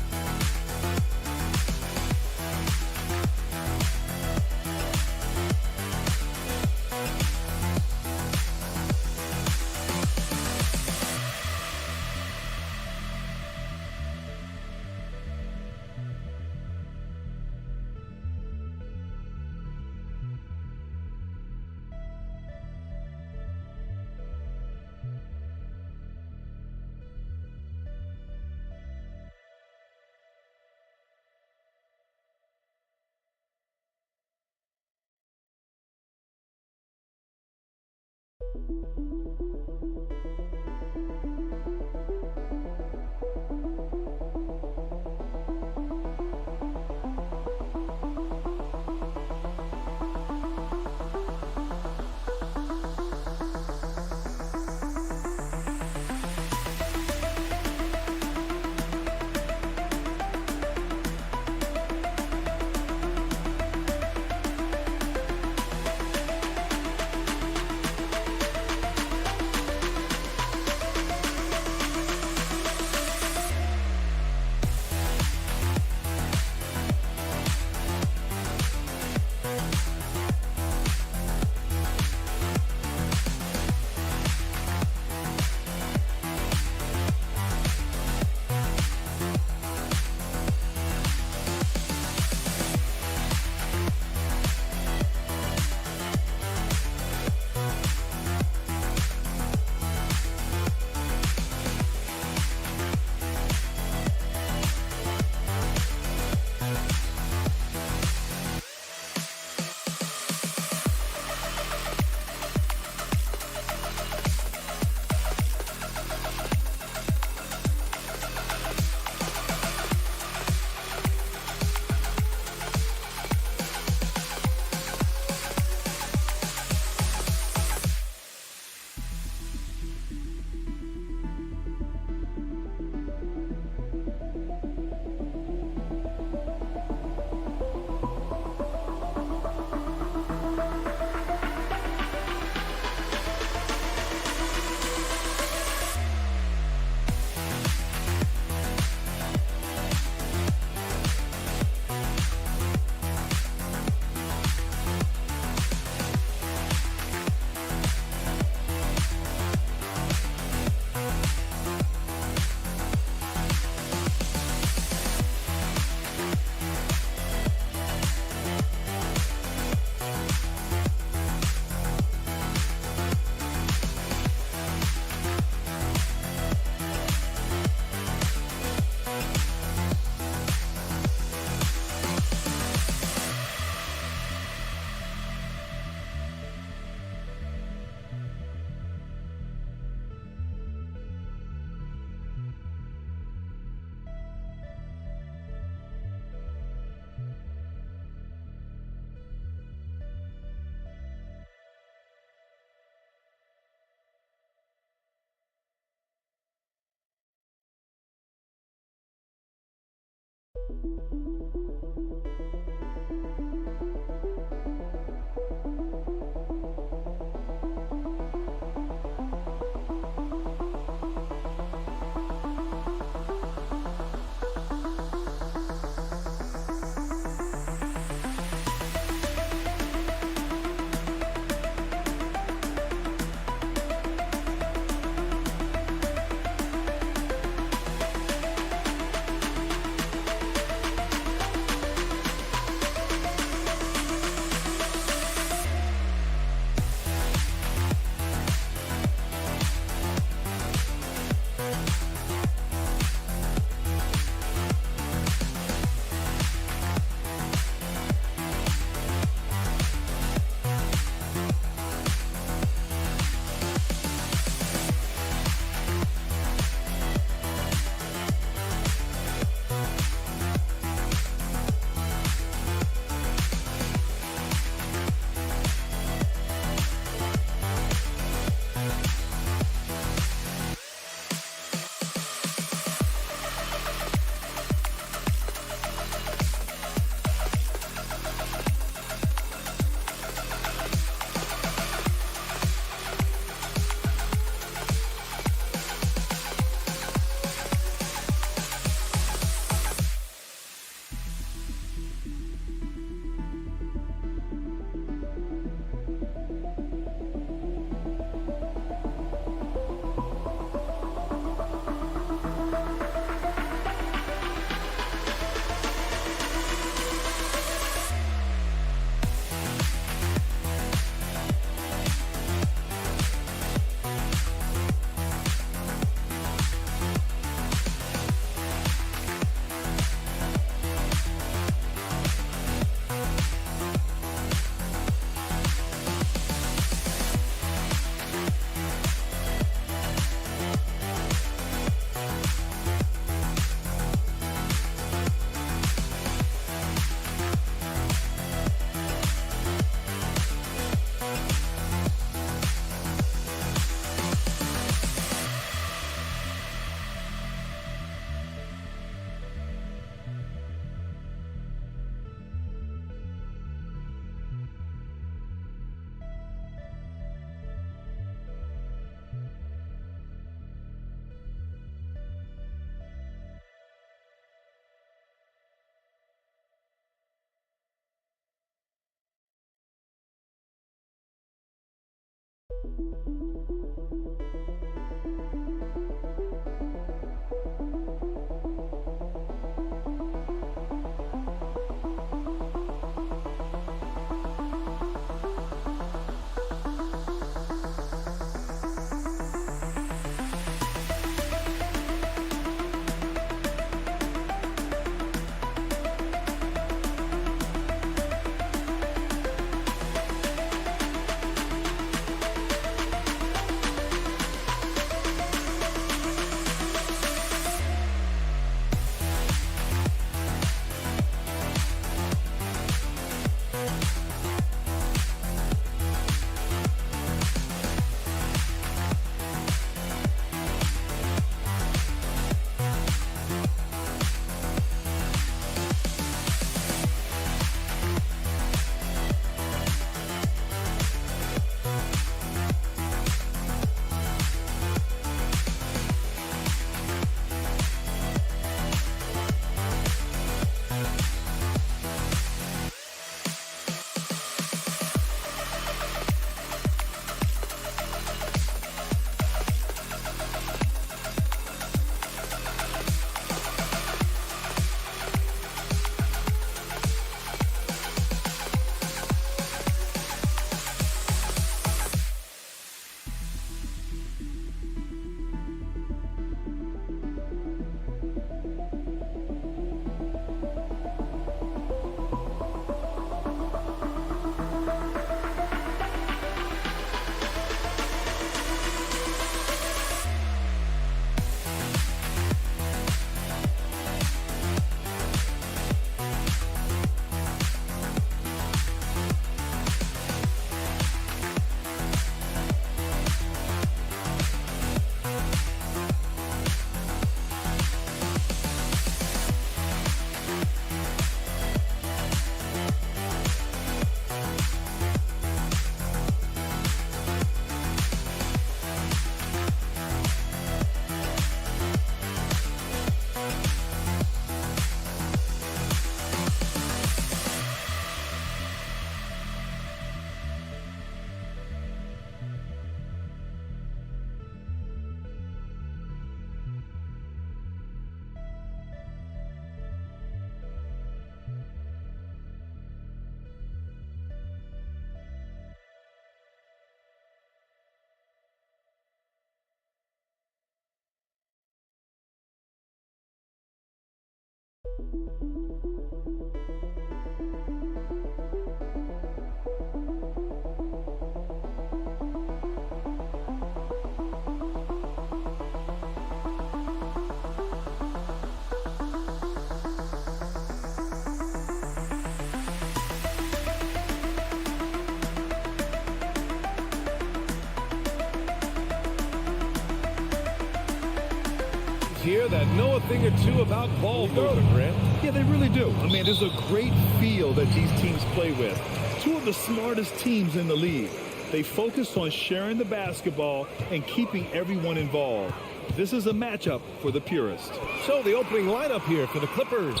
Speaker 1: Here that know a thing or two about ball movement, Grant.
Speaker 2: Yeah, they really do. I mean, there's a great feel that these teams play with. Two of the smartest teams in the league. They focus on sharing the basketball and keeping everyone involved. This is a matchup for the purist.
Speaker 1: So the opening lineup here for the Clippers.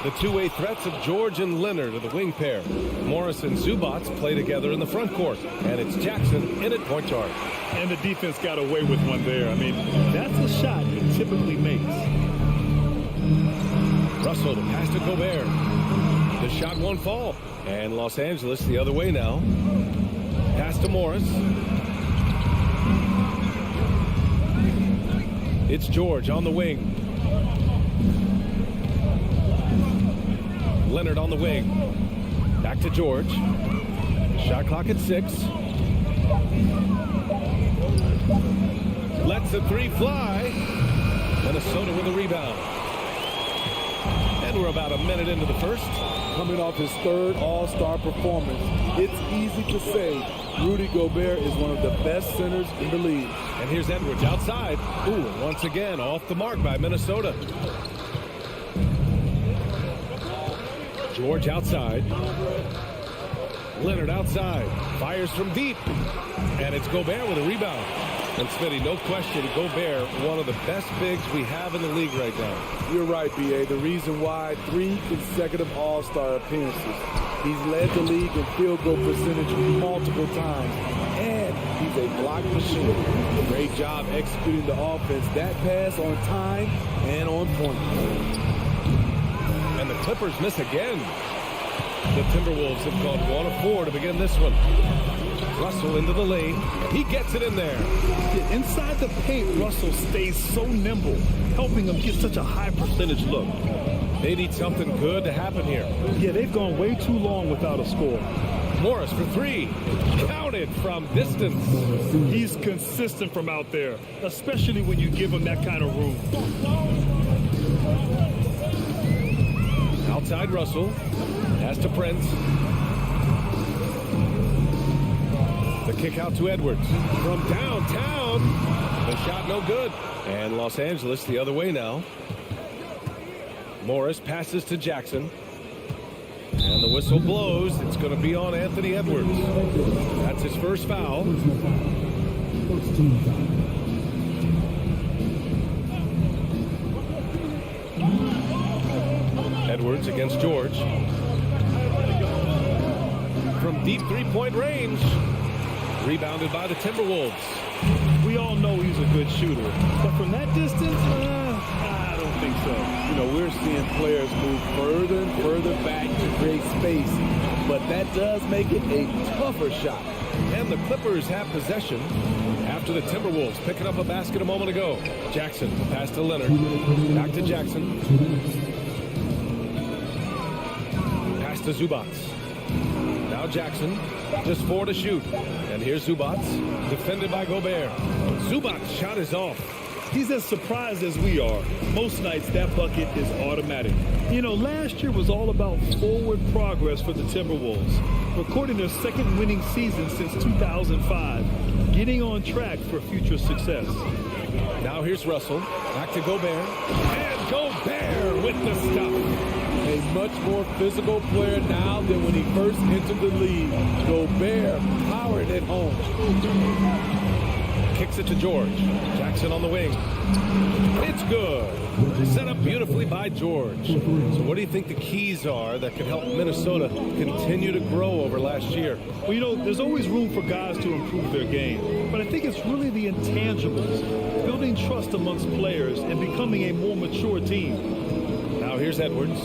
Speaker 1: The two-way threats of George and Leonard are the wing pair. Morris and Zubac play together in the front court. And it's Jackson in at point guard.
Speaker 2: And the defense got away with one there. I mean, that's a shot he typically makes.
Speaker 1: Russell to pass to Gobert. The shot won't fall. And Los Angeles the other way now. Pass to Morris. It's George on the wing. Leonard on the wing. Back to George. Shot clock at 6. Lets the three fly. Minnesota with a rebound. And we're about a minute into the first.
Speaker 12: Coming off his third All-Star performance, it's easy to say Rudy Gobert is one of the best centers in the league.
Speaker 1: And here's Edwards outside. Ooh, and once again off the mark by Minnesota. George outside. Leonard outside. Fires from deep. And it's Gobert with a rebound. And Smitty, no question, Gobert, one of the best bigs we have in the league right now.
Speaker 12: You're right, B.A. The reason why 3 consecutive All-Star appearances. He's led the league in field goal percentage multiple times. And he's a block machine. Great job executing the offense. That pass on time and on point.
Speaker 1: And the Clippers miss again. The Timberwolves have gone 1 of 4 to begin this one. Russell into the lane. He gets it in there.
Speaker 2: Yeah, inside the paint, Russell stays so nimble, helping them get such a high percentage look.
Speaker 1: They need something good to happen here.
Speaker 2: Yeah, they've gone way too long without a score.
Speaker 1: Morris for 3. Counted from distance.
Speaker 2: He's consistent from out there, especially when you give him that kind of room.
Speaker 1: Outside Russell. Pass to Prince. The kick out to Edwards. From downtown. The shot no good. And Los Angeles the other way now. Morris passes to Jackson. And the whistle blows. It's going to be on Anthony Edwards. That's his first foul. Edwards against George. From deep three-point range. Rebounded by the Timberwolves.
Speaker 2: We all know he's a good shooter. But from that distance, I don't think so.
Speaker 12: You know, we're seeing players move further and further back to create space. But that does make it a tougher shot.
Speaker 1: And the Clippers have possession after the Timberwolves picking up a basket a moment ago. Jackson, pass to Leonard. Back to Jackson. Pass to Zubac. Now Jackson, just 4 to shoot. And here's Zubac, defended by Gobert. Zubac's shot is off.
Speaker 2: He's as surprised as we are. Most nights, that bucket is automatic. You know, last year was all about forward progress for the Timberwolves, recording their second winning season since 2005, getting on track for future success.
Speaker 1: Now here's Russell, back to Gobert, and Gobert with the stuff.
Speaker 12: A much more physical player now than when he first entered the league. Gobert powered it home.
Speaker 1: Kicks it to George. Jackson on the wing. It's good. Set up beautifully by George. So what do you think the keys are that could help Minnesota continue to grow over last year?
Speaker 2: Well, you know, there's always room for guys to improve their game. But I think it's really the intangibles, building trust amongst players and becoming a more mature team.
Speaker 1: Now here's Edwards.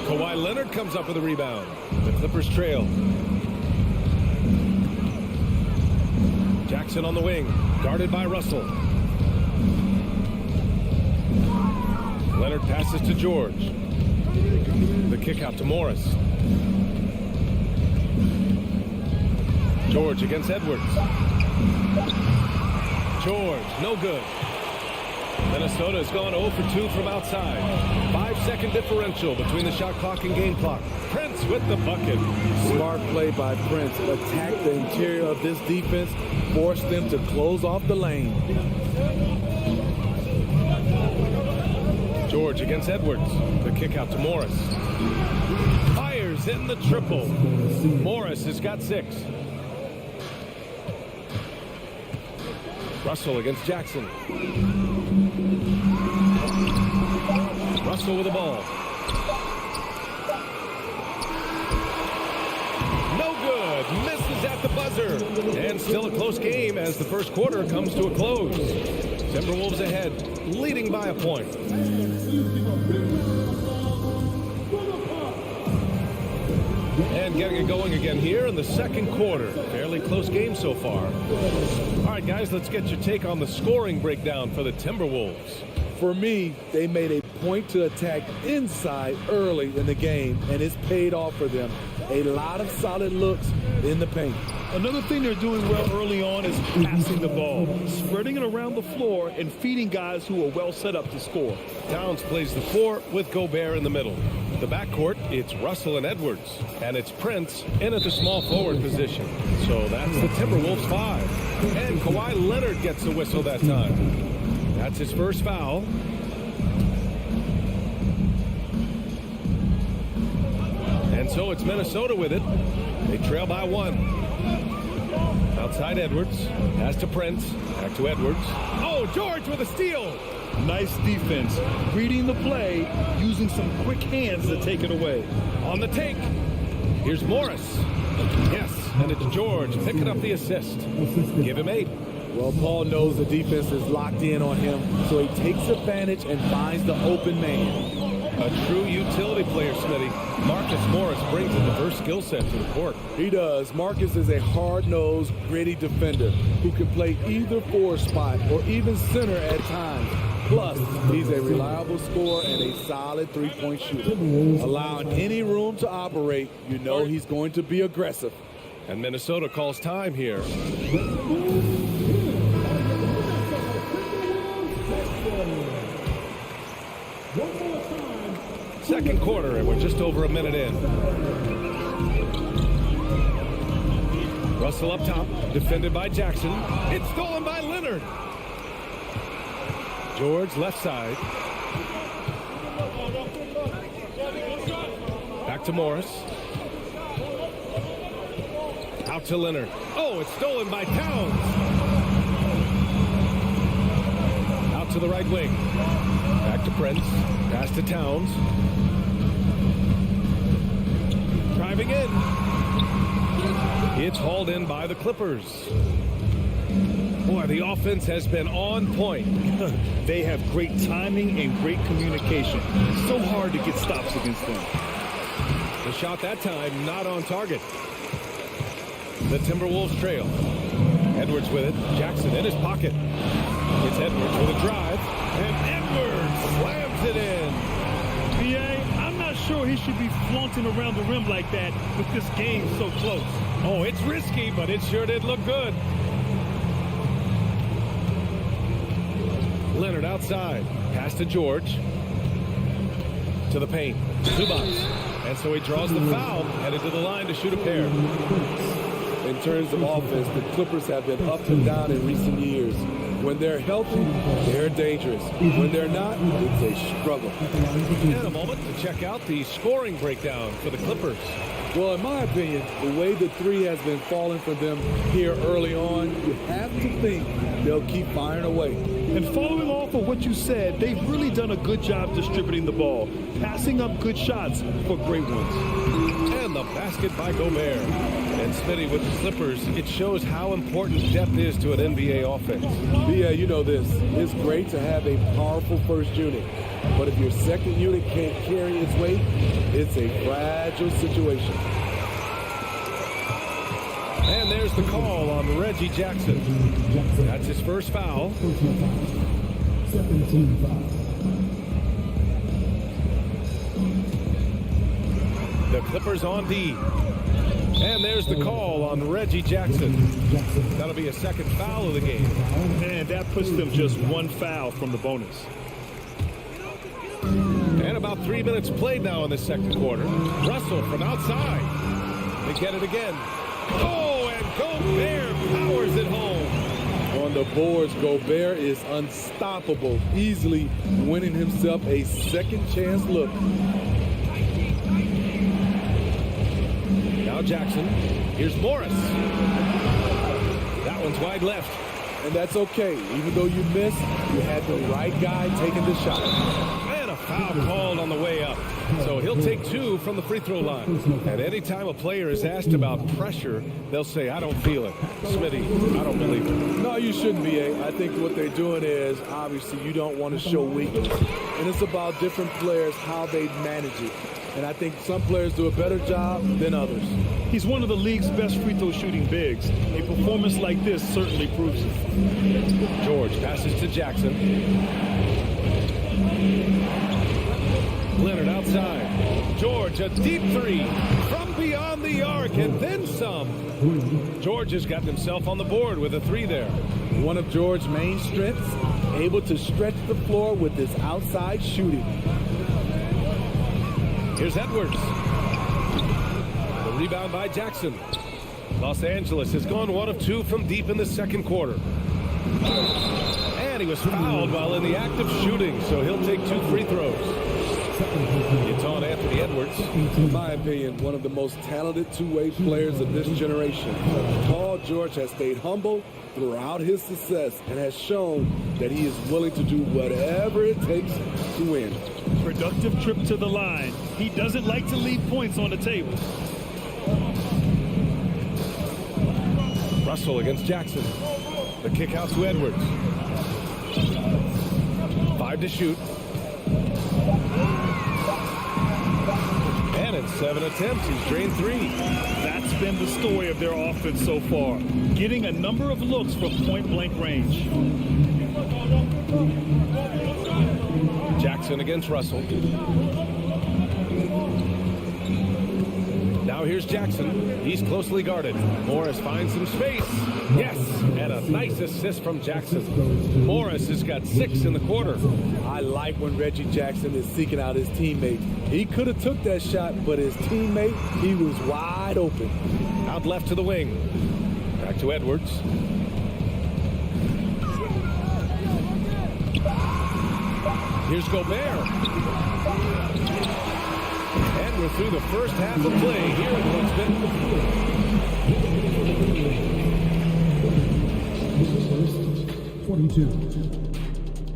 Speaker 1: Kawhi Leonard comes up with a rebound. The Clippers trail. Jackson on the wing, guarded by Russell. Leonard passes to George. The kick out to Morris. George against Edwards. George, no good. Minnesota has gone 0 for 2 from outside. 5-second differential between the shot clock and game clock. Prince with the bucket.
Speaker 12: Smart play by Prince. Attack the interior of this defense. Force them to close off the lane.
Speaker 1: George against Edwards. The kick out to Morris. Fires in the triple. Morris has got 6. Russell against Jackson. Russell with the ball. No good. Misses at the buzzer. And still a close game as the first quarter comes to a close. Timberwolves ahead, leading by a point. And getting it going again here in the second quarter. Fairly close game so far. All right, guys, let's get your take on the scoring breakdown for the Timberwolves.
Speaker 12: For me, they made a point to attack inside early in the game, and it's paid off for them. A lot of solid looks in the paint.
Speaker 2: Another thing they're doing well early on is passing the ball, spreading it around the floor and feeding guys who are well set up to score.
Speaker 1: Towns plays the 4 with Gobert in the middle. The backcourt, it's Russell and Edwards, and it's Prince in at the small forward position. So that's the Timberwolves 5. And Kawhi Leonard gets the whistle that time. That's his first foul. And so it's Minnesota with it. They trail by 1. Outside Edwards. Pass to Prince. Back to Edwards. Oh, George with a steal.
Speaker 2: Nice defense. Reading the play, using some quick hands to take it away.
Speaker 1: On the take. Here's Morris. Yes, and it's George picking up the assist. Give him 8.
Speaker 12: Well, Paul knows the defense is locked in on him, so he takes advantage and finds the open man.
Speaker 1: A true utility player, Smitty. Marcus Morris brings a diverse skill set to the court.
Speaker 12: He does. Marcus is a hard-nosed, gritty defender who can play either forward spot or even center at times. Plus, he's a reliable scorer and a solid three-point shooter. Allowing any room to operate, you know he's going to be aggressive.
Speaker 1: And Minnesota calls time here. Second quarter, and we're just over a minute in. Russell up top, defended by Jackson. It's stolen by Leonard. George left side. Back to Morris. Out to Leonard. Oh, it's stolen by Towns. Out to the right wing. Back to Prince. Pass to Towns. Driving in. It's hauled in by the Clippers. Boy, the offense has been on point.
Speaker 2: They have great timing and great communication. So hard to get stops against them.
Speaker 1: The shot that time not on target. The Timberwolves trail. Edwards with it. Jackson in his pocket. It's Edwards with a drive. And Edwards slams it in.
Speaker 2: I'm not sure he should be flaunting around the rim like that with this game so close.
Speaker 1: Oh, it's risky, but it sure did look good. Leonard outside. Pass to George. To the paint. Zubac. And so he draws the foul. Headed to the line to shoot a pair.
Speaker 12: In terms of offense, the Clippers have been up and down in recent years. When they're healthy, they're dangerous. When they're not, it's a struggle.
Speaker 1: And a moment to check out the scoring breakdown for the Clippers.
Speaker 12: Well, in my opinion, the way the three has been falling for them here early on, you have to think they'll keep firing away.
Speaker 2: And following off of what you said, they've really done a good job distributing the ball, passing up good shots for great ones.
Speaker 1: And the basket by Gobert. And Smitty with the Clippers, it shows how important depth is to an NBA offense.
Speaker 12: Yeah, you know this. It's great to have a powerful first unit. But if your second unit can't carry its weight, it's a fragile situation.
Speaker 1: And there's the call on Reggie Jackson. That's his first foul. The Clippers on D. And there's the call on Reggie Jackson. That'll be a second foul of the game.
Speaker 2: And that puts them just one foul from the bonus.
Speaker 1: And about 3 minutes played now in the second quarter. Russell from outside. They get it again. Oh, and Gobert powers it home.
Speaker 12: On the boards, Gobert is unstoppable, easily winning himself a second chance look.
Speaker 1: Now Jackson. Here's Morris. That one's wide left.
Speaker 12: And that's okay. Even though you missed, you had the right guy taking the shot.
Speaker 1: And a foul called on the way up. So he'll take 2 from the free throw line. And anytime a player is asked about pressure, they'll say, I don't feel it. Smitty, I don't believe it.
Speaker 12: No, you shouldn't be. I think what they're doing is, obviously, you don't want to show weakness. And it's about different players, how they manage it. And I think some players do a better job than others.
Speaker 2: He's one of the league's best free throw shooting bigs. A performance like this certainly proves it.
Speaker 1: George passes to Jackson. Leonard outside. George, a deep 3 from beyond the arc and then some. George has gotten himself on the board with a 3 there.
Speaker 12: One of George's main strengths, able to stretch the floor with his outside shooting.
Speaker 1: Here's Edwards. The rebound by Jackson. Los Angeles has gone 1 of 2 from deep in the second quarter. And he was fouled while in the act of shooting, so he'll take 2 free throws. It's on Anthony Edwards.
Speaker 12: In my opinion, one of the most talented two-way players of this generation. Paul George has stayed humble throughout his success and has shown that he is willing to do whatever it takes to win.
Speaker 2: Productive trip to the line. He doesn't like to leave points on the table.
Speaker 1: Russell against Jackson. The kick out to Edwards. 5 to shoot. And in 7 attempts, he's drained 3.
Speaker 2: That's been the story of their offense so far. Getting a number of looks from point-blank range.
Speaker 1: Jackson against Russell. Now here's Jackson. He's closely guarded. Morris finds some space. Yes, and a nice assist from Jackson. Morris has got 6 in the quarter.
Speaker 12: I like when Reggie Jackson is seeking out his teammate. He could have took that shot, but his teammate, he was wide open.
Speaker 1: Out left to the wing. Back to Edwards. Here's Gobert. And we're through the first half of play here in Huntsville.
Speaker 4: First, 22.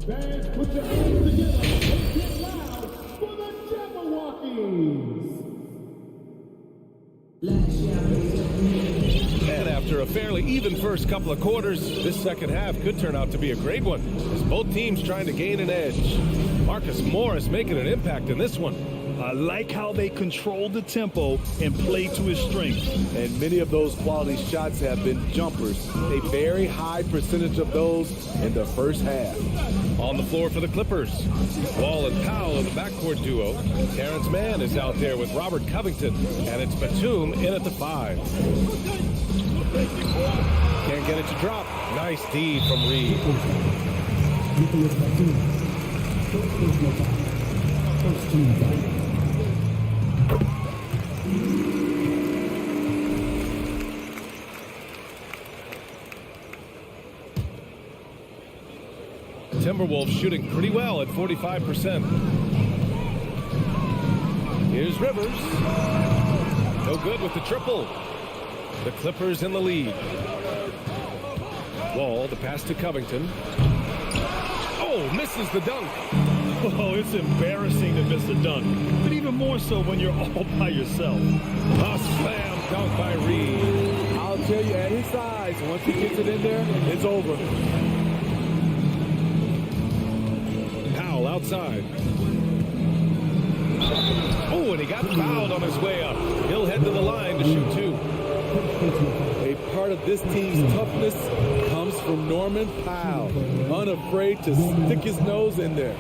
Speaker 6: Fans, put your hands together. Let's get loud for the Jabberwockies.
Speaker 1: And after a fairly even first couple of quarters, this second half could turn out to be a great one, as both teams trying to gain an edge. Marcus Morris making an impact in this one.
Speaker 2: I like how they control the tempo and play to his strengths.
Speaker 12: And many of those quality shots have been jumpers. A very high percentage of those in the first half.
Speaker 1: On the floor for the Clippers, Wall and Powell in the backcourt duo. Terrence Mann is out there with Robert Covington, and it's Batum in at the 5. Can't get it to drop. Nice D from Reed.
Speaker 4: First team foul.
Speaker 1: Timberwolves shooting pretty well at 45%. Here's Rivers. No good with the triple. The Clippers in the lead. Wall, the pass to Covington. Oh, misses the dunk.
Speaker 2: Oh, it's embarrassing to miss a dunk, but even more so when you're all by yourself.
Speaker 1: A slam dunk by Reed.
Speaker 12: I'll tell you, at his size, once he gets it in there, it's over.
Speaker 1: Powell outside. Oh, and he got fouled on his way up. He'll head to the line to shoot 2.
Speaker 12: A part of this team's toughness comes from Norman Powell, unafraid to stick his nose in there.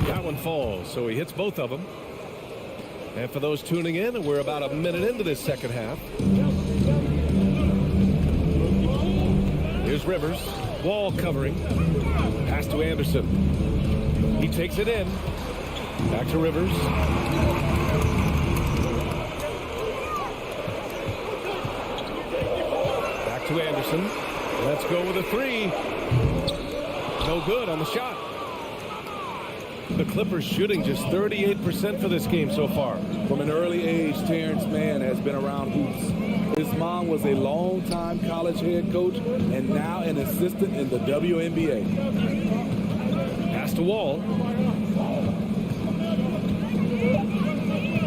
Speaker 1: That one falls, so he hits both of them. And for those tuning in, we're about a minute into this second half. Here's Rivers. Wall covering. Pass to Anderson. He takes it in. Back to Rivers. Back to Anderson. Let's go with a three. No good on the shot. The Clippers shooting just 38% for this game so far.
Speaker 12: From an early age, Terrence Mann has been around hoops. His mom was a long-time college head coach and now an assistant in the WNBA.
Speaker 1: Pass to Wall.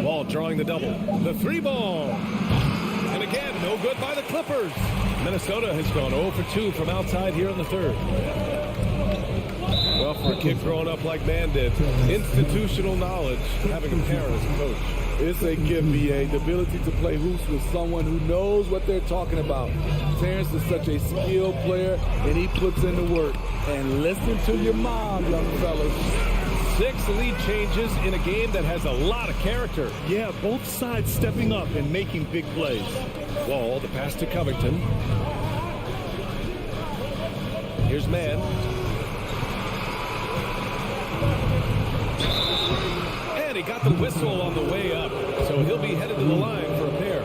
Speaker 1: Wall drawing the double. The three ball. And again, no good by the Clippers. Minnesota has gone 0 for 2 from outside here in the third. Well, for a kid growing up like Mann did, institutional knowledge, having a parent as a coach.
Speaker 12: It's a gift, VA. The ability to play hoops with someone who knows what they're talking about. Terrence is such a skilled player, and he puts in the work. And listen to your mom, young fellas.
Speaker 1: 6 lead changes in a game that has a lot of character.
Speaker 2: Yeah, both sides stepping up and making big plays.
Speaker 1: Wall, the pass to Covington. Here's Mann. And he got the whistle on the way up, so he'll be headed to the line for a pair.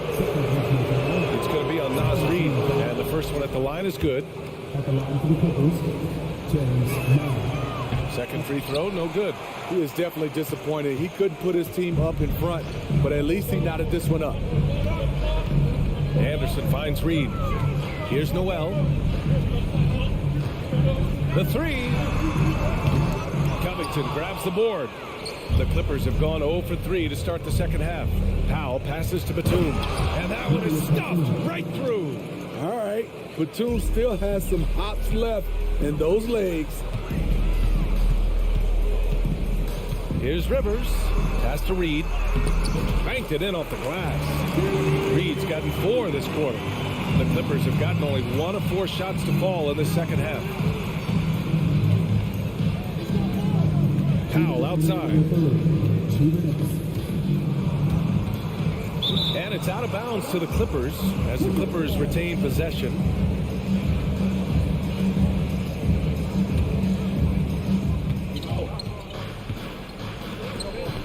Speaker 1: It's going to be on Naz Reid, and the first one at the line is good.
Speaker 4: At the line for the Clippers, James Mann.
Speaker 1: Second free throw, no good.
Speaker 12: He is definitely disappointed. He couldn't put his team up in front, but at least he knotted this one up.
Speaker 1: Anderson finds Reid. Here's Noel. The three. Covington grabs the board. The Clippers have gone 0 for 3 to start the second half. Powell passes to Batum. And that one is stuffed right through.
Speaker 12: All right. Batum still has some hops left in those legs.
Speaker 1: Here's Rivers. Pass to Reid. Banked it in off the glass. Reid's gotten 4 this quarter. The Clippers have gotten only 1 of 4 shots to fall in the second half. Powell outside. And it's out of bounds to the Clippers as the Clippers retain possession.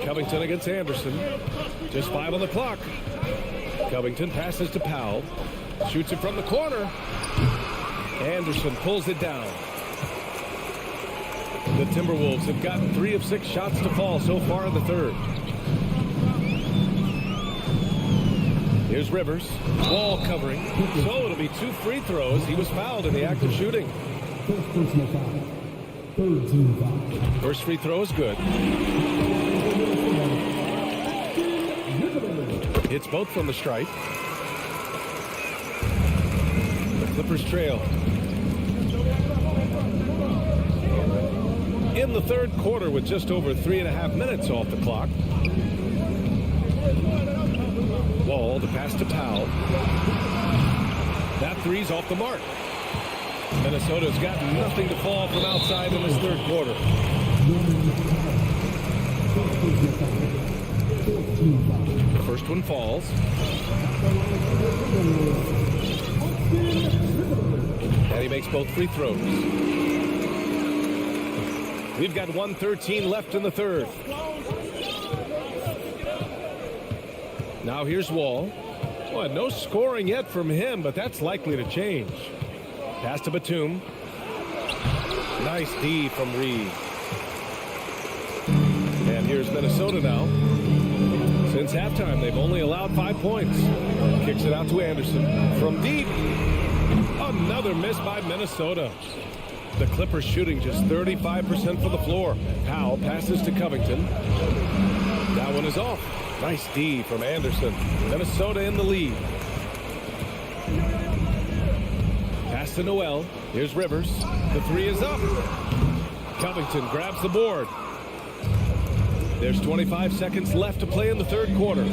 Speaker 1: Covington against Anderson. Just 5 on the clock. Covington passes to Powell. Shoots it from the corner. Anderson pulls it down. The Timberwolves have gotten 3 of 6 shots to fall so far in the third. Here's Rivers. Wall covering. So it'll be 2 free throws. He was fouled in the act of shooting.
Speaker 4: First personal foul. Third team foul.
Speaker 1: First free throw is good. Hits both from the stripe. The Clippers trail. In the third quarter with just over 3.5 minutes off the clock. Wall, the pass to Powell. That three's off the mark. Minnesota's got nothing to fall from outside in this third quarter. The first one falls. And he makes both free throws. We've got 1:13 left in the third. Now here's Wall. Boy, no scoring yet from him, but that's likely to change. Pass to Batum. Nice D from Reid. And here's Minnesota now. Since halftime, they've only allowed 5 points. Kicks it out to Anderson. From deep. Another miss by Minnesota. The Clippers shooting just 35% from the floor. Powell passes to Covington. That one is off. Nice D from Anderson. Minnesota in the lead. Pass to Noel. Here's Rivers. The three is up. Covington grabs the board. There's 25 seconds left to play in the third quarter. And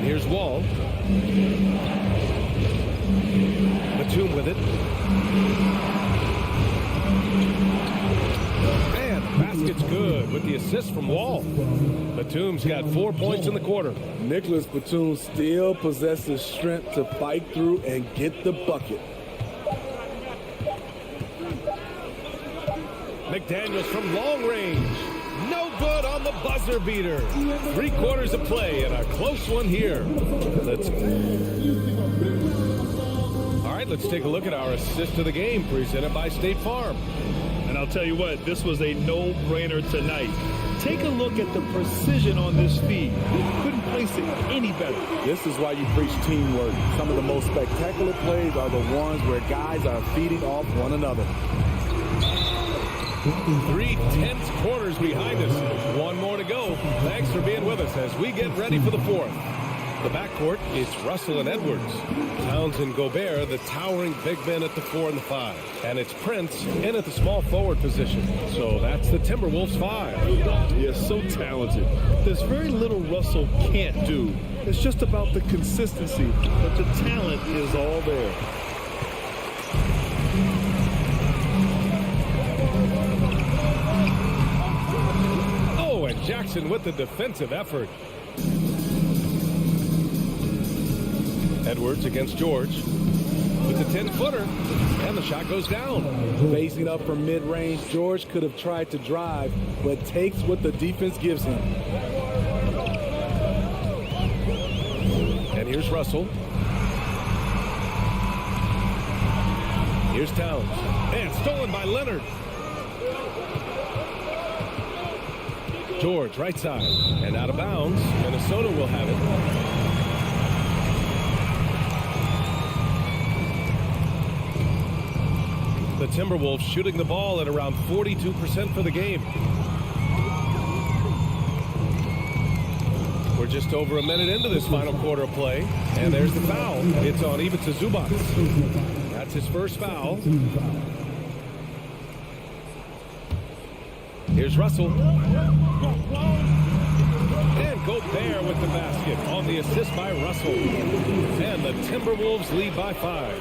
Speaker 1: here's Wall. Batum with it. And pass basket's good with the assist from Wall. Batum's got 4 points in the quarter.
Speaker 12: Nicholas Batum still possesses strength to fight through and get the bucket.
Speaker 1: McDaniels from long range. No good on the buzzer beater. 3/4 of play and a close one here. All right, let's take a look at our assist of the game presented by State Farm.
Speaker 2: And I'll tell you what, this was a no-brainer tonight. Take a look at the precision on this feed. Couldn't place it any better.
Speaker 12: This is why you preach teamwork. Some of the most spectacular plays are the ones where guys are feeding off one another.
Speaker 1: 3 tense quarters behind us. One more to go. Thanks for being with us as we get ready for the fourth. The backcourt, it's Russell and Edwards. Towns and Gobert, the towering big men at the 4 and the 5. And it's Prince in at the small forward position. So that's the Timberwolves 5.
Speaker 2: Yeah, so talented. There's very little Russell can't do. It's just about the consistency, but the talent is all there.
Speaker 1: Oh, and Jackson with the defensive effort. Edwards against George with the 10-footer, and the shot goes down.
Speaker 12: Facing up from mid-range, George could have tried to drive, but takes what the defense gives him.
Speaker 1: And here's Russell. Here's Towns. And stolen by Leonard. George, right side, and out of bounds. Minnesota will have it. The Timberwolves shooting the ball at around 42% for the game. We're just over a minute into this final quarter of play, and there's the foul. It's on Ivica Zubac. That's his first foul. Here's Russell. And Gobert with the basket on the assist by Russell. And the Timberwolves lead by 5.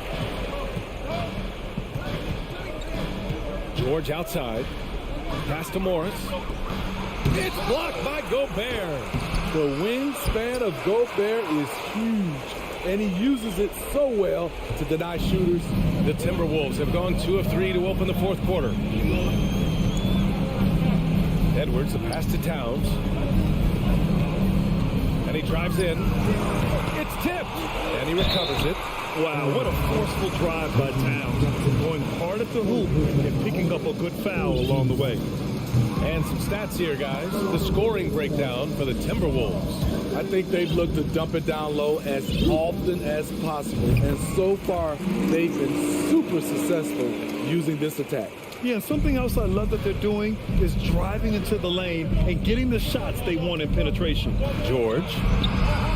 Speaker 1: George outside. Pass to Morris. It's blocked by Gobert.
Speaker 12: The wingspan of Gobert is huge, and he uses it so well to deny shooters.
Speaker 1: The Timberwolves have gone 2 of 3 to open the fourth quarter. Edwards, the pass to Towns. And he drives in. It's tipped. And he recovers it.
Speaker 2: Wow, what a forceful drive by Towns. Going hard at the hoop and picking up a good foul along the way.
Speaker 1: And some stats here, guys. The scoring breakdown for the Timberwolves.
Speaker 12: I think they've looked to dump it down low as often as possible. And so far, they've been super successful using this attack.
Speaker 2: Yeah, something else I love that they're doing is driving into the lane and getting the shots they want in penetration.
Speaker 1: George.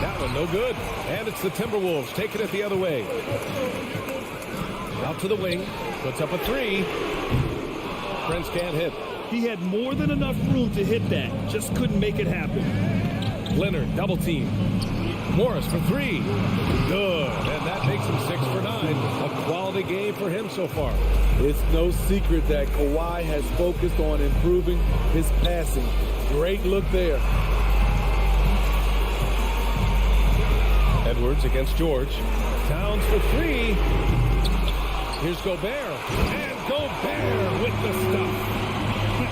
Speaker 1: That one no good. And it's the Timberwolves taking it the other way. Out to the wing. Puts up a 3. Prince can't hit.
Speaker 2: He had more than enough room to hit that. Just couldn't make it happen.
Speaker 1: Leonard, double team. Morris for 3. Good. And that makes him 6 for 9. A quality game for him so far.
Speaker 12: It's no secret that Kawhi has focused on improving his passing. Great look there.
Speaker 1: Edwards against George. Towns for 3. Here's Gobert. And Gobert with the stuff.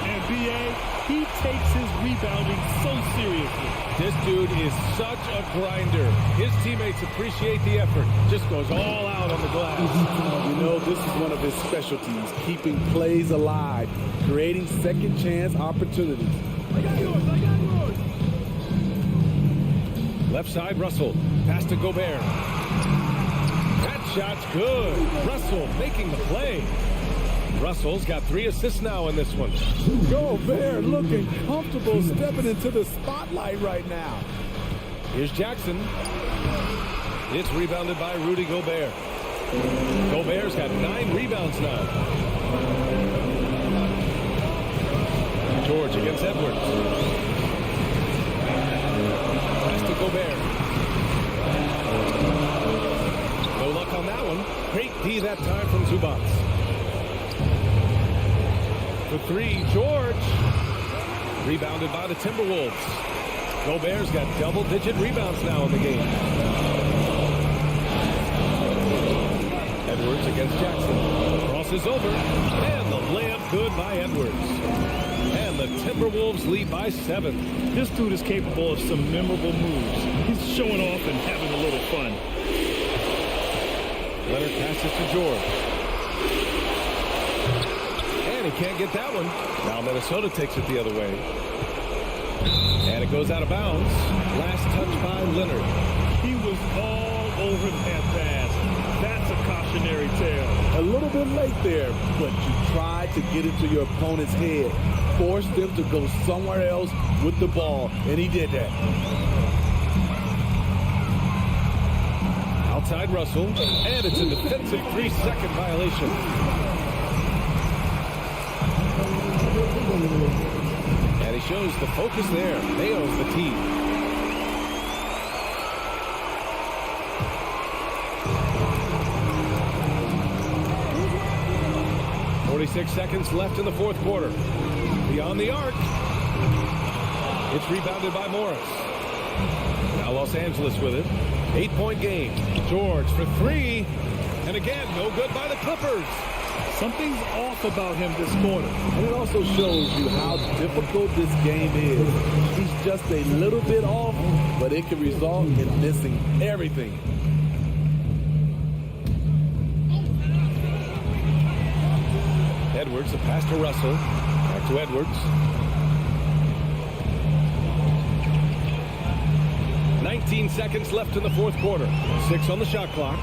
Speaker 2: And B.A., he takes his rebounding so seriously.
Speaker 1: This dude is such a grinder. His teammates appreciate the effort. Just goes all out on the glass.
Speaker 12: You know, this is one of his specialties, keeping plays alive, creating second chance opportunities.
Speaker 1: Left side, Russell. Pass to Gobert. That shot's good. Russell making the play. Russell's got 3 assists now in this one.
Speaker 12: Gobert looking comfortable stepping into the spotlight right now.
Speaker 1: Here's Jackson. It's rebounded by Rudy Gobert. Gobert's got 9 rebounds now. George against Edwards. Pass to Gobert. No luck on that one. Great D that time from Zubac. For 3, George. Rebounded by the Timberwolves. Gobert's got double-digit rebounds now in the game. Edwards against Jackson. Crosses over, and the layup good by Edwards. And the Timberwolves lead by 7.
Speaker 2: This dude is capable of some memorable moves. He's showing off and having a little fun.
Speaker 1: Leonard passes to George. And he can't get that one. Now Minnesota takes it the other way. And it goes out of bounds. Last touch by Leonard.
Speaker 2: He was all over that pass. That's a cautionary tale.
Speaker 12: A little bit late there, but you tried to get into your opponent's head. Force them to go somewhere else with the ball, and he did that.
Speaker 1: Outside Russell, and it's a defensive 3-second violation. And he shows the focus there. Nails the tee. 46 seconds left in the fourth quarter. Beyond the arc. It's rebounded by Morris. Now Los Angeles with it. 8-point game. George for 3. And again, no good by the Clippers.
Speaker 2: Something's off about him this quarter.
Speaker 12: And it also shows you how difficult this game is. He's just a little bit off, but it can result in missing everything.
Speaker 1: Edwards, a pass to Russell. Back to Edwards. 19 seconds left in the fourth quarter. 6 on the shot clock.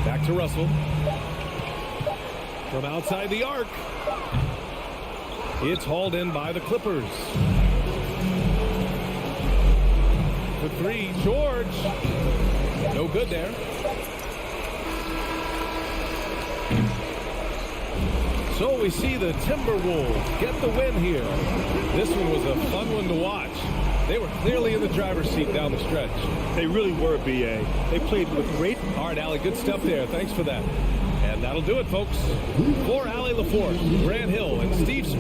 Speaker 1: Back to Russell. From outside the arc. It's hauled in by the Clippers. For 3, George. No good there. So we see the Timberwolves get the win here. This one was a fun one to watch. They were clearly in the driver's seat down the stretch.
Speaker 2: They really were, B.A. They played with great...
Speaker 1: All right, Allie, good stuff there. Thanks for that. And that'll do it, folks. For Allie LaForce, Grant Hill, and Steve...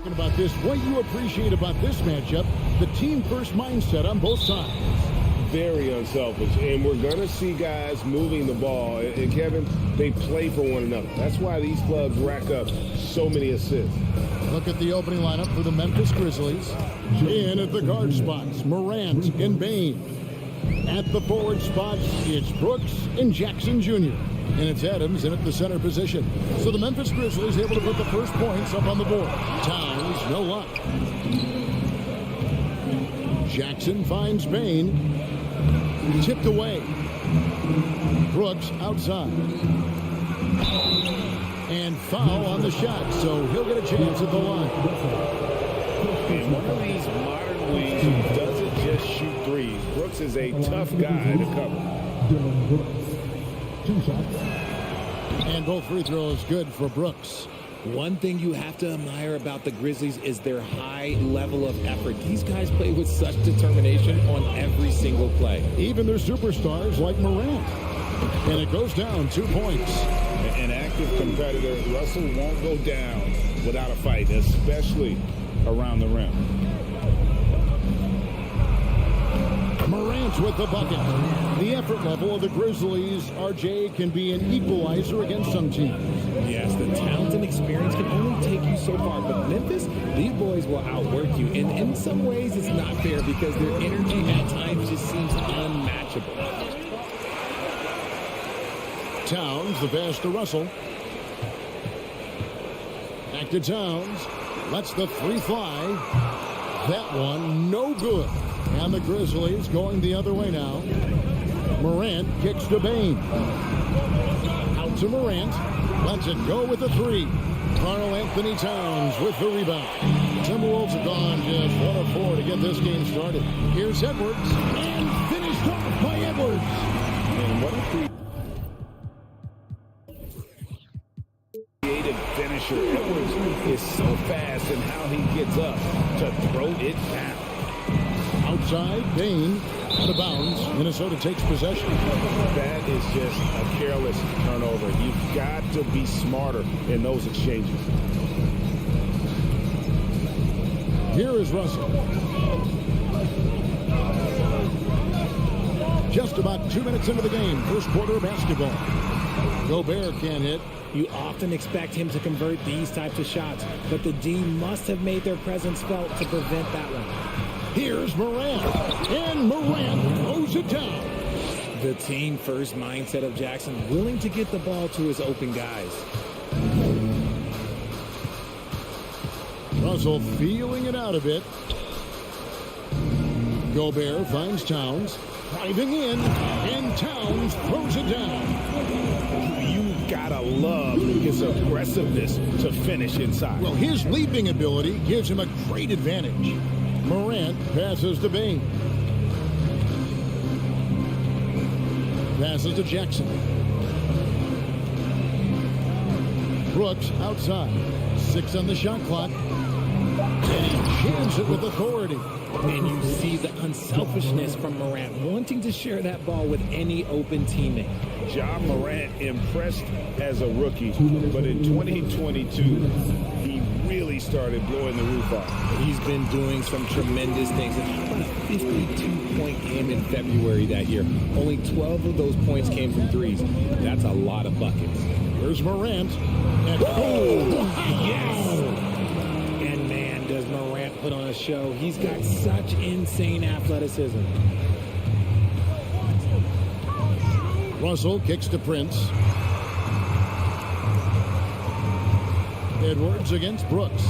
Speaker 6: About this, what you appreciate about this matchup, the team first mindset on both sides.
Speaker 8: Very unselfish, and we're going to see guys moving the ball. And Kevin, they play for one another. That's why these clubs rack up so many assists.
Speaker 6: Look at the opening lineup for the Memphis Grizzlies. In at the guard spots, Morant and Bain. At the forward spots, it's Brooks and Jackson Jr. And it's Adams in at the center position. So the Memphis Grizzlies able to put the first points up on the board. Towns, no luck. Jackson finds Bain. Tipped away. Brooks outside. And foul on the shot, so he'll get a chance at the line.
Speaker 8: And one of these modern leagues who doesn't just shoot threes. Brooks is a tough guy to cover.
Speaker 6: And both free throws good for Brooks.
Speaker 3: One thing you have to admire about the Grizzlies is their high level of effort. These guys play with such determination on every single play.
Speaker 6: Even their superstars like Morant. And it goes down 2 points.
Speaker 8: An active competitor, Russell won't go down without a fight, especially around the rim.
Speaker 6: Morant with the bucket. The effort level of the Grizzlies, RJ, can be an equalizer against some teams.
Speaker 3: Yes, the talent and experience can only take you so far, but Memphis, these boys will outwork you. And in some ways, it's not fair because their energy at times just seems unmatchable.
Speaker 6: Towns, the pass to Russell. Back to Towns. Lets the three fly. That one, no good. And the Grizzlies going the other way now. Morant kicks to Bain. Out to Morant. Lets it go with the three. Carl Anthony Towns with the rebound. Timberwolves have gone just 1 of 4 to get this game started. Here's Edwards. And finished off by Edwards.
Speaker 8: And what a creative finisher. Edwards is so fast in how he gets up to throw it down.
Speaker 6: Outside, Bain, out of bounds. Minnesota takes possession.
Speaker 8: That is just a careless turnover. You've got to be smarter in those exchanges.
Speaker 6: Here is Russell. Just about 2 minutes into the game, first quarter of basketball. Gobert can't hit.
Speaker 3: You often expect him to convert these types of shots, but the D must have made their presence felt to prevent that one.
Speaker 6: Here's Morant, and Morant throws it down.
Speaker 3: The team first mindset of Jackson, willing to get the ball to his open guys.
Speaker 6: Russell feeling it out a bit. Gobert finds Towns, driving in, and Towns throws it down.
Speaker 8: You gotta love his aggressiveness to finish inside.
Speaker 6: Well, his leaping ability gives him a great advantage. Morant passes to Bain. Passes to Jackson. Brooks outside. 6 on the shot clock. And he jams it with authority.
Speaker 3: And you see the unselfishness from Morant, wanting to share that ball with any open teammate.
Speaker 8: Ja Morant impressed as a rookie, but in 2022, he really started blowing the roof off.
Speaker 3: He's been doing some tremendous things. And how about a 52-point game in February that year? Only 12 of those points came from threes. That's a lot of buckets.
Speaker 6: Here's Morant. And
Speaker 3: yes! And man, does Morant put on a show. He's got such insane athleticism.
Speaker 6: Russell kicks to Prince. Edwards against Brooks.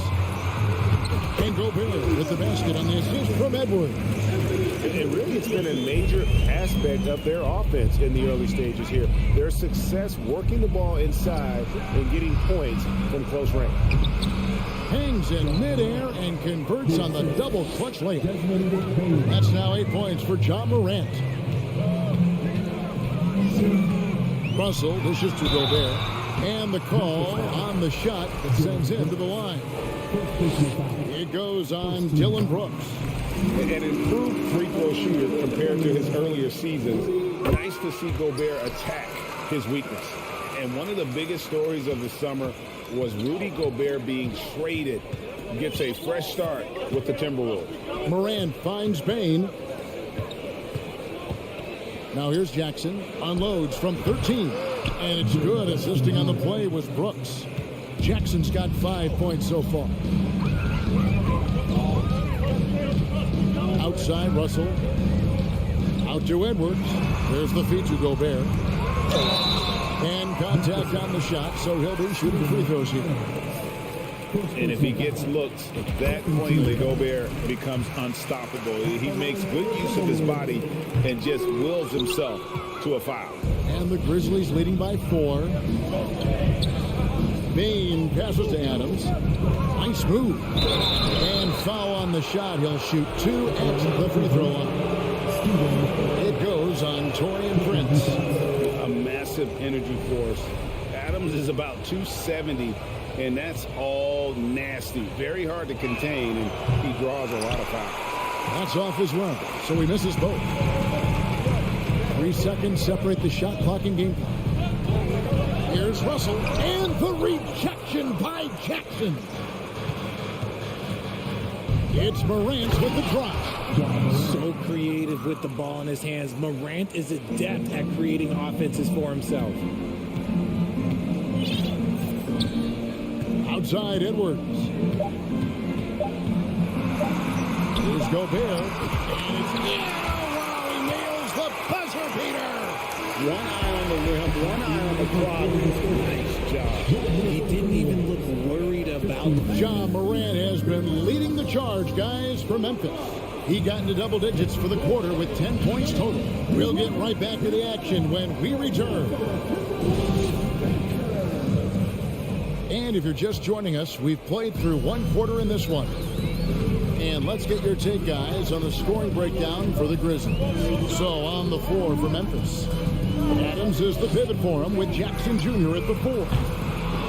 Speaker 6: And Gobert with the basket on the assist from Edwards.
Speaker 8: And really, it's been a major aspect of their offense in the early stages here. Their success working the ball inside and getting points from close range.
Speaker 6: Hangs in midair and converts on the double clutch layup. That's now 8 points for Ja Morant. Russell dishes to Gobert. And the call on the shot that sends him to the line. It goes on Dylan Brooks.
Speaker 8: An improved free throw shooter compared to his earlier seasons. Nice to see Gobert attack his weakness. And one of the biggest stories of the summer was Rudy Gobert being traded. Gets a fresh start with the Timberwolves.
Speaker 6: Morant finds Bain. Now here's Jackson. Unloads from 13. And it's good. Assisting on the play was Brooks. Jackson's got 5 points so far. Outside, Russell. Out to Edwards. There's the feed to Gobert. And contact on the shot, so he'll be shooting free throws here.
Speaker 8: And if he gets looks that plainly, Gobert becomes unstoppable. He makes good use of his body and just wills himself to a foul.
Speaker 6: And the Grizzlies leading by 4. Bain passes to Adams. Nice move. And foul on the shot. He'll shoot 2 at the free throw line. It goes on Taurean Prince.
Speaker 8: A massive energy force. Adams is about 270, and that's all nasty. Very hard to contain, and he draws a lot of fouls.
Speaker 6: That's off as well, so he misses both. 3 seconds separate the shot clock and game clock. Here's Russell, and the rejection by Jackson. It's Morant with the drop.
Speaker 3: So creative with the ball in his hands. Morant is adept at creating offenses for himself.
Speaker 6: Outside, Edwards. Here's Gobert. And it's wow, he nails the buzzer beater.
Speaker 7: One eye on the rim, one eye on the clock. Nice job.
Speaker 3: He didn't even look worried about
Speaker 6: Ja Morant has been leading the charge, guys, for Memphis. He got into double digits for the quarter with 10 points total. We'll get right back to the action when we return. And if you're just joining us, we've played through 1 quarter in this one. And let's get your take, guys, on the scoring breakdown for the Grizzlies. So on the floor for Memphis, Adams is the pivot for him with Jackson Jr. at the 4.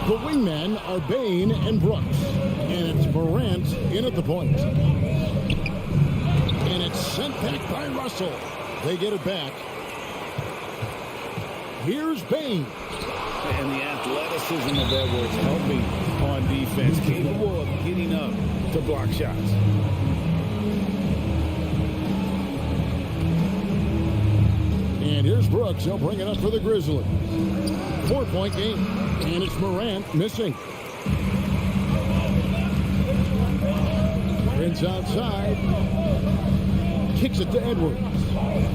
Speaker 6: The wingmen are Bain and Brooks. And it's Morant in at the point. And it's sent back by Russell. They get it back. Here's Bain.
Speaker 8: And the athleticism of Edwards helping on defense, capable of getting up to block shots.
Speaker 6: And here's Brooks. He'll bring it up for the Grizzlies. 4-point game. And it's Morant missing. Prince outside. Kicks it to Edwards. And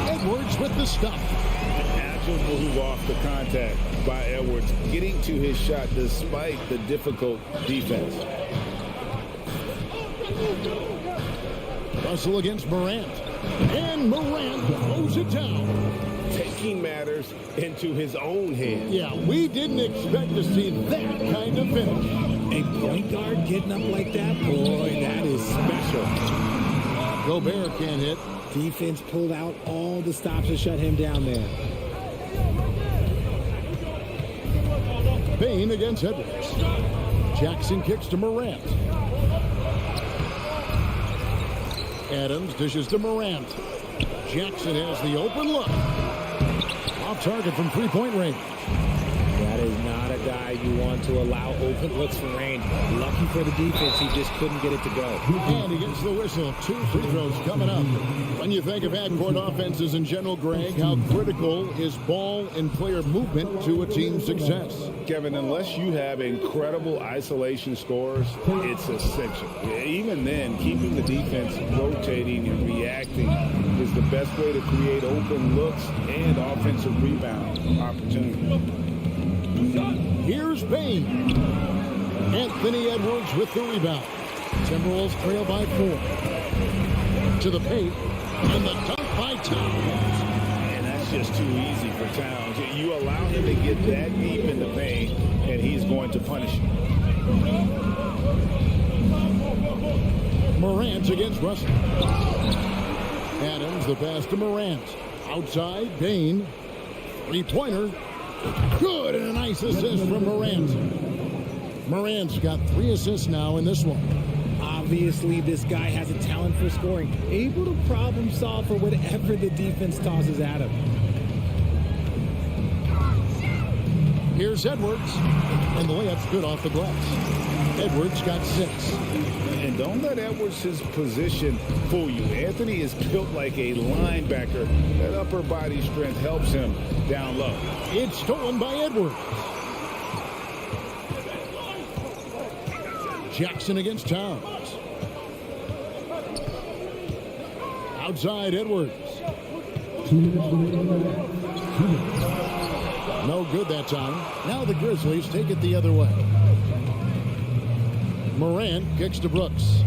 Speaker 6: Edwards with the stuff.
Speaker 8: Agile move off the contact by Edwards, getting to his shot despite the difficult defense.
Speaker 6: Russell against Morant. And Morant throws it down.
Speaker 8: Taking matters into his own hands.
Speaker 6: Yeah, we didn't expect to see that kind of finish.
Speaker 3: a point guard getting up like that. Boy, that is special.
Speaker 6: Gobert can't hit.
Speaker 3: Defense pulled out all the stops to shut him down there.
Speaker 6: Bain against Edwards. Jackson kicks to Morant. Adams dishes to Morant. Jackson has the open look. Off target from three-point range.
Speaker 3: That is not a guy you want to allow open looks from range. Lucky for the defense, he just couldn't get it to go.
Speaker 6: And he gets the whistle. 2 free throws coming up. When you think of half-court offenses in general, Greg, how critical is ball and player movement to a team's success?
Speaker 8: Kevin, unless you have incredible isolation scores, it's essential. Even then, keeping the defense rotating and reacting is the best way to create open looks and offensive rebound opportunities.
Speaker 6: Here's Bain. Anthony Edwards with the rebound. Timberwolves trail by 4. To the paint. And the dunk by Towns.
Speaker 8: And that's just too easy for Towns. You allow him to get that deep in the paint, and he's going to punish you.
Speaker 6: Morant against Russell. Adams, the pass to Morant. Outside, Bain. Three-pointer. Good, and a nice assist from Morant. Morant's got 3 assists now in this one.
Speaker 3: Obviously, this guy has a talent for scoring, able to problem solve for whatever the defense tosses at him.
Speaker 6: Here's Edwards, and the layup's good off the glass. Edwards got 6.
Speaker 7: And don't let Edwards' position fool you. Anthony is built like a linebacker. That upper body strength helps him down low.
Speaker 6: It's stolen by Edwards. Jackson against Towns. Outside Edwards. No good that time. Now the Grizzlies take it the other way. Morant kicks to Brooks.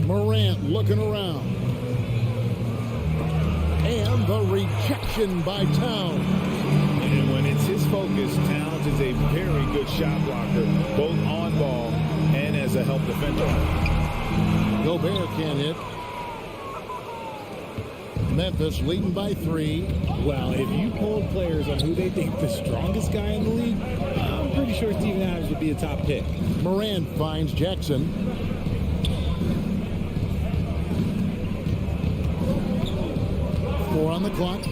Speaker 6: Morant looking around. And the rejection by Towns.
Speaker 7: And when it's his focus, Towns is a very good shot blocker, both on ball and as a help defender.
Speaker 6: Gobert can't hit. Memphis leading by 3.
Speaker 3: Well, if you polled players on who they think the strongest guy in the league, I'm pretty sure Steven Adams would be a top pick.
Speaker 6: Morant finds Jackson. Four on the clock.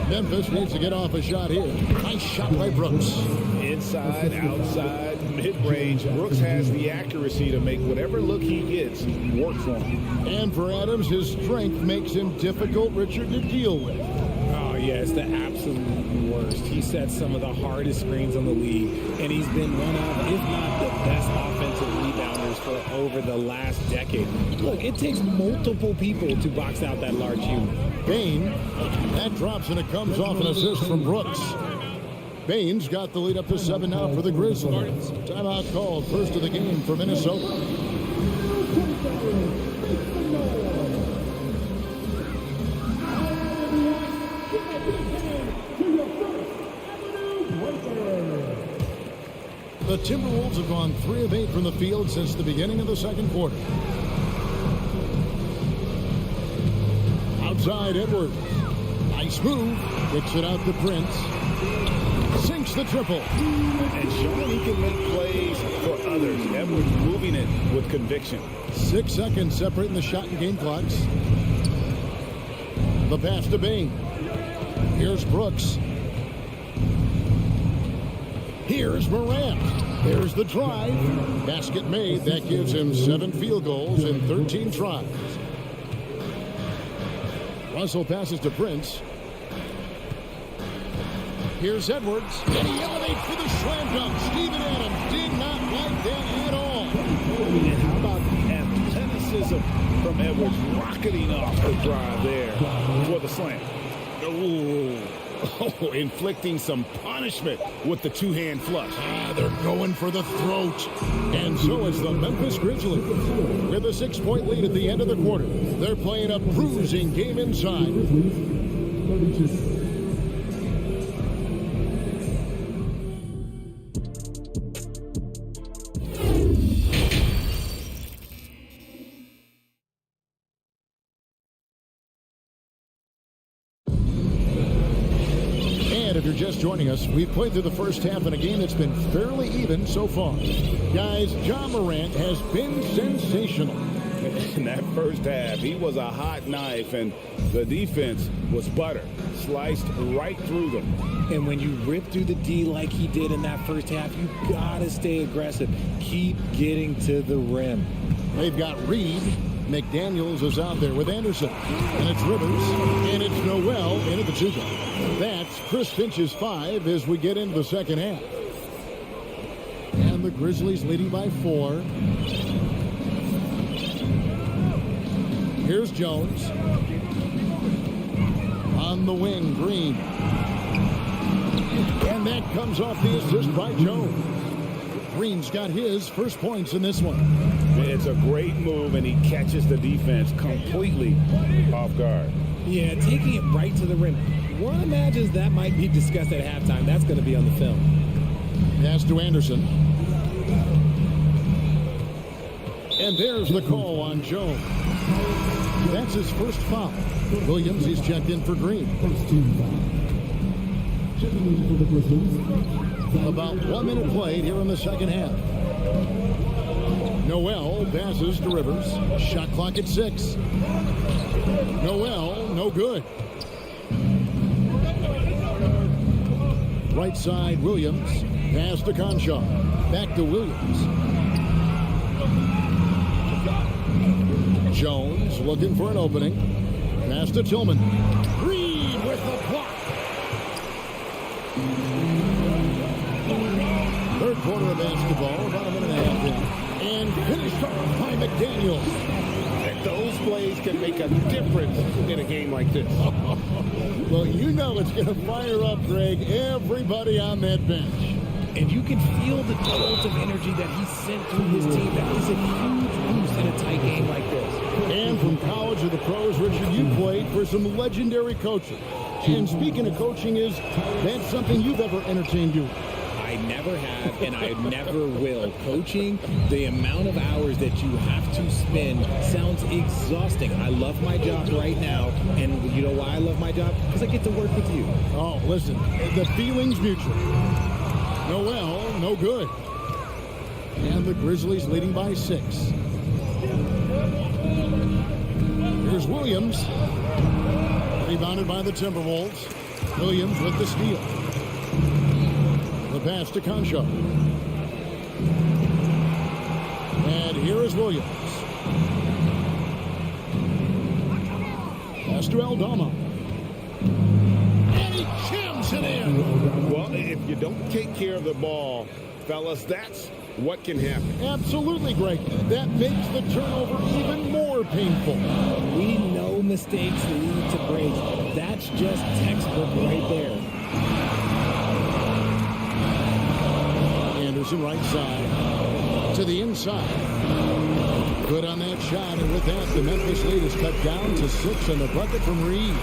Speaker 6: Memphis needs to get off a shot here. Nice shot by Brooks.
Speaker 7: Inside, outside, mid-range. Brooks has the accuracy to make whatever look he gets work for him.
Speaker 6: And for Adams, his strength makes him difficult, Richard, to deal with.
Speaker 3: Oh, yeah, it's the absolute worst. He sets some of the hardest screens on the league, and he's been one of, if not the best offensive rebounders for over the last decade. Look, it takes multiple people to box out that large human.
Speaker 6: Bain, that drops and it comes off an assist from Brooks. Bain's got the lead up to 7 now for the Grizzlies. Timeout called, first of the game for Minnesota. The Timberwolves have gone 3 of 8 from the field since the beginning of the second quarter. Outside Edwards. Nice move. Kicks it out to Prince. Sinks the triple.
Speaker 7: And showing he can make plays for others. Edwards moving it with conviction.
Speaker 6: 6 seconds separating the shot and game clocks. The pass to Bain. Here's Brooks. Here's Morant. There's the drive. Basket made. That gives him 7 field goals in 13 tries. Russell passes to Prince. Here's Edwards. And he elevates for the slam dunk. Steven Adams did not like that at all.
Speaker 7: And how about the athleticism from Edwards rocketing off the drive there for the slam. Oh, inflicting some punishment with the two-hand flush.
Speaker 6: They're going for the throat. And so is the Memphis Grizzlies. With a 6-point lead at the end of the quarter. They're playing a bruising game inside. If you're just joining us, we've played through the first half in a game that's been fairly even so far. Guys, Ja Morant has been sensational.
Speaker 7: In that first half, he was a hot knife, and the defense was butter. Sliced right through them.
Speaker 3: And when you rip through the D like he did in that first half, you gotta stay aggressive. Keep getting to the rim.
Speaker 6: They've got Reed. McDaniels is out there with Anderson. And it's Rivers. And it's Noel into the 2-guard. That's Chris Finch's 5 as we get into the second half. And the Grizzlies leading by 4. Here's Jones. On the wing, Green. And that comes off the assist by Jones. Green's got his first points in this one.
Speaker 7: It's a great move, and he catches the defense completely off guard.
Speaker 3: Yeah, taking it right to the rim. One imagines that might be discussed at halftime. That's going to be on the film.
Speaker 6: Pass to Anderson. And there's the call on Jones. That's his first foul. Williams, he's checked in for Green.
Speaker 4: Checking for the Grizzlies.
Speaker 6: About 1 minute played here in the second half. Noel passes to Rivers. Shot clock at 6. Noel, no good. Right side, Williams. Pass to Conshaw. Back to Williams. Jones looking for an opening. Pass to Tillman. Reed with the block. Third quarter of basketball, about a minute and a half in. And finished off by McDaniels.
Speaker 8: And those plays can make a difference in a game like this.
Speaker 6: Well, you know it's going to fire up, Greg, everybody on that bench.
Speaker 3: And you can feel the jolt of energy that he sent through his team. That is a huge boost in a tight game like this.
Speaker 6: And from college to the pros, Richard, you played for some legendary coaches. And speaking of coaching, that's something you've ever entertained doing?
Speaker 3: I never have, and I never will. Coaching, the amount of hours that you have to spend sounds exhausting. I love my job right now, and you know why I love my job? Because I get to work with you.
Speaker 6: Oh, listen, the feeling's mutual. Noel, no good. And the Grizzlies leading by 6. Here's Williams. Rebounded by the Timberwolves. Williams with the steal. The pass to Conshaw. And here is Williams. Pass to Aldama. And he jams it in.
Speaker 8: Well, if you don't take care of the ball, fellas, that's what can happen.
Speaker 6: Absolutely, Greg. That makes the turnover even more painful.
Speaker 3: We know mistakes lead to breaks. That's just textbook right there.
Speaker 6: Anderson right side to the inside. Good on that shot, and with that, the Memphis lead is cut down to 6 on the bucket from Reed.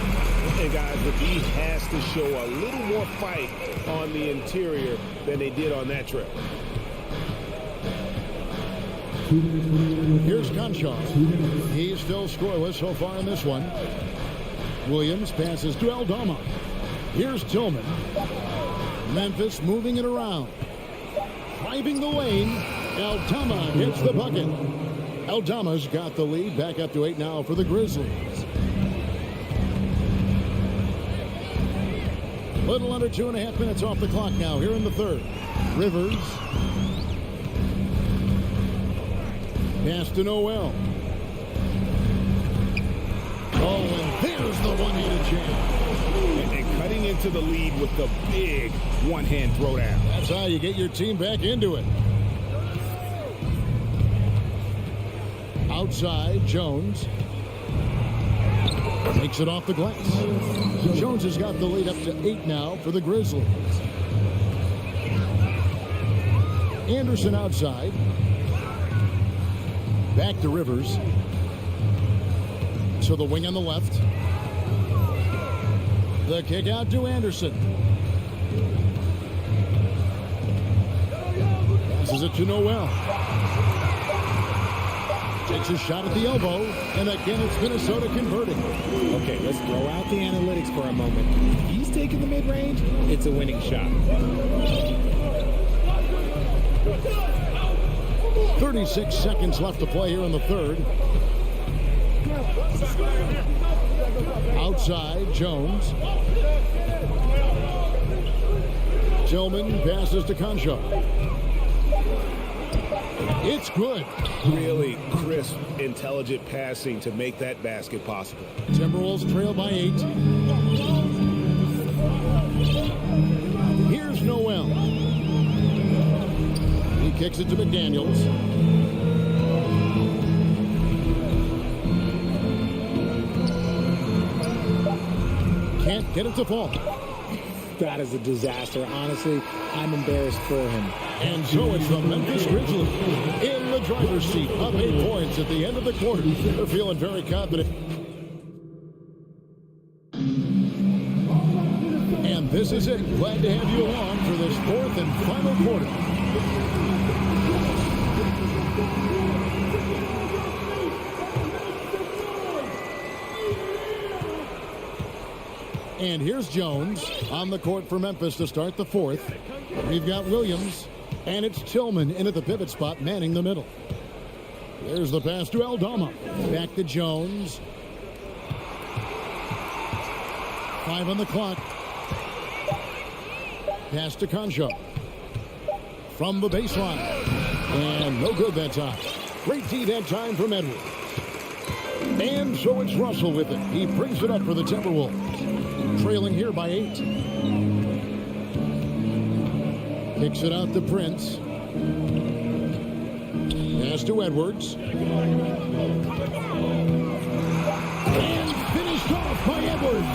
Speaker 8: And guys, the Beast has to show a little more fight on the interior than they did on that trip.
Speaker 6: Here's Conshaw. He's still scoreless so far in this one. Williams passes to Aldama. Here's Tillman. Memphis moving it around. Driving the lane. Aldama hits the bucket. Aldama's got the lead. Back up to 8 now for the Grizzlies. Little under 2.5 minutes off the clock now here in the third. Rivers. Pass to Noel. Oh, and there's the one-handed jam.
Speaker 8: And cutting into the lead with the big one-hand throwdown.
Speaker 6: That's how you get your team back into it. Outside, Jones. Takes it off the glass. Jones has got the lead up to 8 now for the Grizzlies. Anderson outside. Back to Rivers. To the wing on the left. The kick out to Anderson. Passes it to Noel. Takes a shot at the elbow. And again, it's Minnesota converting.
Speaker 3: Okay, let's throw out the analytics for a moment. If he's taking the mid-range, it's a winning shot.
Speaker 6: 36 seconds left to play here in the third. Outside, Jones. Tillman passes to Conshaw. It's good.
Speaker 8: Really crisp, intelligent passing to make that basket possible.
Speaker 6: Timberwolves trail by 8. Here's Noel. He kicks it to McDaniels. Can't get it to fall.
Speaker 3: That is a disaster. Honestly, I'm embarrassed for him.
Speaker 6: And so it's the Memphis Grizzlies in the driver's seat, up 8 points at the end of the quarter. They're feeling very confident. And this is it. Glad to have you along for this fourth and final quarter. And here's Jones on the court for Memphis to start the fourth. We've got Williams, and it's Tillman in at the pivot spot, manning the middle. There's the pass to Aldama. Back to Jones. 5 on the clock. Pass to Concho. From the baseline. And no good that time. Great D that time from Edwards. And so it's Russell with it. He brings it up for the Timberwolves. Trailing here by 8. Kicks it out to Prince. Pass to Edwards. And finished off by Edwards.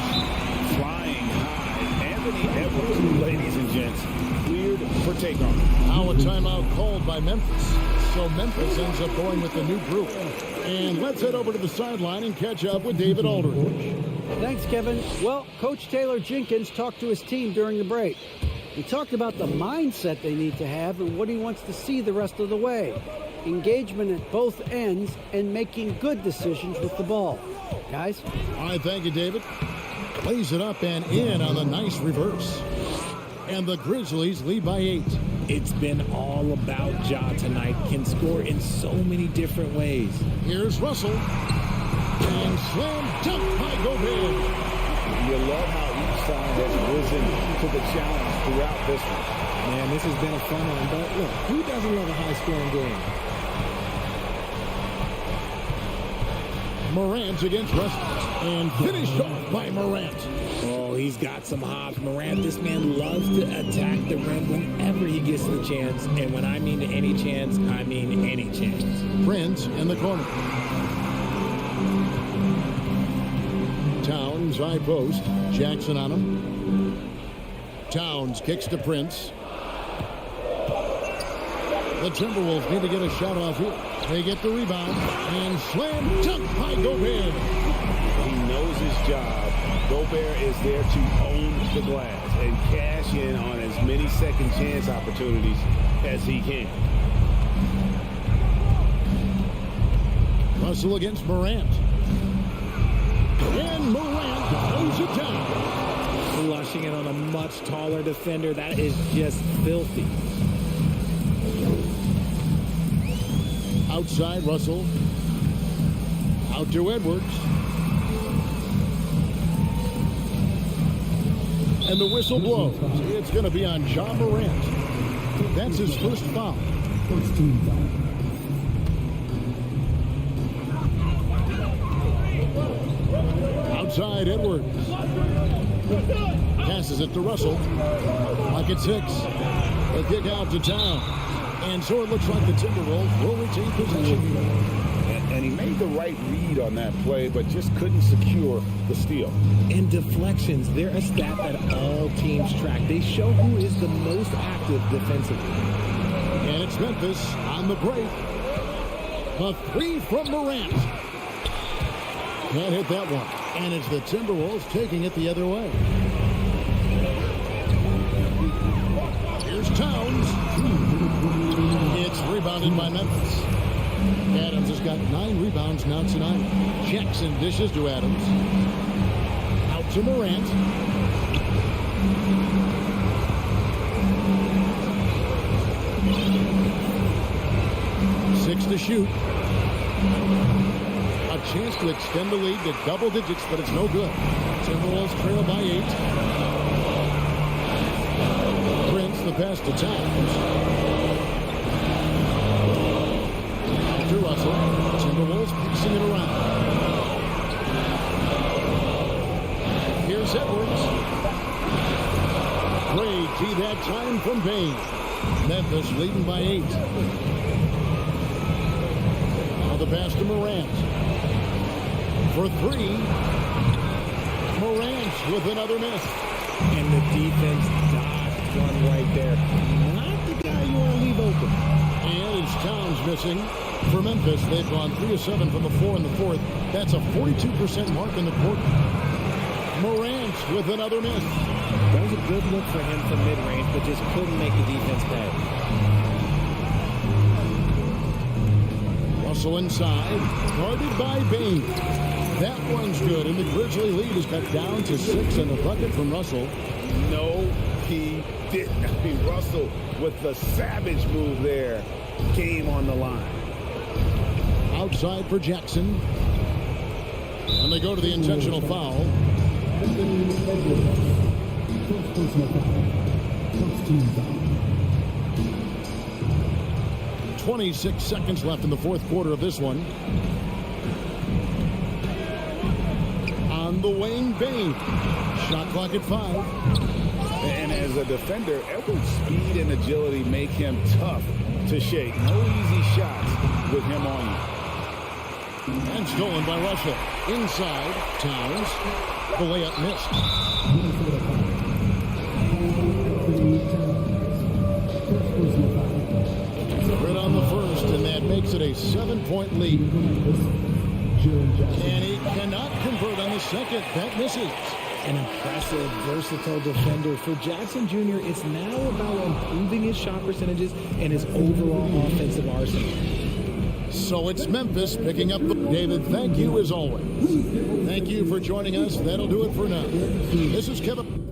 Speaker 8: Flying high. Anthony Edwards, ladies and gents, cleared for takeoff.
Speaker 6: Now a timeout called by Memphis. So Memphis ends up going with the new group. And let's head over to the sideline and catch up with David Aldridge.
Speaker 13: Thanks, Kevin. Well, Coach Taylor Jenkins talked to his team during the break. He talked about the mindset they need to have and what he wants to see the rest of the way. Engagement at both ends and making good decisions with the ball. Guys?
Speaker 6: All right, thank you, David. Plays it up and in on the nice reverse. And the Grizzlies lead by 8.
Speaker 3: It's been all about Ja tonight. Can score in so many different ways.
Speaker 6: Here's Russell. And slam dunk by Gobert.
Speaker 7: You love how each side has risen to the challenge throughout this one.
Speaker 3: Man, this has been a fun one. But look, who doesn't love a high-scoring game?
Speaker 6: Morant against Russell. And finished off by Morant.
Speaker 3: Oh, he's got some hops. Morant, this man loves to attack the rim whenever he gets the chance. And when I mean any chance, I mean any chance.
Speaker 6: Prince in the corner. Towns, high post. Jackson on him. Towns kicks to Prince. The Timberwolves need to get a shot off here. They get the rebound. And slam dunk by Gobert.
Speaker 8: He knows his job. Gobert is there to own the glass and cash in on as many second chance opportunities as he can.
Speaker 6: Russell against Morant. And Morant throws it down.
Speaker 3: Flushing it on a much taller defender. That is just filthy.
Speaker 6: Outside, Russell. Out to Edwards. And the whistle blows. It's going to be on Ja Morant. That's his first foul.
Speaker 4: First team foul.
Speaker 6: Outside, Edwards. Passes it to Russell. Pocket 6. A kick out to Town. And so it looks like the Timberwolves will retain possession.
Speaker 8: And he made the right read on that play, but just couldn't secure the steal.
Speaker 3: And deflections, they're a stat that all teams track. They show who is the most active defensively.
Speaker 6: And it's Memphis on the break. A 3 from Morant. Can't hit that one. And it's the Timberwolves taking it the other way. Here's Towns. It's rebounded by Memphis. Adams has got 9 rebounds now tonight. Jackson dishes to Adams. Out to Morant. Six to shoot. A chance to extend the lead to double digits, but it's no good. Timberwolves trail by 8. Prince, the pass to Towns. To Russell. Timberwolves piecing it around. Here's Edwards. Great D that time from Bain. Memphis leading by 8. Now the pass to Morant. For 3. Morant with another miss.
Speaker 3: And the defense dodged one right there. Not the guy you want to leave open.
Speaker 6: And it's Towns missing. For Memphis, they've gone 3 of 7 from the floor in the fourth. That's a 42% mark in the quarter. Morant with another miss.
Speaker 3: That was a good look for him from mid-range, but just couldn't make the defense pay.
Speaker 6: Russell inside, guarded by Bain. That one's good, and the Grizzly lead is cut down to 6 and a bucket from Russell.
Speaker 7: No, he didn't. I mean, Russell with the savage move there came on the line.
Speaker 6: Outside for Jackson. And they go to the intentional foul. 26 seconds left in the fourth quarter of this one. On the wing, Bain. Shot clock at 5.
Speaker 7: And as a defender, Edwards' speed and agility make him tough to shake. No easy shots with him on you.
Speaker 6: And stolen by Russell. Inside, Towns. The layup missed. Right on the first, and that makes it a 7-point lead. And he cannot convert on the second. That misses.
Speaker 3: An impressive, versatile defender. For Jackson Jr., it's now about improving his shot percentages and his overall offensive arsenal.
Speaker 6: So it's Memphis picking up the... David, thank you as always. Thank you for joining us. That'll do it for now. This is Kevin.